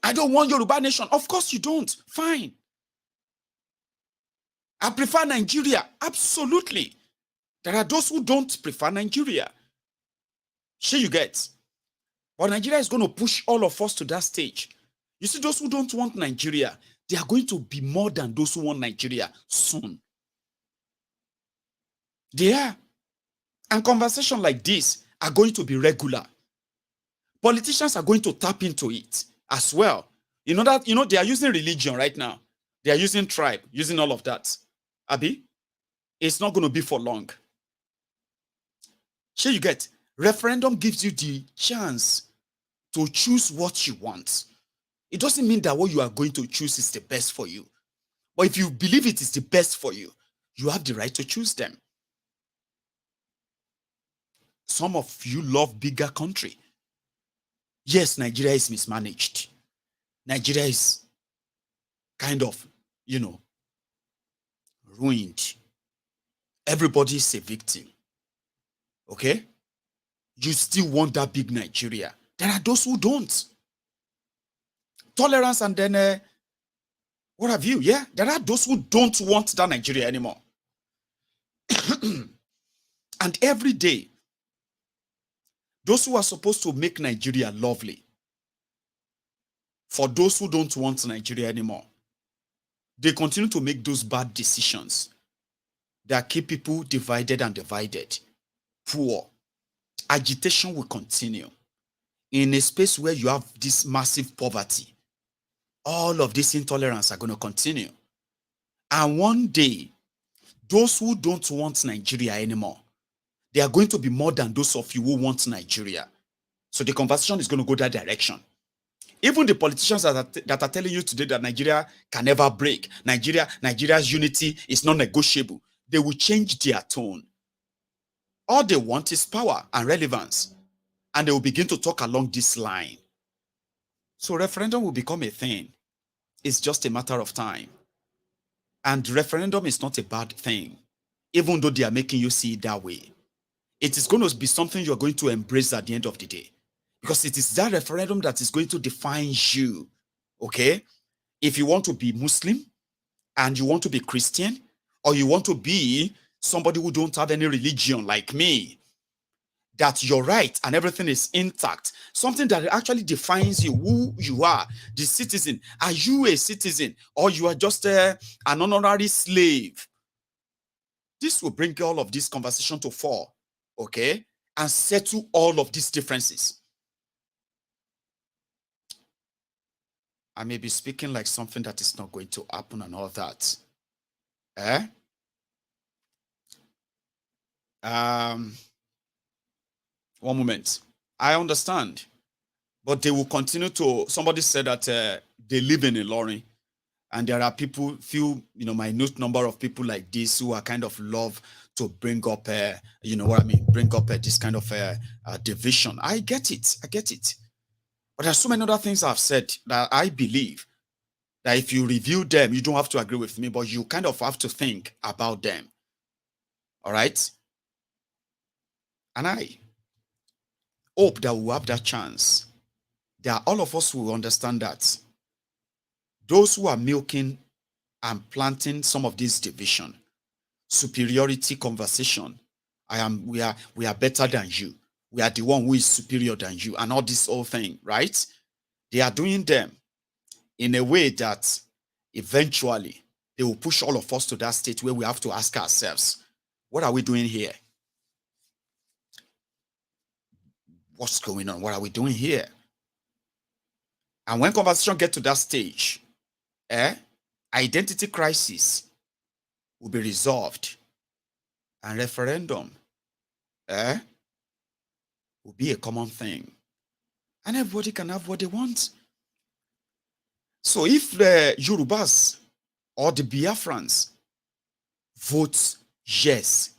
I don't want Yoruba nation. Of course you don't. Fine. I prefer Nigeria. Absolutely. There are those who don't prefer Nigeria. Sure you get. But Nigeria is going to push all of us to that stage. You see, those who don't want Nigeria, they are going to be more than those who want Nigeria soon. They are. And conversations like this are going to be regular. Politicians are going to tap into it as well. You know that, they are using religion right now. They are using tribe, using all of that. Abi, it's not going to be for long. Sure you get. Referendum gives you the chance to choose what you want. It doesn't mean that what you are going to choose is the best for you. But if you believe it is the best for you, you have the right to choose them. Some of you love bigger country. Yes, Nigeria is mismanaged. Nigeria is kind of, ruined. Everybody is a victim. Okay? You still want that big Nigeria. There are those who don't. Tolerance and then, what have you? Yeah, there are those who don't want that Nigeria anymore. And every day, those who are supposed to make Nigeria lovely, for those who don't want Nigeria anymore, they continue to make those bad decisions that keep people divided and divided, poor. Agitation will continue. In a space where you have this massive poverty, all of this intolerance are going to continue. And one day, those who don't want Nigeria anymore, they are going to be more than those of you who want Nigeria. So the conversation is going to go that direction. Even the politicians that are telling you today that Nigeria can never break, Nigeria's unity is non-negotiable, they will change their tone. All they want is power and relevance. And they will begin to talk along this line. So referendum will become a thing. It's just a matter of time. And referendum is not a bad thing, even though they are making you see it that way. It is going to be something you're going to embrace at the end of the day. Because it is that referendum that is going to define you. Okay? If you want to be Muslim, and you want to be Christian, or you want to be somebody who don't have any religion like me, that you're right and everything is intact, something that actually defines you, who you are, the citizen. Are you a citizen, or you are just an honorary slave? This will bring all of this conversation to fore, okay, and settle all of these differences. I may be speaking like something that is not going to happen and all that. One moment. I understand. But they will continue to, somebody said that they live in Ilorin. And there are people, few, minute number of people like this who are kind of love to bring up, bring up this kind of division. I get it. But there's so many other things I've said that I believe that if you review them, you don't have to agree with me, but you kind of have to think about them. All right? And I hope that we'll have that chance. That all of us will understand that those who are milking and planting some of this division, superiority conversation, we are better than you. We are the one who is superior than you, and all this whole thing, right? They are doing them in a way that eventually they will push all of us to that state where we have to ask ourselves, what are we doing here? What's going on? What are we doing here? And when conversation get to that stage, identity crisis will be resolved, and referendum will be a common thing, and everybody can have what they want. So if the Yorubas or the Biafrans vote yes,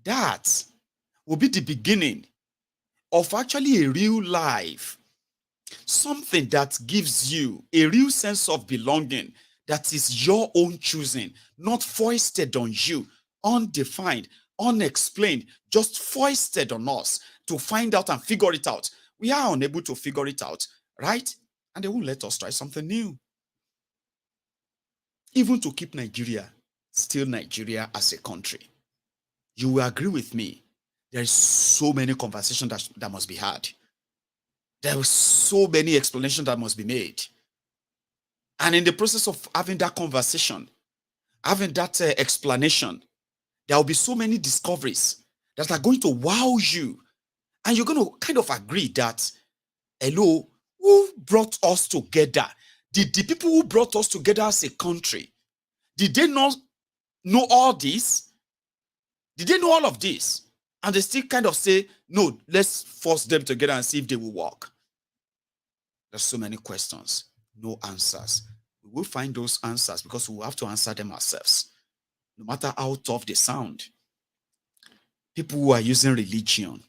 that will be the beginning of actually a real life, something that gives you a real sense of belonging that is your own choosing, not foisted on you, undefined, unexplained, just foisted on us to find out and figure it out. We are unable to figure it out, right? And they won't let us try something new. Even to keep Nigeria still Nigeria as a country. You will agree with me. There is so many conversations that must be had. There are so many explanations that must be made. And in the process of having that conversation, having that explanation, there will be so many discoveries that are going to wow you. And you're going to kind of agree that, hello, who brought us together? Did the people who brought us together as a country, did they not know all this? Did they know all of this? And they still kind of say, no, let's force them together and see if they will work. There's so many questions, no answers. We will find those answers because we will have to answer them ourselves. No matter how tough they sound. People who are using religion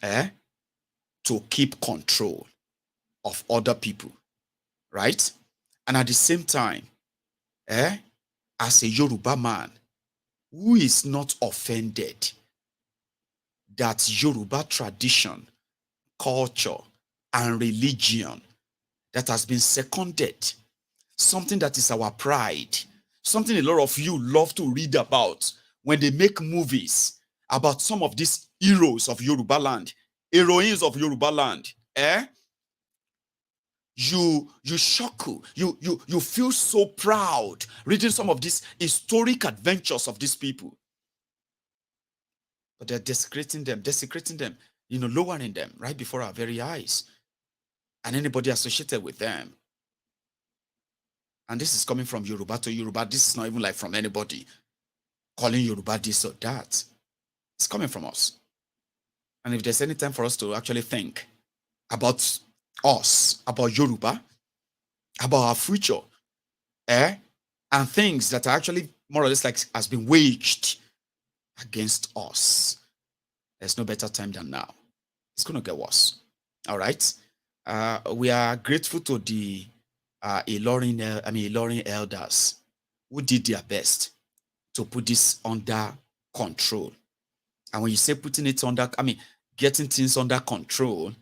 to keep control of other people, right? And at the same time, as a Yoruba man who is not offended that Yoruba tradition, culture, and religion that has been seconded, something that is our pride, something a lot of you love to read about when they make movies about some of these heroes of Yorubaland, heroines of Yorubaland, you chuckle, you feel so proud reading some of these historic adventures of these people. But they're desecrating them, lowering them right before our very eyes. And anybody associated with them. And this is coming from Yoruba to Yoruba. This is not even like from anybody calling Yoruba this or that. It's coming from us. And if there's any time for us to actually think about us, about Yoruba, about our future, and things that are actually more or less like has been waged against us, there's no better time than now. It's going to get worse. All right. We are grateful to the Ilorin elders who did their best to put this under control. And when you say putting it under, getting things under control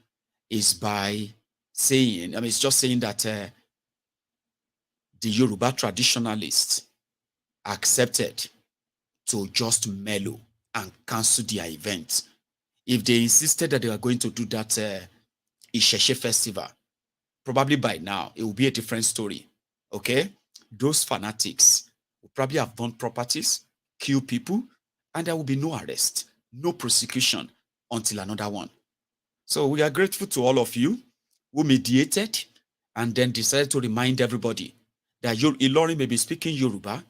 is by saying, it's just saying that the Yoruba traditionalists accepted to just mellow and cancel their event. If they insisted that they were going to do that Isheshe festival, probably by now, it will be a different story, okay? Those fanatics will probably have burned properties, kill people, and there will be no arrest, no prosecution until another one. So we are grateful to all of you who mediated and then decided to remind everybody that Ilorin may be speaking Yoruba.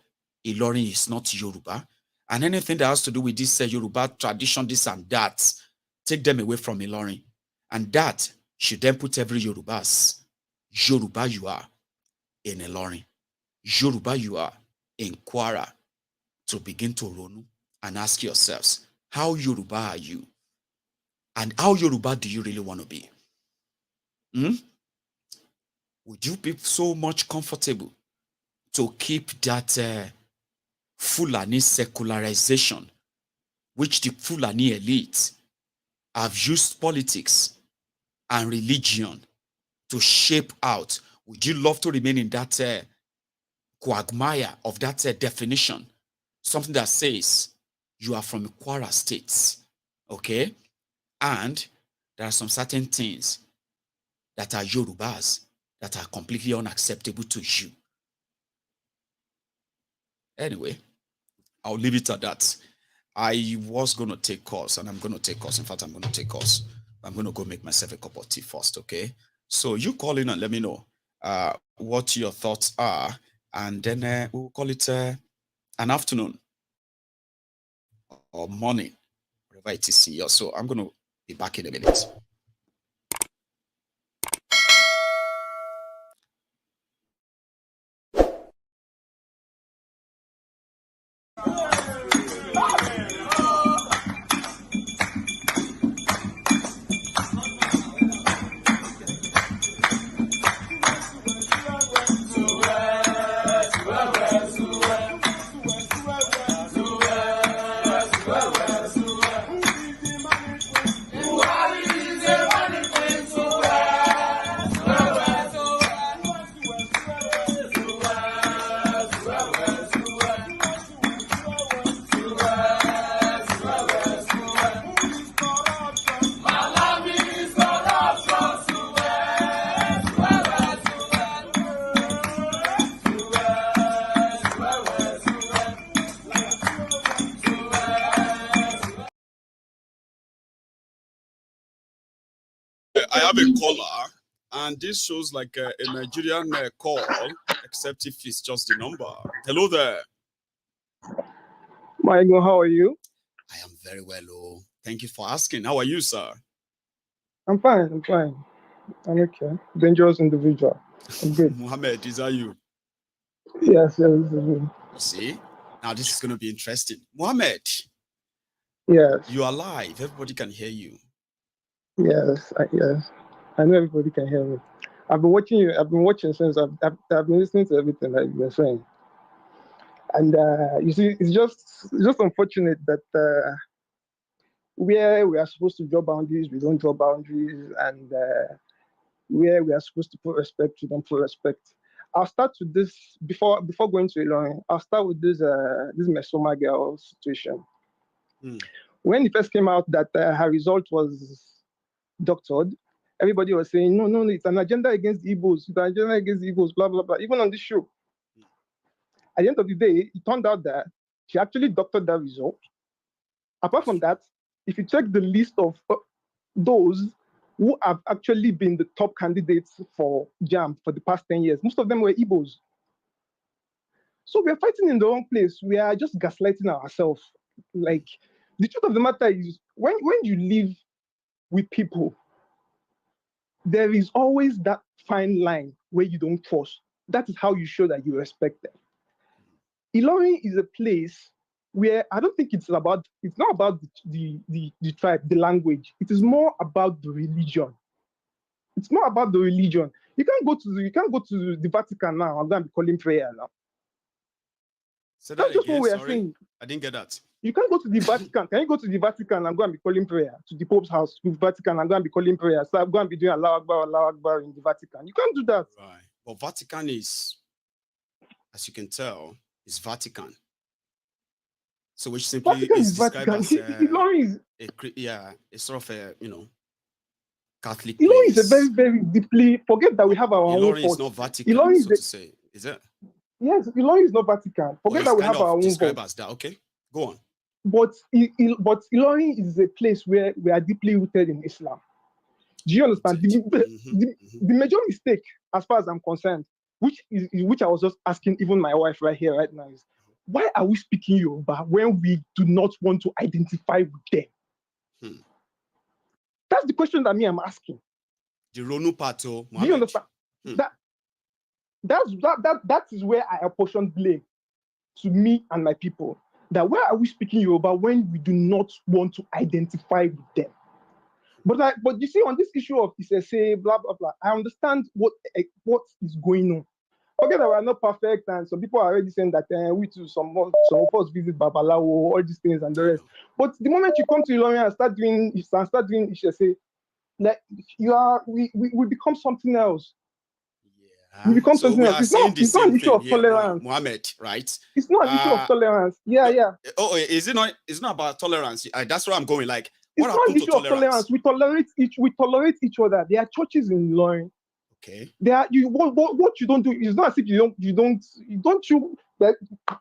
Ilorin is not Yoruba. And anything that has to do with this Yoruba tradition, this and that, take them away from Ilorin. And that should then put every Yorubas. Yoruba you are in Ilorin. Yoruba you are in Kwara, to begin to Ronu and ask yourselves, how Yoruba are you? And how Yoruba do you really want to be? Would you be so much comfortable to keep that Fulani secularization, which the Fulani elite have used politics and religion to shape out? Would you love to remain in that quagmire of that definition? Something that says you are from Kwara State, okay? And there are some certain things that are Yorubas that are completely unacceptable to you. Anyway, I'll leave it at that. I was going to take course, and I'm going to take course. In fact, I'm going to take course. I'm going to go make myself a cup of tea first, okay? So you call in and let me know what your thoughts are, and then we'll call it an afternoon or morning, whatever it is here. So I'm going to be back in a minute. I have a caller, and this shows like a Nigerian call, except if it's just the number. Hello there. Maiyegun, how are you? I am very well. Oh, thank you for asking. How are you, sir? I'm fine. I'm fine. I'm okay. Dangerous individual. I'm good. Mohammed, is that you? Yes, this is me. See, now this is going to be interesting. Mohammed. Yes. You are live. Everybody can hear you. Yes. Yes. I know everybody can hear me. I've been watching you. I've been watching since I've been listening to everything that you've been saying. And you see, it's just unfortunate that where we are supposed to draw boundaries, we don't draw boundaries, and where we are supposed to put respect, we don't put respect. I'll start with this before going to Ilorin. I'll start with this Mesoma girl situation. When it first came out that her result was doctored, everybody was saying, no, it's an agenda against the Igbos, it's an agenda against the Igbos, blah, blah, blah. Even on this show. At the end of the day, it turned out that she actually doctored that result. Apart from that, if you check the list of those who have actually been the top candidates for JAMB for the past 10 years, most of them were Igbos. So we're fighting in the wrong place. We are just gaslighting ourselves. Like, the truth of the matter is, when you live with people, there is always that fine line where you don't cross. That is how you show that you respect them. Ilorin is a place where I don't think it's not about the tribe, the language. It is more about the religion. It's more about the religion. You can't go to the Vatican now and go and be calling prayer now. Say That's that just again, what we are sorry. saying. I didn't get that. You can't go to the Vatican. Can you go to the Vatican and go and be calling prayer to the Pope's house, to the Vatican, and go and be calling prayer? So I'm going to be doing Allah Akbar in the Vatican. You can't do that. Right. But Vatican is, as you can tell, is Vatican. So which simply Vatican is is described Vatican. as a sort of a Catholic Ilorin place. is a very, very deeply, forget that we have our own Ilorin is faults. not Vatican, Ilorin so to say. Is it? Yes, Ilorin is not Vatican. Forget that we have our own described faults. as that. Okay, go on. But Ilorin is a place where we are deeply rooted in Islam. Do you understand? The major mistake, as far as I'm concerned, which I was just asking even my wife right here, right now, is why are we speaking Yoruba when we do not want to identify with them? That's the question that I'm asking. The Ronu part, do you understand? That is where I apportion blame to me and my people. That why are we speaking Yoruba when we do not want to identify with them? But you see, on this issue of say blah blah blah, I understand what is going on. Okay, that we're not perfect, and some people are already saying that we too some of us visit Babalawo, all these things and the rest. But the moment you come to Ilorin and start doing say, like we become something else. Yeah. We become something else. It's not an issue of tolerance. Mohammed, right? It's not an issue of tolerance. Yeah, yeah. Oh, is it not? It's not about tolerance. That's where I'm going. Like, it's not an issue of tolerance. We tolerate each other. There are churches in Ilorin. Okay. What you don't do is not as if you don't that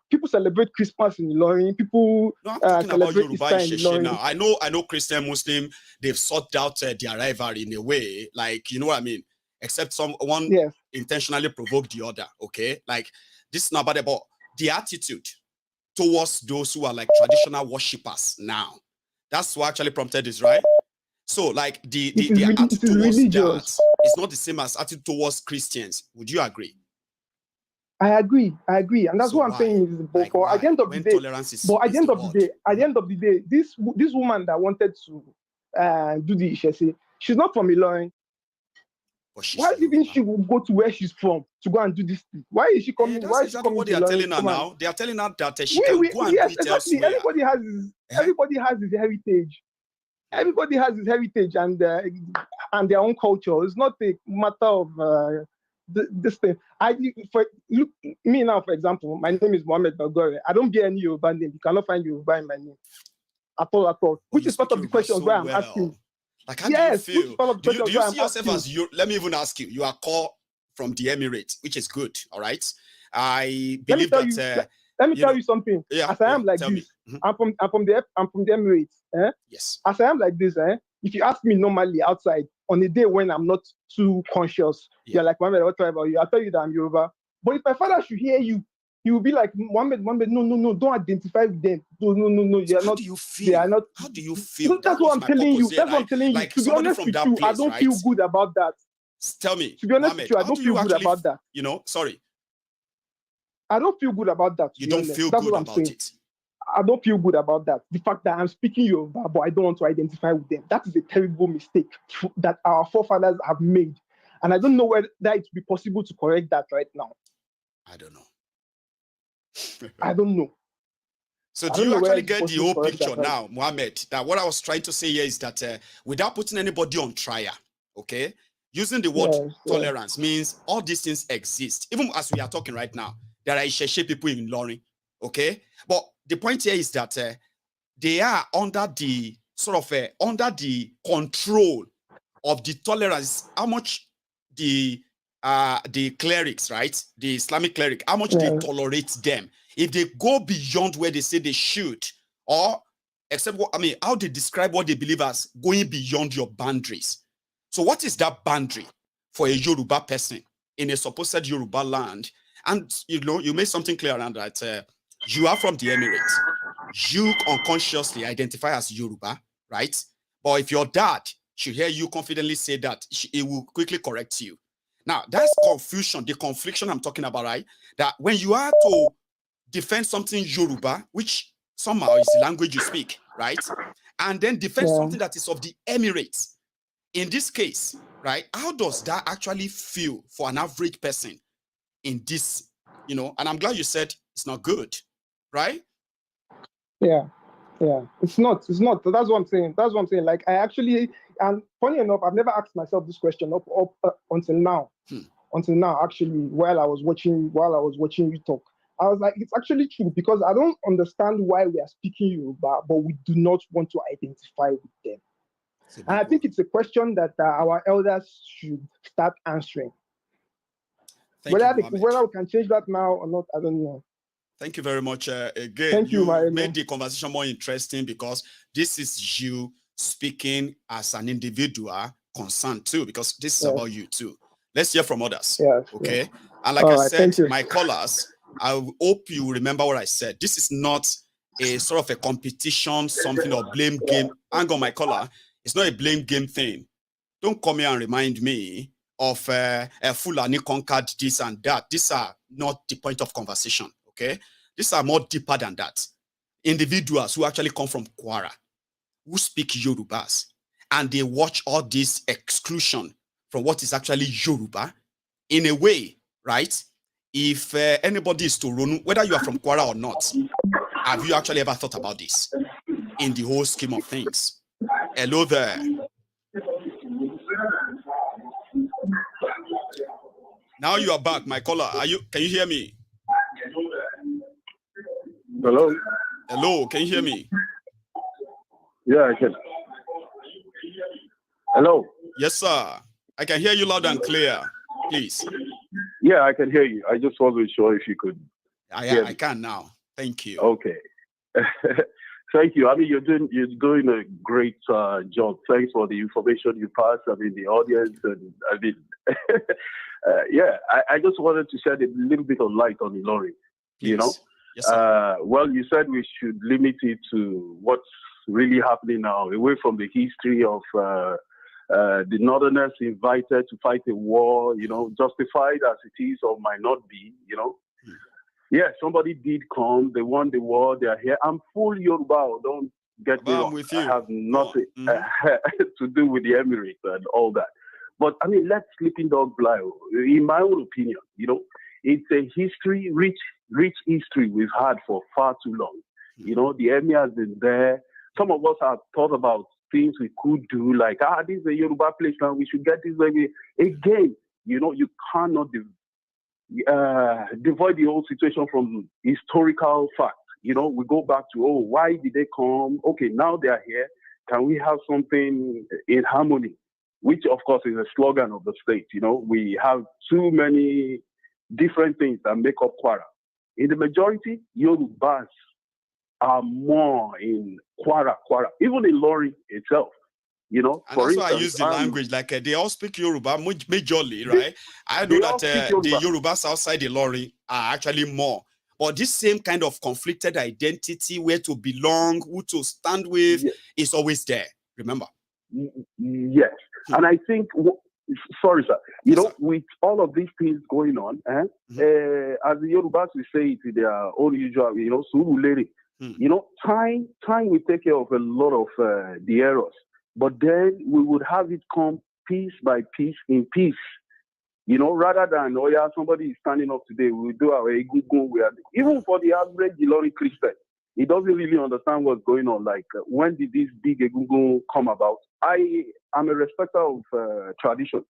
people celebrate Christmas in Ilorin. People celebrate Easter in Ilorin. Now. I know Christian, Muslim, they've sorted out their rivalry in a way, like, you know what I mean? Except someone intentionally provoked the other. Okay, like this is not about the attitude towards those who are like traditional worshippers now. That's what actually prompted this, right? So, like the attitude towards that is not the same as attitude towards Christians. Would you agree? I agree, and that's what I'm saying is, but at the end of the day, at the end of the day, this woman that wanted to do the Ishese, she's not from Ilorin. Why even she will go to where she's from to go and do this thing? Why is she coming? That's why exactly is she coming what they are telling her now. They are telling her that she can go and yes, do it exactly. elsewhere. Everybody has his heritage. Everybody has his heritage and their own culture. It's not a matter of this thing. Look, me now, for example, my name is Mohammed Bagore. I don't bear any Yoruba name. You cannot find Yoruba in my name at all. Which is part of the questions where I'm asking. Like, how do you feel? Do you see yourself as you? Let me even ask you. You are called from the Emirate, which is good. All right. I believe that. Let me tell you something. Yeah, as I am like this, I'm from the Emirates. Yes. As I am like this, if you ask me normally outside on a day when I'm not too conscious, you're like, Mohammed, what about you? I'll tell you that I'm Yoruba. But if my father should hear you, he will be like, Mohammed, no, don't identify with them. No, so how do you feel? They are not. How do you feel? That's what I'm telling you. That's what I'm telling you. Like, to be honest with you, I don't feel good about that. Tell me, to be honest Mohammed, with you, I don't feel good about that. You know, sorry. I don't feel good about that. You don't feel good about it. I don't feel good about that. The fact that I'm speaking Yoruba, but I don't want to identify with them. That is a terrible mistake that our forefathers have made. And I don't know whether it will be possible to correct that right now. I don't know. I don't know. So do you actually get the whole picture now, Mohammed? That what I was trying to say here is that without putting anybody on trial, okay, using the word tolerance means all these things exist. Even as we are talking right now, there are Isheshe people in Ilorin, okay? But the point here is that they are under the under the control of the tolerance. How much the clerics, right? The Islamic cleric, how much they tolerate them. If they go beyond where they say they should, or except what how they describe what they believe as going beyond your boundaries. So what is that boundary for a Yoruba person in a supposed Yoruba land? And you know, you made something clear around that. You are from the Emirates. You unconsciously identify as Yoruba, right? But if your dad should hear you confidently say that, he will quickly correct you. Now, that's confusion, the confliction I'm talking about, right? That when you are to defend something Yoruba, which somehow is the language you speak, right? And then defend something that is of the Emirates. In this case, right? How does that actually feel for an average person in this, you know? And I'm glad you said it's not good, right? Yeah. It's not. That's what I'm saying. Like, I actually, and funny enough, I've never asked myself this question up until now. Until now, actually, while I was watching you talk, I was like, it's actually true, because I don't understand why we are speaking Yoruba, but we do not want to identify with them. And I think it's a question that our elders should start answering. Whether we can change that now or not, I don't know. Thank you very much. Again, Thank you, made the conversation more interesting, because this is you speaking as an individual concerned too, because this is about you too. Let's hear from others. Okay. And like I said, my callers, I hope you remember what I said. This is not a sort of a competition, something or blame game. Hang on, my caller. It's not a blame game thing. Don't come here and remind me of a Fulani conquered this and that. These are not the point of conversation, okay? These are more deeper than that. Individuals who actually come from Kwara, who speak Yorubas, and they watch all this exclusion from what is actually Yoruba in a way, right? If anybody is to Ronu, whether you are from Kwara or not, have you actually ever thought about this in the whole scheme of things? Hello there. Now you are back, my caller. Can you hear me? Hello? Hello, can you hear me? Yeah, I can. Hello? Yes, sir. I can hear you loud and clear. Please. Yeah, I can hear you. I just wasn't sure if you could. I can now. Thank you. Okay. Thank you. I mean, you're doing a great job. Thanks for the information you passed. I mean, the audience, and I mean, yeah. I just wanted to shed a little bit of light on Ilorin. You know. Yes, sir. Well, you said we should limit it to what's really happening now, away from the history of the Northerners invited to fight a war, you know, justified as it is or might not be, you know. Yeah, somebody did come, they won the war, they are here. I'm full Yoruba, don't get me wrong. I have nothing to do with the Emirate and all that. But I mean, let sleeping dog fly. In my own opinion, you know, it's a history, rich history we've had for far too long. You know, the Emir has been there. Some of us have thought about things we could do, like, this is a Yoruba place now, we should get this way. Again, you know, you cannot devoid the whole situation from historical facts. You know, we go back to, why did they come? Okay, now they are here. Can we have something in harmony? Which, of course, is a slogan of the state. You know, we have too many different things that make up Kwara. In the majority, Yorubas are more in Kwara, even in Ilorin itself, you know. And that's why I use the language, like they all speak Yoruba majorly, right? I know that the Yorubas outside Ilorin are actually more. But this same kind of conflicted identity, where to belong, who to stand with, is always there, remember? Yes. And I think, sorry, sir, you know, with all of these things going on, as the Yorubas will say it in their own usual, you know, surulere. You know, time will take care of a lot of the errors, but then we would have it come piece by piece in peace. You know, rather than somebody is standing up today, we do our egungun. Even for the average Ilorin Christian, he doesn't really understand what's going on. Like, when did this big egungun come about? I am a respecter of tradition,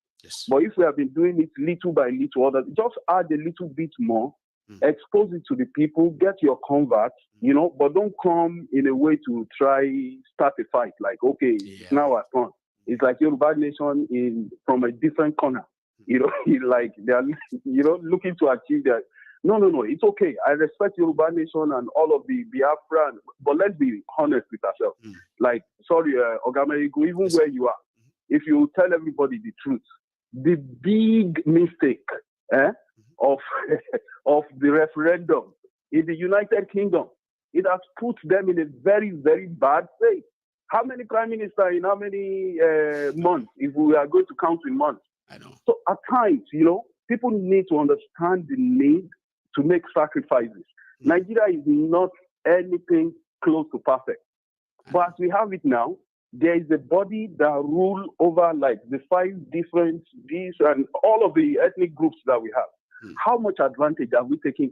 but if we have been doing it little by little, just add a little bit more. Expose it to the people, get your converts, you know, but don't come in a way to try start a fight. Like, okay, it's now our turn. It's like Yoruba nation from a different corner, you know, like they are, you know, looking to achieve that. No, it's okay. I respect Yoruba nation and all of the Biafran, but let's be honest with ourselves. Like, sorry, Maiyegun, even where you are, if you tell everybody the truth, the big mistake, of the referendum in the United Kingdom, it has put them in a very, very bad state. How many prime ministers in how many months, if we are going to count in months? I know. So at times, you know, people need to understand the need to make sacrifices. Nigeria is not anything close to perfect. But as we have it now, there is a body that rule over like the 5 different, these and all of the ethnic groups that we have. How much advantage are we taking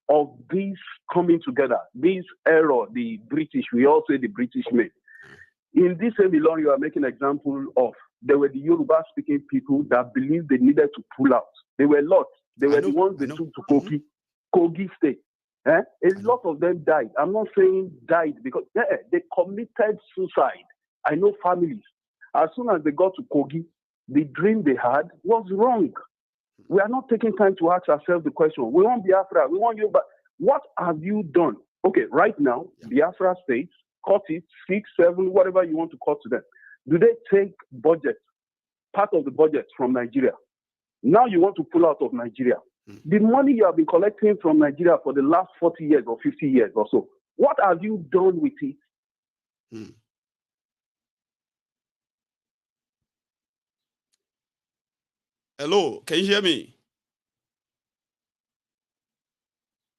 of this coming together? This error, the British, we all say the British made. In this same Ilorin, you are making an example of, there were the Yoruba speaking people that believed they needed to pull out. They were lots. They were the ones they took to Kogi State. A lot of them died. I'm not saying died because they committed suicide. I know families. As soon as they got to Kogi, the dream they had was wrong. We are not taking time to ask ourselves the question. We want Biafra. We want you, but what have you done? Okay, right now, Biafra states, cut it, 6, 7, whatever you want to cut to them. Do they take budget, part of the budget from Nigeria? Now you want to pull out of Nigeria. The money you have been collecting from Nigeria for the last 40 years or 50 years or so, what have you done with it? Hello, can you hear me?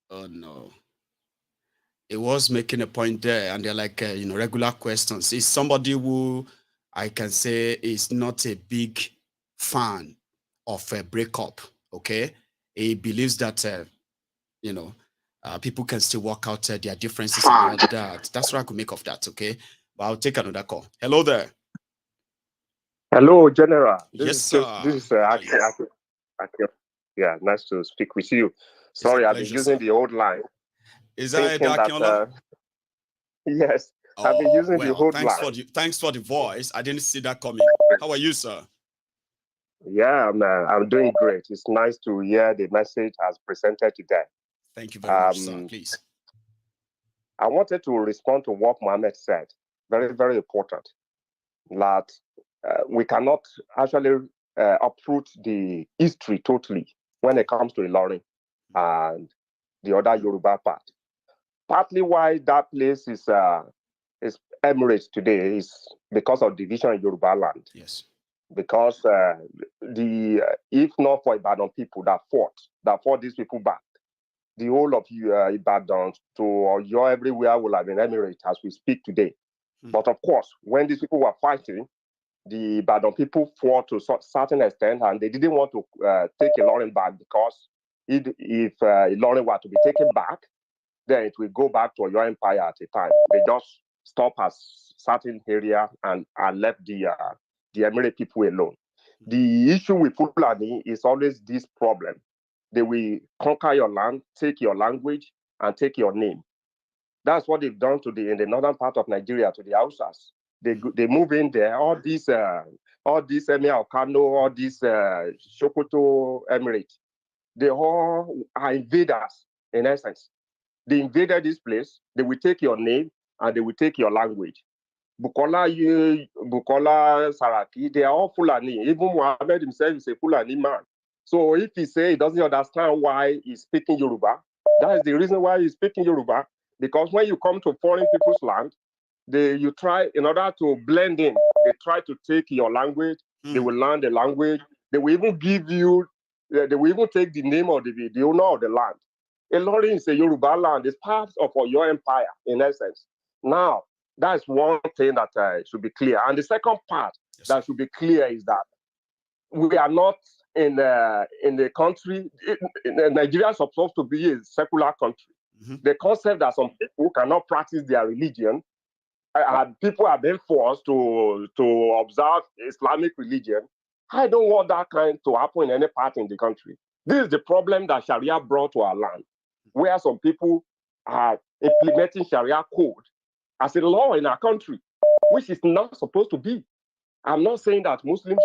Oh no. It was making a point there, and they're like, regular questions. It's somebody who I can say is not a big fan of a breakup, okay? He believes that, people can still work out their differences and all that. That's what I could make of that, okay? But I'll take another call. Hello there. Hello, General. Yes, sir. This is Aki. Yeah, nice to speak with you. Sorry, I've been using the old line. Is that Dakiola? Yes, I've been using the old line. Thanks for the voice. I didn't see that coming. How are you, sir? Yeah, I'm doing great. It's nice to hear the message as presented today. Thank you very much, sir. Please. I wanted to respond to what Mohammed said. Very, very important. That we cannot actually uproot the history totally when it comes to Ilorin and the other Yoruba part. Partly why that place is Emirate today is because of division in Yorubaland. Yes. Because if not for Ibadan people that fought these people back, the whole of Ibadan to Oyo everywhere will have been Emirate as we speak today. But of course, when these people were fighting, the Ibadan people fought to a certain extent, and they didn't want to take Ilorin back, because if Ilorin were to be taken back, then it will go back to Oyo Empire at a time. They just stop at certain area and left the Emirate people alone. The issue with Fulani is always this problem. They will conquer your land, take your language, and take your name. That's what they've done in the northern part of Nigeria to the Hausas. They move in there. All these Emir of Kano, all these Sokoto Emirate, they all are invaders in essence. They invaded this place. They will take your name and they will take your language. Bukola, Saraki, they are all Fulani. Even Muhammad himself is a Fulani man. So if he say he doesn't understand why he's speaking Yoruba, that is the reason why he's speaking Yoruba. Because when you come to foreign people's land, you try, in order to blend in, they try to take your language. They will learn the language. They will even give you, they will even take the name of the owner of the land. Ilorin is a Yorubaland. It's part of your empire, in essence. Now, that's one thing that should be clear. And the second part that should be clear is that we are not in the country. Nigeria is supposed to be a secular country. The concept that some people cannot practice their religion, people have been forced to observe Islamic religion. I don't want that kind to happen in any part in the country. This is the problem that Sharia brought to our land, where some people are implementing Sharia code as a law in our country, which is not supposed to be. I'm not saying that Muslims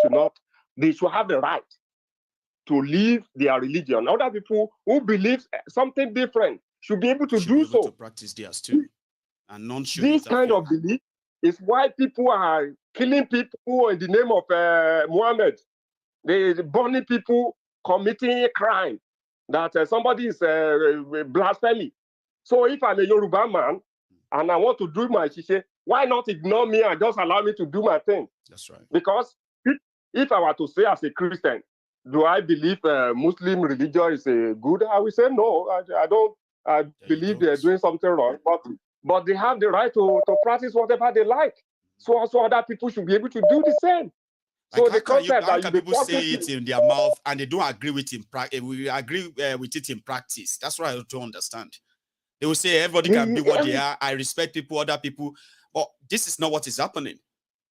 they should have the right to live their religion. Other people who believe something different should be able to do so. To practice theirs too. And none should. This kind of belief is why people are killing people in the name of Muhammad. They burning people, committing a crime that somebody is blasphemy. So if I'm a Yoruba man and I want to do my shishe, why not ignore me and just allow me to do my thing? That's right. Because if I were to say as a Christian, do I believe Muslim religion is good? I will say no. I don't. I believe they're doing something wrong, but they have the right to practice whatever they like. So also other people should be able to do the same. So Like the concept how that can people say it in their mouth and they don't agree with it we agree with it in practice? That's what I don't understand. They will say everybody can be what they are. I respect people, other people, but this is not what is happening.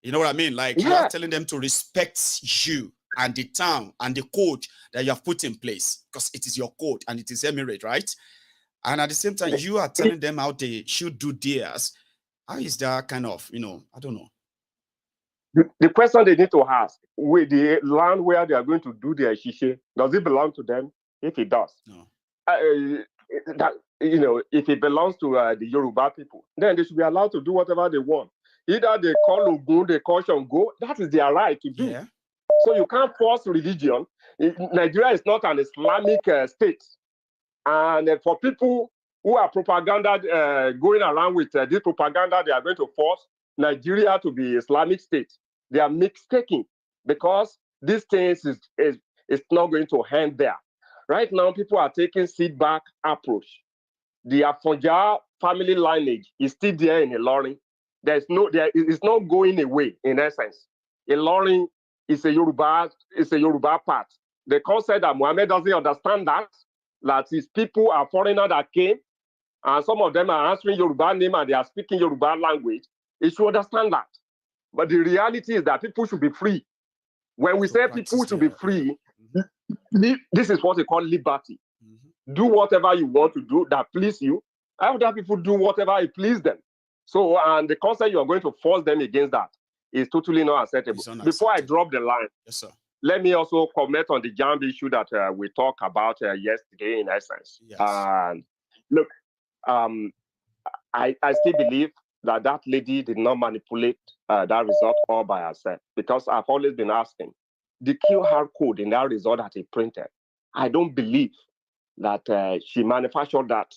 You know what I mean? Like you are telling them to respect you and the town and the code that you have put in place, because it is your code and it is Emirate, right? And at the same time, you are telling them how they should do theirs. How is that kind of, I don't know. The question they need to ask, with the land where they are going to do their shishe, does it belong to them? If it does, no. If it belongs to the Yoruba people, then they should be allowed to do whatever they want. Either they call Ogun, they call Shango, that is their right to do. Yeah. So you can't force religion. Nigeria is not an Islamic state. And for people who are propaganda going around with this propaganda, they are going to force Nigeria to be Islamic state. They are mistaken because this thing is not going to end there. Right now, people are taking sit-back approach. The Afonja family lineage is still there in Ilorin. It's not going away in essence. Ilorin is a Yoruba part. The concept that Muhammad doesn't understand that his people are foreigners that came, and some of them are answering Yoruba name and they are speaking Yoruba language. He should understand that. But the reality is that people should be free. When we say people should be free, this is what we call liberty. Do whatever you want to do that please you. Other people do whatever it pleases them. So, and the concept you are going to force them against that is totally not acceptable. Before I drop the line, yes, sir, let me also comment on the JAMB issue that we talked about yesterday, in essence. Yes. Look, I still believe that lady did not manipulate that result all by herself, because I've always been asking, the QR code in that result that he printed, I don't believe that she manufactured that.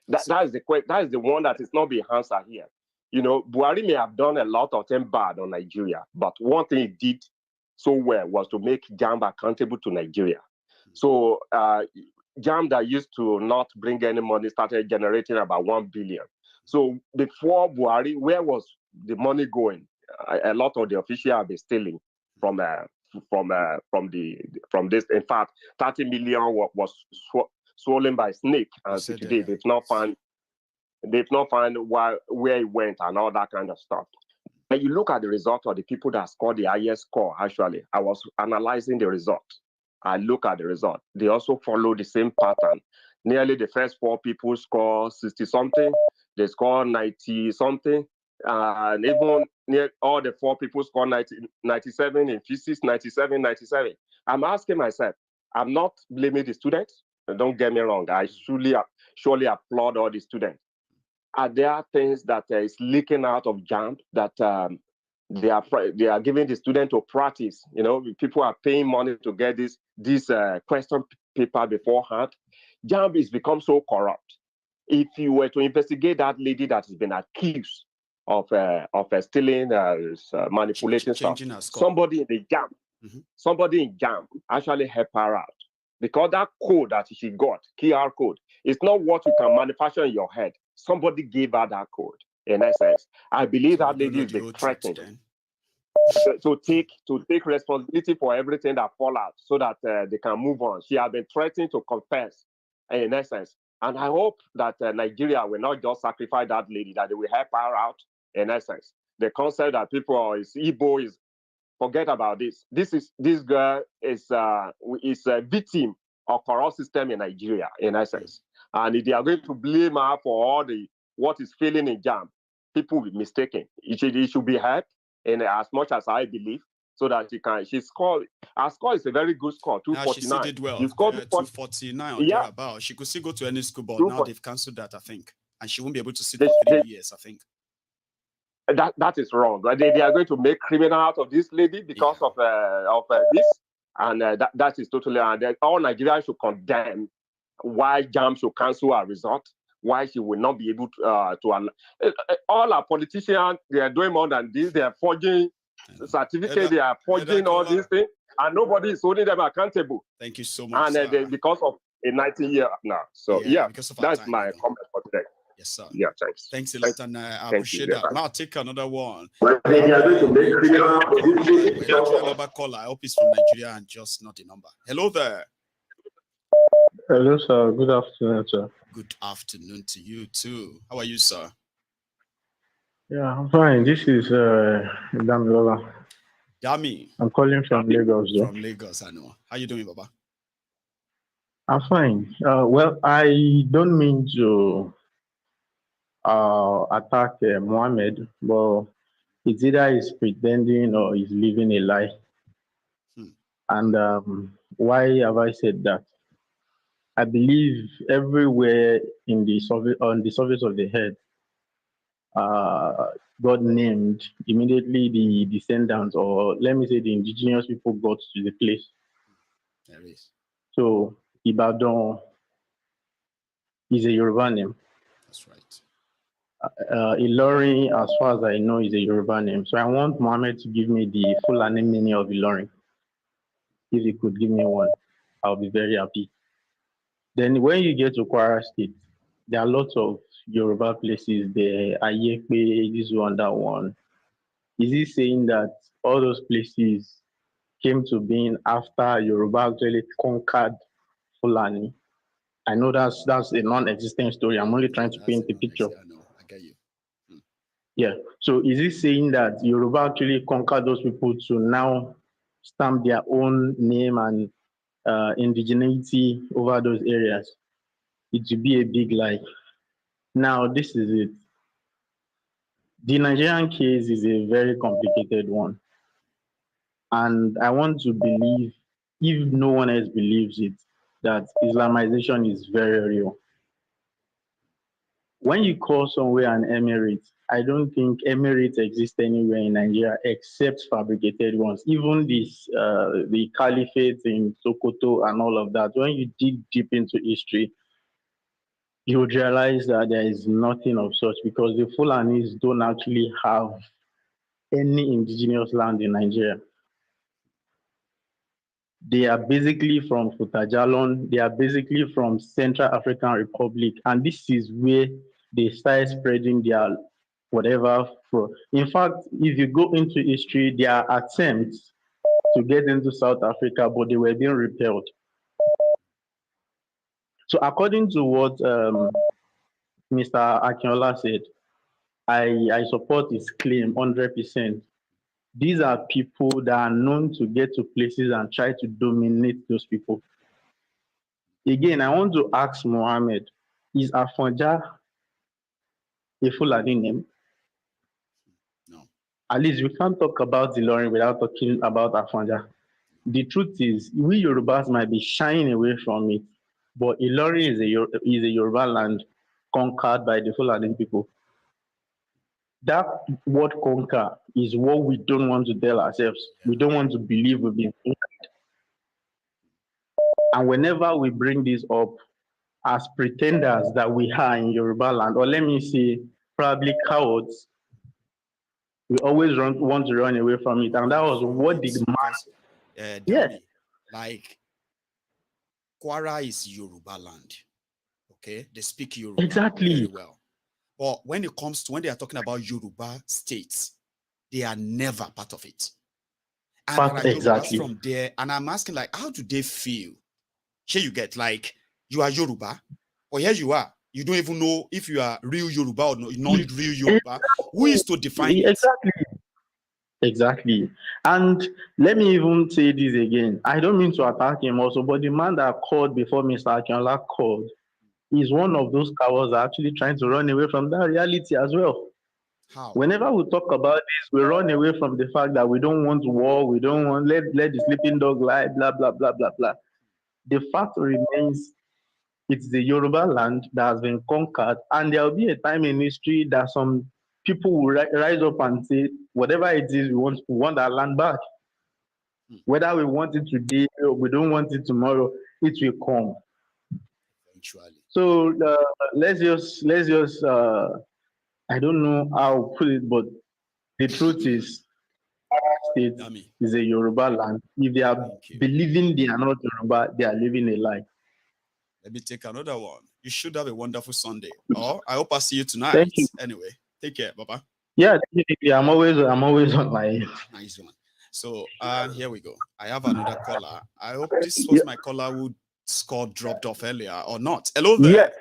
That is the one that is not being answered here. You know, Buhari may have done a lot of things bad on Nigeria, but one thing he did so well was to make JAMB accountable to Nigeria. So JAMB that used to not bring any money started generating about 1 billion. So before Buhari, where was the money going? A lot of the officials have been stealing from this. In fact, 30 million was swollen by snake, and today they've not found where it went and all that kind of stuff. When you look at the result of the people that scored the highest score, actually, I was analyzing the result. I look at the result. They also follow the same pattern. Nearly the first 4 people score 60-something. They score 90-something. And even near all the 4 people score 97 in physics, 97. I'm asking myself, I'm not blaming the students. Don't get me wrong. I surely applaud all the students. Are there things that is leaking out of JAMB that they are giving the student to practice? You know, people are paying money to get this question paper beforehand. JAMB has become so corrupt. If you were to investigate that lady that has been accused of stealing, manipulating stuff, somebody in the JAMB, somebody in JAMB actually helped her out, because that code that she got, QR code, is not what you can manufacture in your head. Somebody gave her that code. In essence, I believe that lady is being threatened to take responsibility for everything that fall out, so that they can move on. She has been threatened to confess, in essence. And I hope that Nigeria will not just sacrifice that lady, that they will help her out, in essence. The concept that people is Igbo is, forget about this. This girl is a victim of corrupt system in Nigeria, in essence. And if they are going to blame her for all what is failing in JAMB, people will be mistaken. It should be helped, and as much as I believe, so that her score is a very good score, 249. She still did well. You scored 249 or thereabout. She could still go to any school, but now they've cancelled that, I think. And she won't be able to sit for 3 years, I think. That is wrong. They are going to make criminal out of this lady because of this, and that is totally. And all Nigerians should condemn why JAMB should cancel her result. Why she will not be able to all our politicians, they are doing more than this. They are forging certificates. They are forging all these things, and nobody is holding them accountable. Thank you so much. And because of a 19-year now. So that's my comment for today. Yes, sir. Yeah, thanks. Thanks a lot, and I appreciate that. Now I'll take another one. Another caller. I hope he's from Nigeria and just not the number. Hello there. Hello, sir. Good afternoon, sir. Good afternoon to you too. How are you, sir? Yeah, I'm fine. This is Damilola. Dami. I'm calling from Lagos. From Lagos, I know. How you doing, Baba? I'm fine. Well, I don't mean to attack Mohammed, but it's either he's pretending or he's living a lie. And why have I said that? I believe everywhere on the surface of the head, got named, immediately the descendants, or let me say the indigenous people, got to the place. There is. So Ibadan is a Yoruba name. That's right. Ilorin, as far as I know, is a Yoruba name. So I want Mohammed to give me the Fulani meaning of Ilorin. If he could give me one, I'll be very happy. Then when you get to Kwara State, there are lots of Yoruba places there. Ayepe, this one, that one. Is he saying that all those places came to being after Yoruba actually conquered Fulani? I know that's a non-existent story. I'm only trying to paint a picture. I know. I get you. Yeah. So is he saying that Yoruba actually conquered those people to now stamp their own name and indigeneity over those areas? It would be a big lie. Now, this is it. The Nigerian case is a very complicated one. And I want to believe, if no one else believes it, that Islamization is very real. When you call somewhere an emirate, I don't think emirates exist anywhere in Nigeria except fabricated ones. Even this, the caliphate in Sokoto and all of that, when you dig deep into history, you would realize that there is nothing of such, because the Fulanis don't actually have any indigenous land in Nigeria. They are basically from Futajalon, they are basically from Central African Republic, and this is where they started spreading their whatever from. In fact, if you go into history, there are attempts to get into South Africa, but they were being repelled. So according to what Mr. Akinola said, I support his claim 100%. These are people that are known to get to places and try to dominate those people. Again, I want to ask Mohammed, is Afonja a Fulani name? No. At least we can't talk about Ilorin without talking about Afonja. The truth is, we Yorubas might be shying away from it, but Ilorin is a Yoruba land conquered by the Fulani people. That word conquer is what we don't want to tell ourselves. We don't want to believe we've been conquered. And whenever we bring this up as pretenders that we are in Yorubaland, or let me say, probably cowards, we always want to run away from it. And that was what the man. Danny, like, Kwara is Yorubaland. Okay? They speak Yoruba very well. But when it comes to when they are talking about Yoruba states, they are never part of it. And there are Yorubas from there, and I'm asking, like, how do they feel? Here you get, like, you are Yoruba, or here you are. You don't even know if you are real Yoruba or not real Yoruba. Who is to define it? Exactly. And let me even say this again. I don't mean to attack him also, but the man that called before Mr. Akinola called is one of those cowards actually trying to run away from that reality as well. How? Whenever we talk about this, we run away from the fact that we don't want war, we don't want let the sleeping dog lie, blah, blah, blah, blah, blah. The fact remains, it's the Yoruba land that has been conquered, and there will be a time in history that some people will rise up and say, whatever it is, we want our land back. Whether we want it today or we don't want it tomorrow, it will come. Eventually. So let's just I don't know how to put it, but the truth is, state is a Yoruba land. If they are believing they are not Yoruba, they are living a lie. Let me take another one. You should have a wonderful Sunday. Oh, I hope I see you tonight. Thank you. Anyway, take care, Baba. Yeah, I'm always on my end. Nice one. So here we go. I have another caller. I hope this was my caller who scored dropped off earlier or not. Hello there.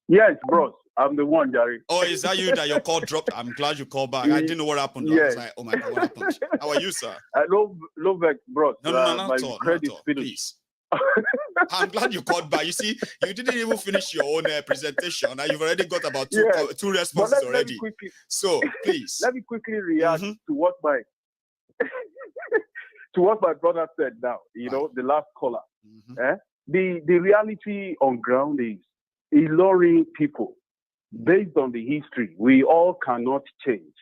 Yes, bros. I'm the one, Jerry. Oh, is that you that your call dropped? I'm glad you called back. I didn't know what happened. Yes. I was like, oh my God, what happened? How are you, sir? No vex, bros. No, not at all. Please. I'm glad you called back. You see, you didn't even finish your own presentation, and you've already got about two responses already. So, please. Let me quickly react to what my brother said now. You know, the last caller. The reality on ground is Ilorin people based on the history, we all cannot change,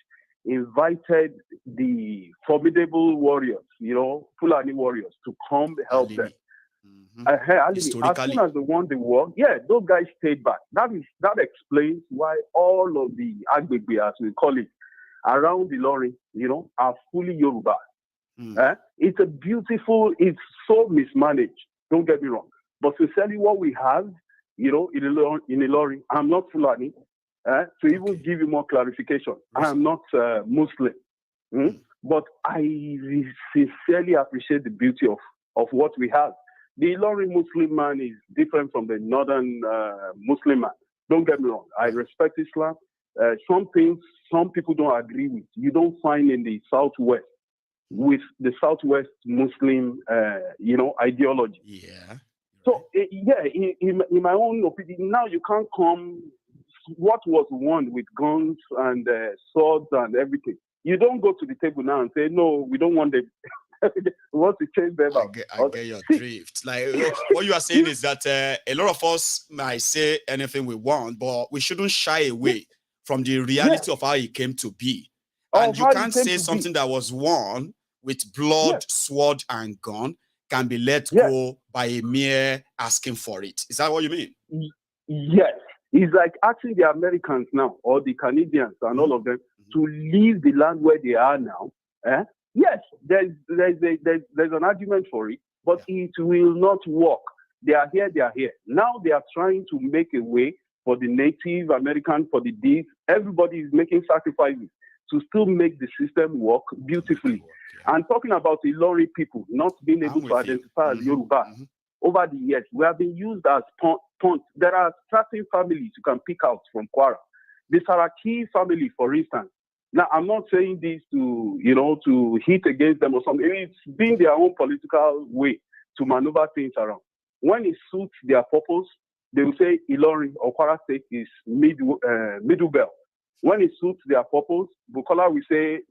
invited the formidable warriors, Fulani warriors, to come help them. As soon as they won the war, those guys stayed back. That explains why all of the Agbegbe, as we call it, around Ilorin, are fully Yoruba. It's it's so mismanaged. Don't get me wrong. But sincerely, what we have, in Ilorin, I'm not Fulani. To even give you more clarification, I'm not Muslim. But I sincerely appreciate the beauty of what we have. The Ilorin Muslim man is different from the northern Muslim man. Don't get me wrong. I respect Islam. Some things some people don't agree with. You don't find in the Southwest with the Southwest Muslim, ideology. Yeah. So, in my own opinion, now you can't come. What was won with guns and swords and everything? You don't go to the table now and say, no, we don't want them. We want to change them out. I get your drift. Like what you are saying is that a lot of us might say anything we want, but we shouldn't shy away from the reality of how it came to be. And you can't say something that was won with blood, sword, and gun can be let go by a mere asking for it. Is that what you mean? Yes. It's like asking the Americans now, or the Canadians and all of them, to leave the land where they are now. Yes, there's an argument for it, but it will not work. They are here. Now they are trying to make a way for the Native American, for the Dees. Everybody is making sacrifices to still make the system work beautifully. And talking about the Ilorin people not being able to identify as Yoruba, over the years, we have been used as pawns. There are certain families you can pick out from Kwara. The Saraki family, for instance. Now, I'm not saying this to hit against them or something. It's been their own political way to maneuver things around. When it suits their purpose, they will say Ilorin or Kwara State is middle belt. When it suits their purpose, Bukola will say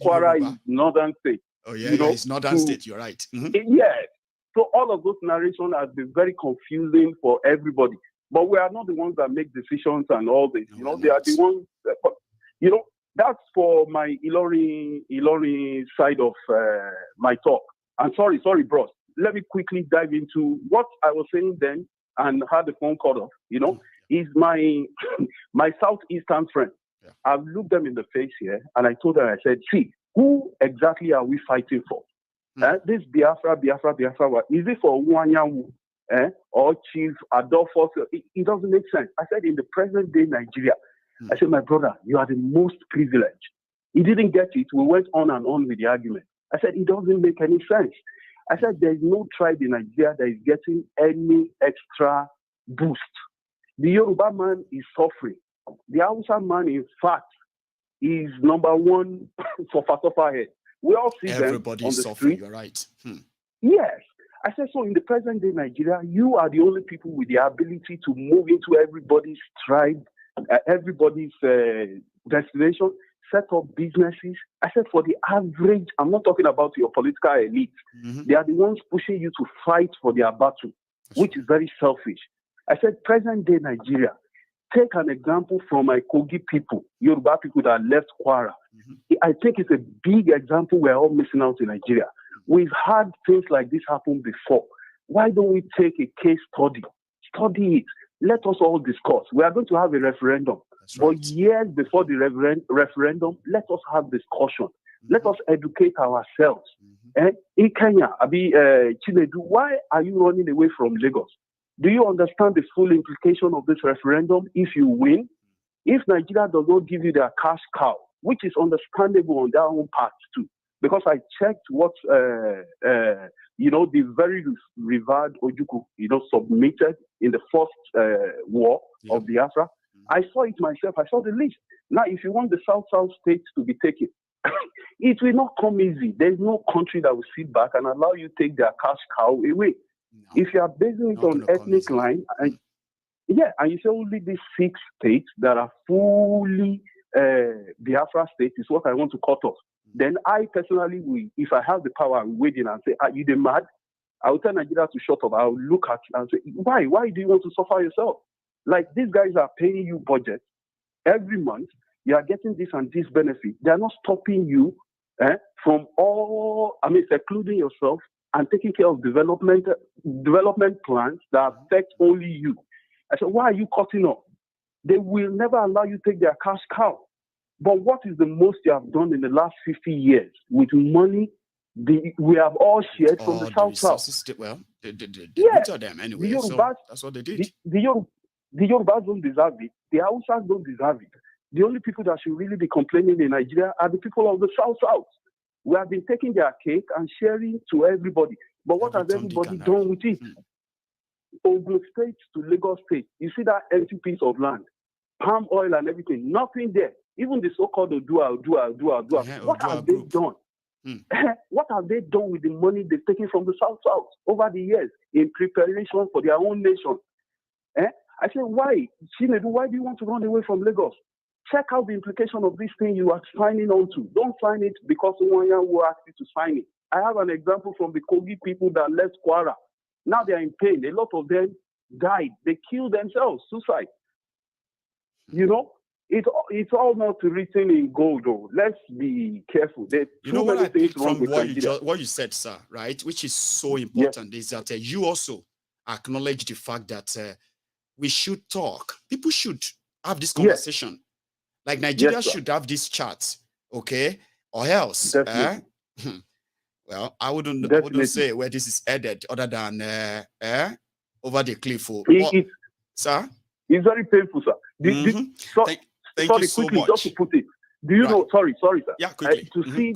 Kwara is northern state. Oh, it's northern state. You're right. Yes. So all of those narrations have been very confusing for everybody. But we are not the ones that make decisions and all this. They are the ones that, that's for my Ilorin side of my talk. And sorry, bros. Let me quickly dive into what I was saying then and had the phone call off, is my Southeastern friend. I've looked them in the face here and I told them, I said, see, who exactly are we fighting for? This Biafra, is it for Wanyawu or Chief Adolphus? It doesn't make sense. I said, in the present day Nigeria, I said, my brother, you are the most privileged. He didn't get it. We went on and on with the argument. I said, it doesn't make any sense. I said, there's no tribe in Nigeria that is getting any extra boost. The Yoruba man is suffering. The Hausa man, in fact, is number one for Fasofa head. We all see everybody them on is the suffering. street. You're right. Yes. I said, so in the present day Nigeria, you are the only people with the ability to move into everybody's tribe, everybody's destination, set up businesses. I said, for the average, I'm not talking about your political elite. They are the ones pushing you to fight for their battle, which is very selfish. I said, present day Nigeria, take an example from my Kogi people, Yoruba people that left Kwara. I think it's a big example we're all missing out in Nigeria. We've had things like this happen before. Why don't we take a case study? Study it. Let us all discuss. We are going to have a referendum. But years before the referendum, let us have discussion. Let us educate ourselves. In Kenya, Chinedu, why are you running away from Lagos? Do you understand the full implication of this referendum if you win? If Nigeria does not give you their cash cow, which is understandable on their own part too, because I checked what the very revered Ojukwu submitted in the first war of Biafra. I saw it myself. I saw the list. Now, if you want the South states to be taken, it will not come easy. There's no country that will sit back and allow you to take their cash cow away. No, if you are basing it on ethnic line, and you say only these 6 states that are fully Biafra states is what I want to cut off, then I personally will, if I have the power, I will wait in and say, are you mad? I will tell Nigeria to shut up. I will look at you and say, why? Why do you want to suffer yourself? Like these guys are paying you budget every month. You are getting this and this benefit. They are not stopping you from secluding yourself and taking care of development plans that affect only you. I said, why are you cutting off? They will never allow you to take their cash cow. But what is the most you have done in the last 50 years with money we have all shared from the South? Well, they rich them anyway. The Yorubas, so that's what they did. The Yorubas don't deserve it. The Hausas don't deserve it. The only people that should really be complaining in Nigeria are the people of the South. We have been taking their cake and sharing to everybody. But what has everybody done with it? Ogun State to Lagos State. You see that empty piece of land, palm oil and everything, nothing there. Even the so-called Odua. What have they done? What have they done with the money they've taken from the South over the years in preparation for their own nation? I said, why? Chinedu, why do you want to run away from Lagos? Check out the implication of this thing you are signing on to. Don't sign it because someone will ask you to sign it. I have an example from the Kogi people that left Kwara. Now they are in pain. A lot of them died. They killed themselves, suicide. You know, it's all not written in gold, though. Let's be careful. There's you know what I think from what you said, sir, right? Which is so important is that you also acknowledge the fact that we should talk. People should have this conversation. Like Nigeria should have this chat, okay? Or else, well, I wouldn't say where this is headed other than over the cliff. Sir? It's very painful, sir. Thank you so much. Just to put it, do you know? Sorry, sir. Yeah, quickly. To see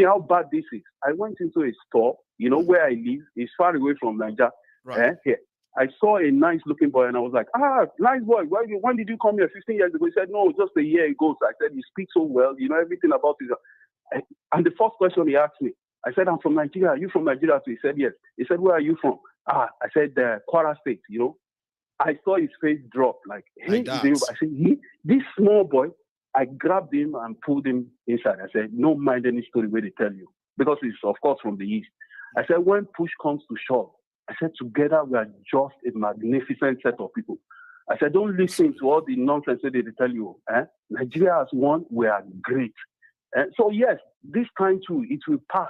how bad this is. I went into a store, you know, where I live. It's far away from Nigeria. Right. Here. I saw a nice-looking boy, and I was like, nice boy. When did you come here 15 years ago? He said, no, just a year ago. So I said, you speak so well. You know everything about it. And the first question he asked me, I said, I'm from Nigeria. Are you from Nigeria? So he said, yes. He said, where are you from? I said, Kwara State, you know. I saw his face drop. Like I said, this small boy, I grabbed him and pulled him inside. I said, no mind any story where they tell you. Because he's, of course, from the East. I said, when push comes to shove, I said, together we are just a magnificent set of people. I said, don't listen to all the nonsense that they tell you. Nigeria has won. We are great. So, yes, this time too, it will pass.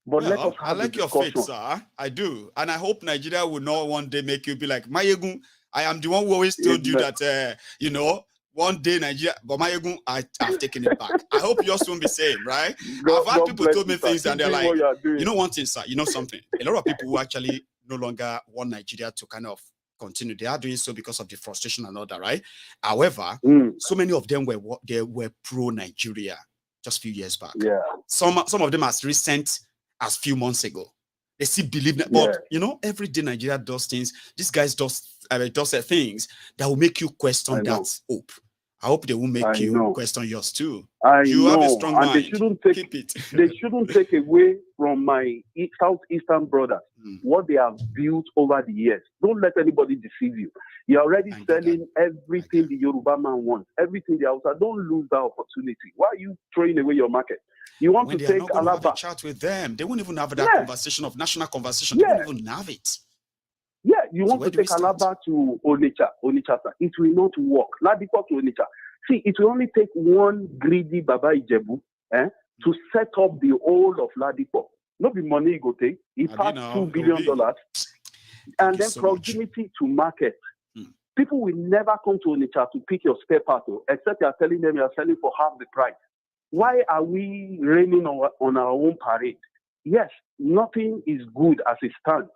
But let us have I like your faith, sir. I do. And I hope Nigeria will not one day make you be like, Maiyegun, I am the one who always told you that, you know, one day Nigeria, but Maiyegun, I've taken it back. I hope yours won't be same, right? I've had people told me things and they're like, you know one thing, sir, you know something? A lot of people who actually no longer want Nigeria to kind of continue, they are doing so because of the frustration and all that, right? However, so many of them were pro-Nigeria just a few years back. Yeah. Some of them as recent as few months ago. They still believe that, but you know, every day Nigeria does things. These guys does things that will make you question that hope. I hope they will make you question yours too. You have a strong mind. They shouldn't take it. They shouldn't take away from my southeastern brothers what they have built over the years. Don't let anybody deceive you. You're already selling everything the Yoruba man wants, everything the Hausa. Don't lose that opportunity. Why are you throwing away your market? You want to take Alaba? Have a chat with them. They won't even have that conversation of national conversation. They won't even have it. Yeah, you want to take Alaba to Onitsha, sir. It will not work. Ladipo to Onitsha. See, it will only take one greedy Baba Ijebu to set up the whole of Ladipo. Not the money you go take. It passed $2 billion. And then proximity to market. People will never come to Onitsha to pick your spare part, except you are telling them you are selling for half the price. Why are we raining on our own parade? Yes, nothing is good as it stands.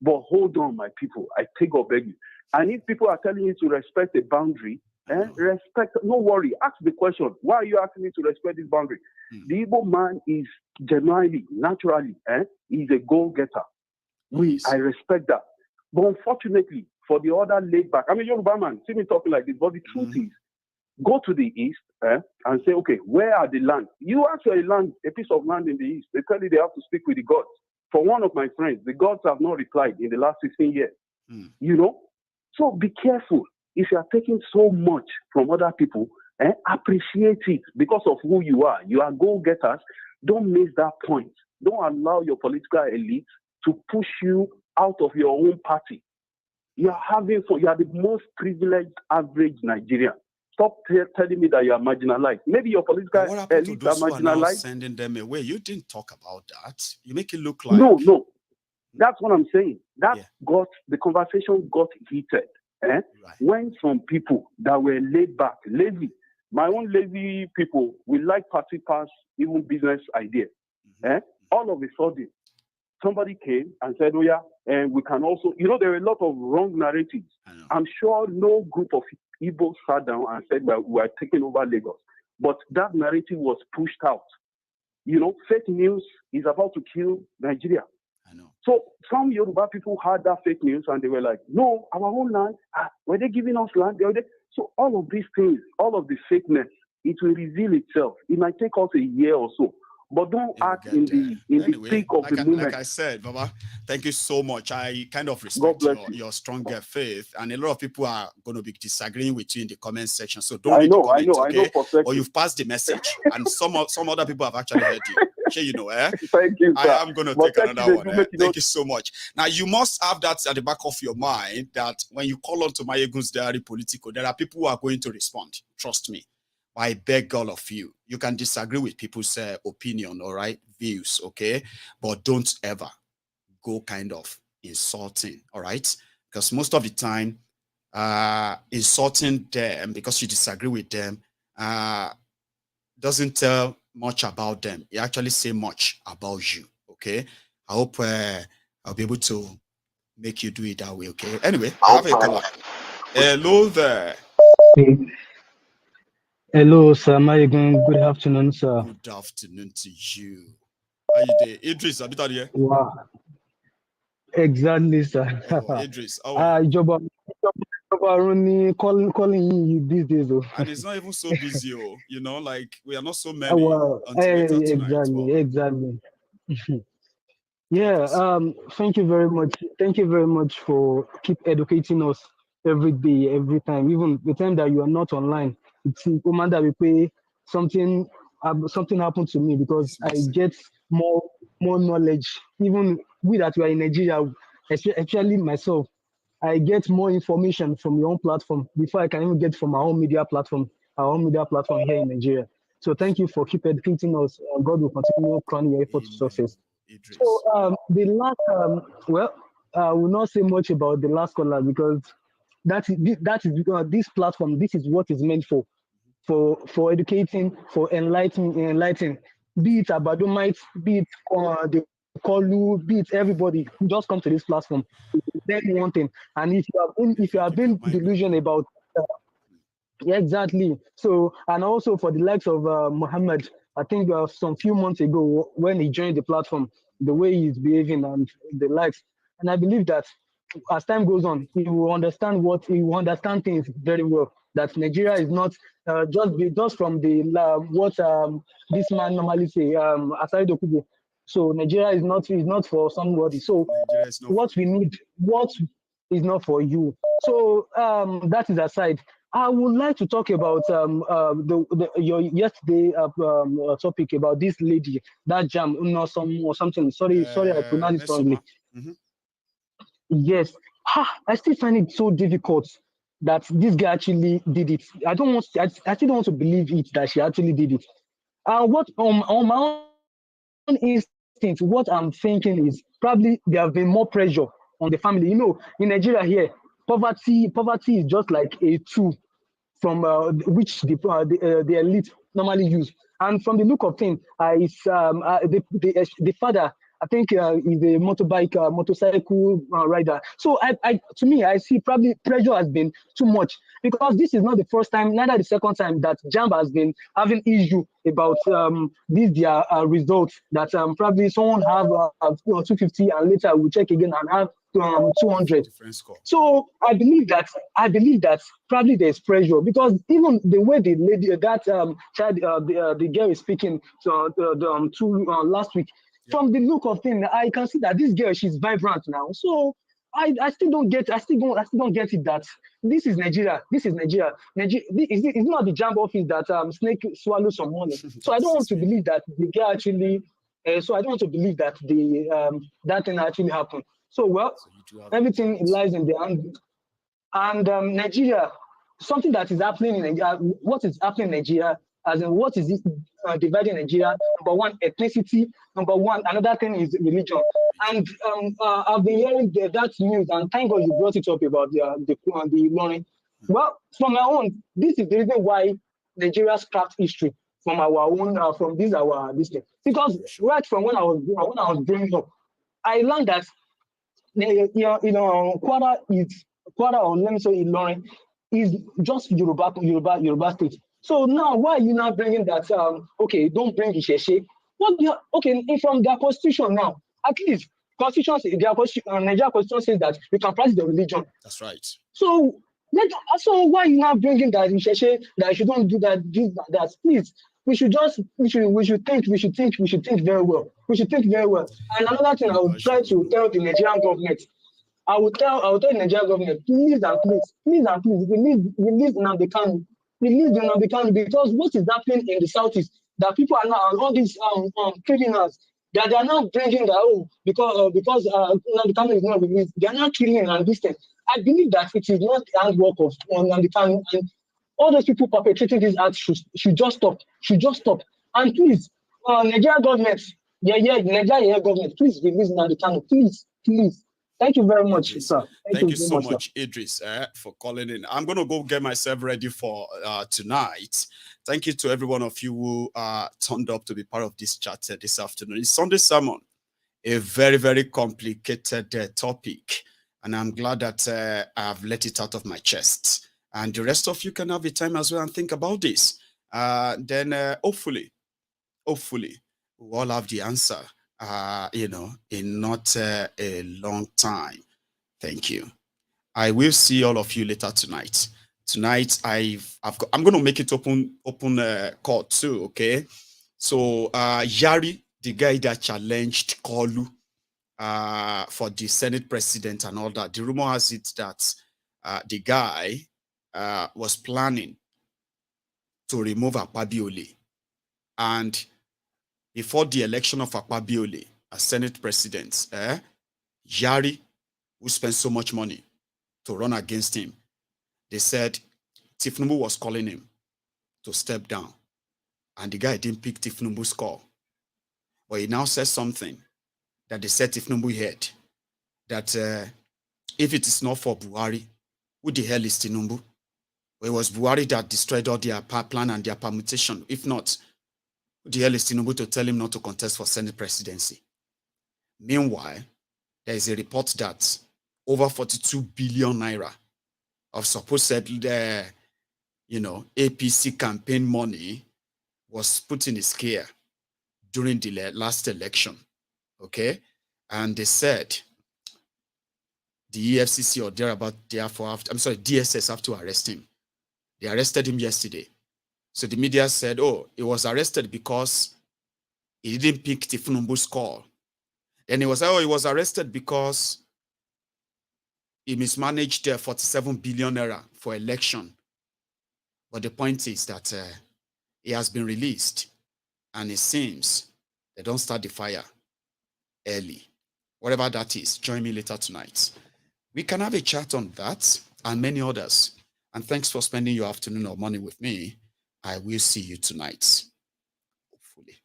But hold on, my people. I beg you. And if people are telling you to respect a boundary, respect. No worry. Ask the question. Why are you asking me to respect this boundary? The Igbo man is genuinely, naturally, he's a goal-getter. I respect that. But unfortunately, for the other laid back, I mean, Yoruba man, see me talking like this, but the truth is, go to the east and say, okay, where are the lands? You ask for a piece of land in the east. They tell you they have to speak with the gods. For one of my friends, the gods have not replied in the last 15 years. You know? So be careful. If you are taking so much from other people, appreciate it because of who you are. You are goal-getters. Don't miss that point. Don't allow your political elite to push you out of your own party. You are having fun. You are the most privileged average Nigerian. Stop telling me that you are marginalized. Maybe your political What happened to elites are those who are now marginalized. sending them away? You didn't talk about that. You make it look like No. That's what I'm saying. The conversation got heated. Right. When some people that were laid back, lazy, my own lazy people, we like party pass, even business ideas. All of a sudden, somebody came and said, oh yeah, and we can also, there are a lot of wrong narratives. I'm sure no group of Igbo sat down and said that we are taking over Lagos. But that narrative was pushed out. Fake news is about to kill Nigeria. So some Yoruba people had that fake news and they were like, no, our own land, were they giving us land? So all of these things, all of the fakeness, it will reveal itself. It might take us a year or so. But don't act in the thick of the moment. Like I said, Baba, thank you so much. I kind of respect your stronger faith. And a lot of people are going to be disagreeing with you in the comment section. So don't read the comments, okay? Or you've passed the message. And some other people have actually heard you. Sure, Thank you, sir. I am going to take another one. Thank you so much. Now, you must have that at the back of your mind that when you call on to MaiyegunsDiary Politico, there are people who are going to respond. Trust me. I beg all of you. You can disagree with people's opinion, all right, views, okay? But don't ever go kind of insulting, all right? Because most of the time, insulting them because you disagree with them doesn't tell much about them. It actually say much about you, okay? I hope I'll be able to make you do it that way, okay? Anyway, I have a caller. Hello there. Hello, sir. Maiyegun. Good afternoon, sir. Good afternoon to you. How you doing? Idris, are you here? Wow. Exactly, sir. Oh, Idris, Yoruba Ronu calling you these days. Oh. And it's not even so busy, like we are not so many. Exactly. Yeah, thank you very much. Thank you very much for keep educating us every day, every time. Even the time that you are not online, it's that we pay something happened to me because I get more knowledge. Even we that we are in Nigeria, especially myself, I get more information from your own platform before I can even get from our own media platform here in Nigeria. So thank you for keep educating us. God will continue crowning your effort to success. So the last, I will not say much about the last caller because that is this platform. This is what is meant for educating, for enlightening. Be it Abadomites, be it the Kolu, be it everybody who just come to this platform. Then one thing, and if you have been delusional about. Yeah, exactly. So, and also for the likes of Muhammad, I think some few months ago when he joined the platform, the way he's behaving and the likes, and I believe that as time goes on, he will understand things very well. That Nigeria is not just from the what this man normally say, Asari Dokubo. So Nigeria is not for somebody. So what we need, what is not for you. So that is aside. I would like to talk about your yesterday topic about this lady, that jam, or something. Sorry, I pronounced it wrongly. Yes, I still find it so difficult that this guy actually did it. I still don't want to believe it that she actually did it. What on my own instinct, what I'm thinking is probably there have been more pressure on the family. In Nigeria here, poverty is just like a tool from which the elite normally use. And from the look of things, the father, I think, is a motorcycle rider. So to me, I see probably pressure has been too much because this is not the first time, neither the second time that JAMB has been having issue about their results. That probably someone have 250 and later we check again and have 200. So I believe that probably there's pressure because even the way the lady the girl is speaking last week. From the look of things, I can see that this girl, she's vibrant now. So I still don't get it that this is Nigeria. It's not the JAMB office that snake swallows some money. So I don't want to believe that the girl actually. So I don't want to believe that that thing actually happened. So everything lies in the hand And Nigeria, something that is happening in Nigeria, what is happening in Nigeria, as in what is it dividing Nigeria? Number one, ethnicity. Number one, another thing is religion. And I've been hearing that news, and thank God you brought it up about the Ilorin. Well, from my own, this is the reason why Nigeria scrapped history from our own, from this thing. Because right from when I was growing up, I learned that Kwara, or let me say Ilorin, is just Yoruba state. So now, why are you now bringing that? Okay, don't bring Isheshe. Okay, from their constitution now, at least constitution, Nigeria constitution says that we can practice the religion. That's right. So why are you now bringing that Isheshe, that you don't do that, that? Please, we should think very well. We should think very well. And another thing I would try to tell the Nigerian government, I will tell the Nigerian government, please release Nnamdi Kanu. Release Nnamdi Kanu, because what is happening in the southeast, that people are now, all these criminals, that they are now bringing that, because Nnamdi Kanu is not released, they are not killing and this thing. I believe that it is not the handwork of Nnamdi Kanu, and all those people perpetrating these acts should just stop. And please, Nigerian government, Nigerian government, please release Nnamdi Kanu, please. Thank you very much, sir. Thank you so much, Idris, for calling in. I'm going to go get myself ready for tonight. Thank you to every one of you who turned up to be part of this chat this afternoon. It's Sunday sermon, a very, very complicated topic. And I'm glad that I've let it out of my chest. And the rest of you can have the time as well and think about this. Then hopefully, we'll all have the answer. In not a long time. Thank you. I will see all of you later tonight. Tonight, I'm going to make it open court too, okay? So, Yari, the guy that challenged Kolu for the Senate president and all that, the rumor has it that the guy was planning to remove Akpabiole. And before the election of Akpabiole as Senate president, Yari, who spent so much money to run against him, they said Tifnumbu was calling him to step down. And the guy didn't pick Tifnumbu's call. But he now says something that they said Tifnumbu heard, that if it is not for Buhari, who the hell is Tinubu? Well, it was Buhari that destroyed all their plan and their permutation. If not, the hell is Tinubu to tell him not to contest for Senate presidency? Meanwhile, there is a report that over 42 billion naira of supposed APC campaign money was put in his care during the last election. Okay? And they said the EFCC or thereabout, DSS have to arrest him. They arrested him yesterday. So the media said, he was arrested because he didn't pick Tifnumbu's call. Then he was arrested because he mismanaged 47 billion naira for election. But the point is that he has been released, and it seems they don't start the fire early. Whatever that is, join me later tonight. We can have a chat on that and many others. And thanks for spending your afternoon or morning with me. I will see you tonight. Hopefully.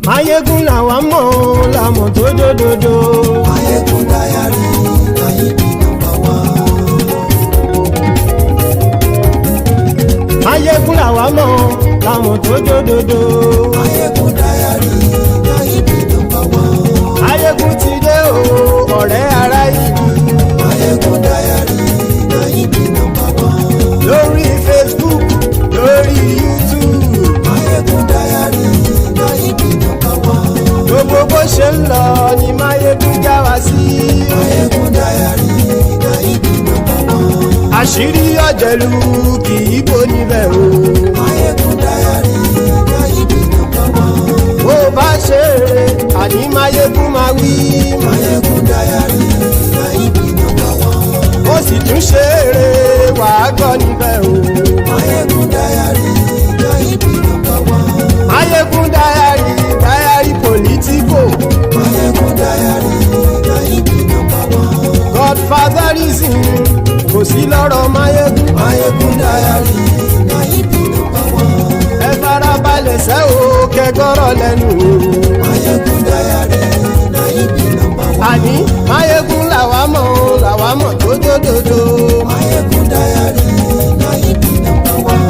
Maiyegun làwa mọ̀ làmọ̀ tó dòdòdò. MaiyegunDiary, Maiyegun number one. Maiyegun làwa mọ̀ làmọ̀ tó dòdòdò. MaiyegunDiary, Maiyegun number one. Maiyegun ti dé o, ọ̀rẹ́ ará ìlú. MaiyegunDiary, Maiyegun number one. Lórí Facebook, lórí YouTube. MaiyegunDiary, Maiyegun number one. Gbogbo bó ṣe ń lọ ni Maiyegun já wa sí. MaiyegunDiary, Maiyegun number one. Àṣírí ọ̀jẹ̀lú kì í bò níbẹ̀ o. MaiyegunDiary, Maiyegun number one. Maiyegun máa wí. MaiyegunDiary na ibi number one. Ó sì tún ṣe eré wàá gbọ́ níbẹ̀ o. MaiyegunDiary na ibi number one. MaiyegunDiary diary Politico. MaiyegunDiary na ibi number one. Godfatherism kò sí lọ́rọ̀ Maiyegun. MaiyegunDiary na ibi number one. Ẹ farabalẹ̀ sẹ́ o kẹgọ́rọ̀ lẹ́nu o. MaiyegunDiary na ibi number one. Àní Maiyegun làwa mọ̀ tó dòdòdò. MaiyegunDiary na ibi number one.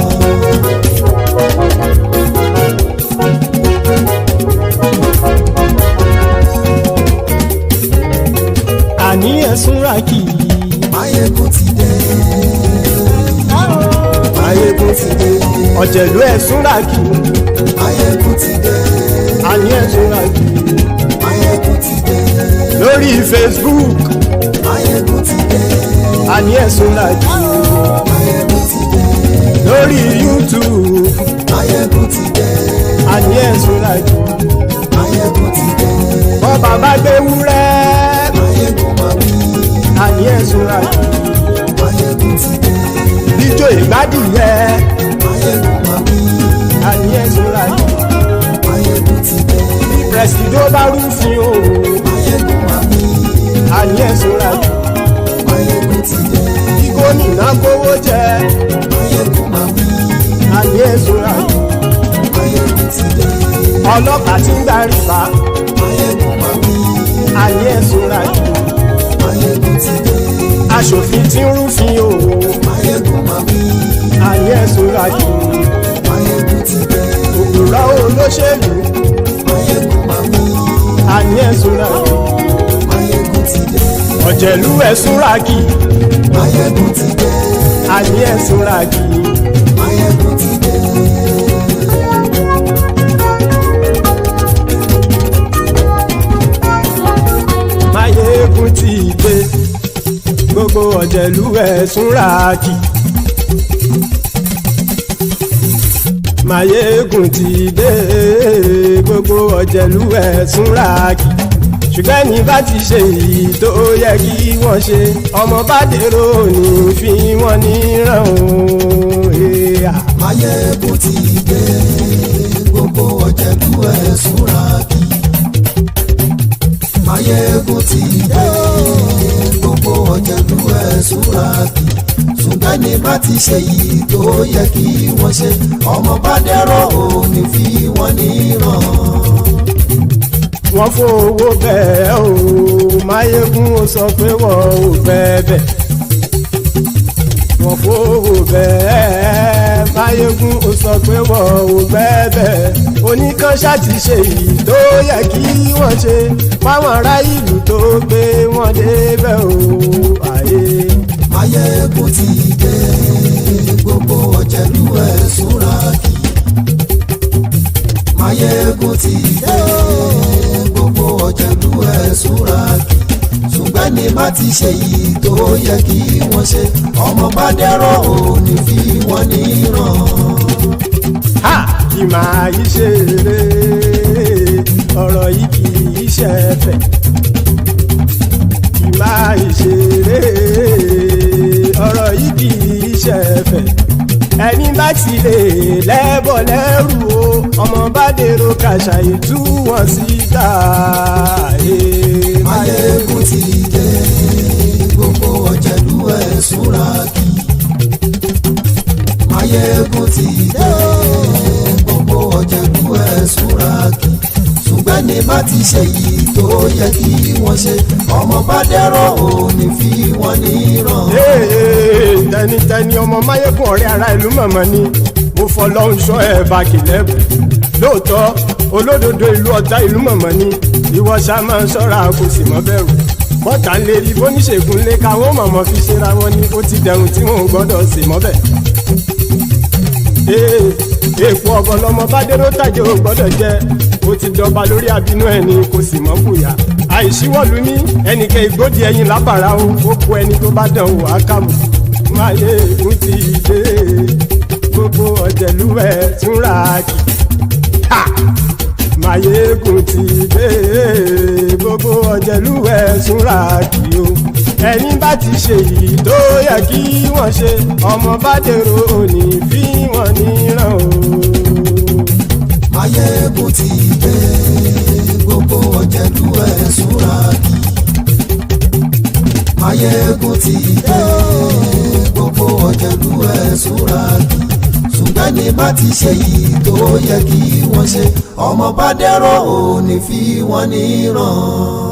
Àní ẹ̀sùn ràkì. Maiyegun ti dé. Maiyegun ti dé. Ọ̀jẹ̀lú ẹ̀sùn ràkì. Maiyegun ti dé. Àní ẹ̀sùn ràkì. Maiyegun ti dé. Lórí Facebook. Maiyegun ti dé. Àní ẹ̀sùn ràkì. Maiyegun ti dé. Lórí YouTube. Maiyegun ti dé. Àní ẹ̀sùn ràkì. Maiyegun ti dé. Bọ́ bàbá gbé wúrẹ́. Maiyegun máa wí. Àní ẹ̀sùn ràkì. Maiyegun ti dé. Ijó ìgbádìyẹ. Maiyegun máa wí. Àní ẹ̀sùn ràkì. Maiyegun ti dé. Bí pẹ̀sìdó bá rúfin o. Maiyegun máa wí. Àní ẹ̀sùn ràkì. Maiyegun ti dé. Bí gómìnà kówó jẹ. Maiyegun máa wí. Àní ẹ̀sùn ràkì. Maiyegun ti dé. Ọlọ́pàá tí ń gba rìbá. Maiyegun máa wí. Àní ẹ̀sùn ràkì. Maiyegun ti dé. Aṣòfin tí ń rúfin o. Maiyegun máa wí. Àní ẹ̀sùn ràkì. Maiyegun ti dé. Òpùrọ́ olóṣèlú. Maiyegun máa wí. Àní ẹ̀sùn ràkì. Maiyegun ti dé. Ọ̀jẹ̀lú ẹ̀sùn ràkì. Maiyegun ti dé. Àní ẹ̀sùn ràkì. Maiyegun ti dé. Maiyegun ti dé. Gbogbo ọ̀jẹ̀lú ẹ̀sùn ràkì. Maiyegun ti dé. Gbogbo ọ̀jẹ̀lú ẹ̀sùn ràkì. Ṣùgbọ́n ní bá ti ṣe èyí tó yẹ kí wọ́n ṣe, ọmọ bá dèrò ní fi wọ́n níran o. Maiyegun ti dé. Gbogbo ọ̀jẹ̀lú ẹ̀sùn ràkì. Maiyegun ti dé. Gbogbo ọ̀jẹ̀lú ẹ̀sùn ràkì. Ṣùgbọ́n ní bá ti ṣe èyí tó yẹ kí wọ́n ṣe, ọmọ bá dèrò ní fi wọ́n níran. Wọ́n fowó bẹ́ẹ̀ o. Maiyegun ó sọ pé wọ́n ò fẹ́ bẹ́ẹ̀. Wọ́n fowó bẹ́ẹ̀. Maiyegun ó sọ pé wọ́n ò fẹ́ bẹ́ẹ̀. Oníkan ṣáàtì ṣe èyí tó yẹ kí wọ́n ṣe fáwọn ará ìlú tó gbé wọn débẹ̀ o. Maiyegun ti dé. Gbogbo ọ̀jẹ̀lú ẹ̀sùn ràkì. Maiyegun ti dé. Gbogbo ọ̀jẹ̀lú ẹ̀sùn ràkì. Ṣùgbọ́n ní bá ti ṣe yìí tó yẹ kí wọ́n ṣe, ọmọ bá dẹ́rọ̀ ò ní fi wọ́n níran. Kì máa yí ṣe eré, ọ̀rọ̀ yìí kì í ṣe ẹ̀fẹ̀. Kì máa yí ṣe eré, ọ̀rọ̀ yìí kì í ṣe ẹ̀fẹ̀. Ẹni bá ti lè lẹ́bọ̀ lẹ́rù o, ọmọ bá dèrò kàṣàyè tú wọn síta. Maiyegun ti dé. Gbogbo ọ̀jẹ̀lú ẹ̀sùn ràkì. Maiyegun ti dé. Gbogbo ọ̀jẹ̀lú ẹ̀sùn ràkì. Ṣùgbọ́n ní bá ti ṣe yìí tó yẹ kí wọ́n ṣe, ọmọ bá dẹ́rọ̀ ò ní fi wọ́n níran. Tẹnitẹni ọmọ Maiyegun ọ̀rẹ́ ara ìlú mọ̀mọ́ ni mo fọlọ́hún ṣọ́ ẹ̀ bá kìlẹ́bù. Lóòótọ́ olódodo ìlú ọ̀tá ìlú mọ̀mọ́ ni ìwọ ṣá máa ń ṣọ́ra kò sì mọ́ bẹ̀rù. Bọ́tà ń lè rí bóníṣègùn lé káwọn mọ̀mọ́ fi ṣera wọn ni ó ti dẹrùn tí wọn ò gbọ́dọ̀ sè mọ́bẹ̀. Èèpo ọ̀bọ̀ lọmọ bá dérò tàjẹ́ ò gbọ́dọ̀ jẹ́, ó ti dọba lórí abínú ẹni kò sì mọ́ fòyà. Àìsíwọ́lu ní ẹnìkẹ́ ìgbódì ẹyin lábàrá o, ó kó ẹni tó bá dán o àkàmù. Maiyegun ti dé. Gbogbo ọ̀jẹ̀lú ẹ̀sùn ràkì. Maiyegun ti dé gbogbo ọ̀jẹ̀lú ẹ̀ súnra kì o ẹni bá ti ṣe yìí tó yẹ kí wọ́n ṣe ọmọ bá dèrò òní fi wọ́n níran o. Maiyegun ti dé gbogbo ọ̀jẹ̀lú ẹ̀ súnra kì. Maiyegun ti dé gbogbo ọ̀jẹ̀lú ẹ̀ súnra kì. Ṣùgbọ́n ní bá ti ṣe yìí tó yẹ kí wọ́n ṣe ọmọ bá dèrò òní fi wọ́n níran.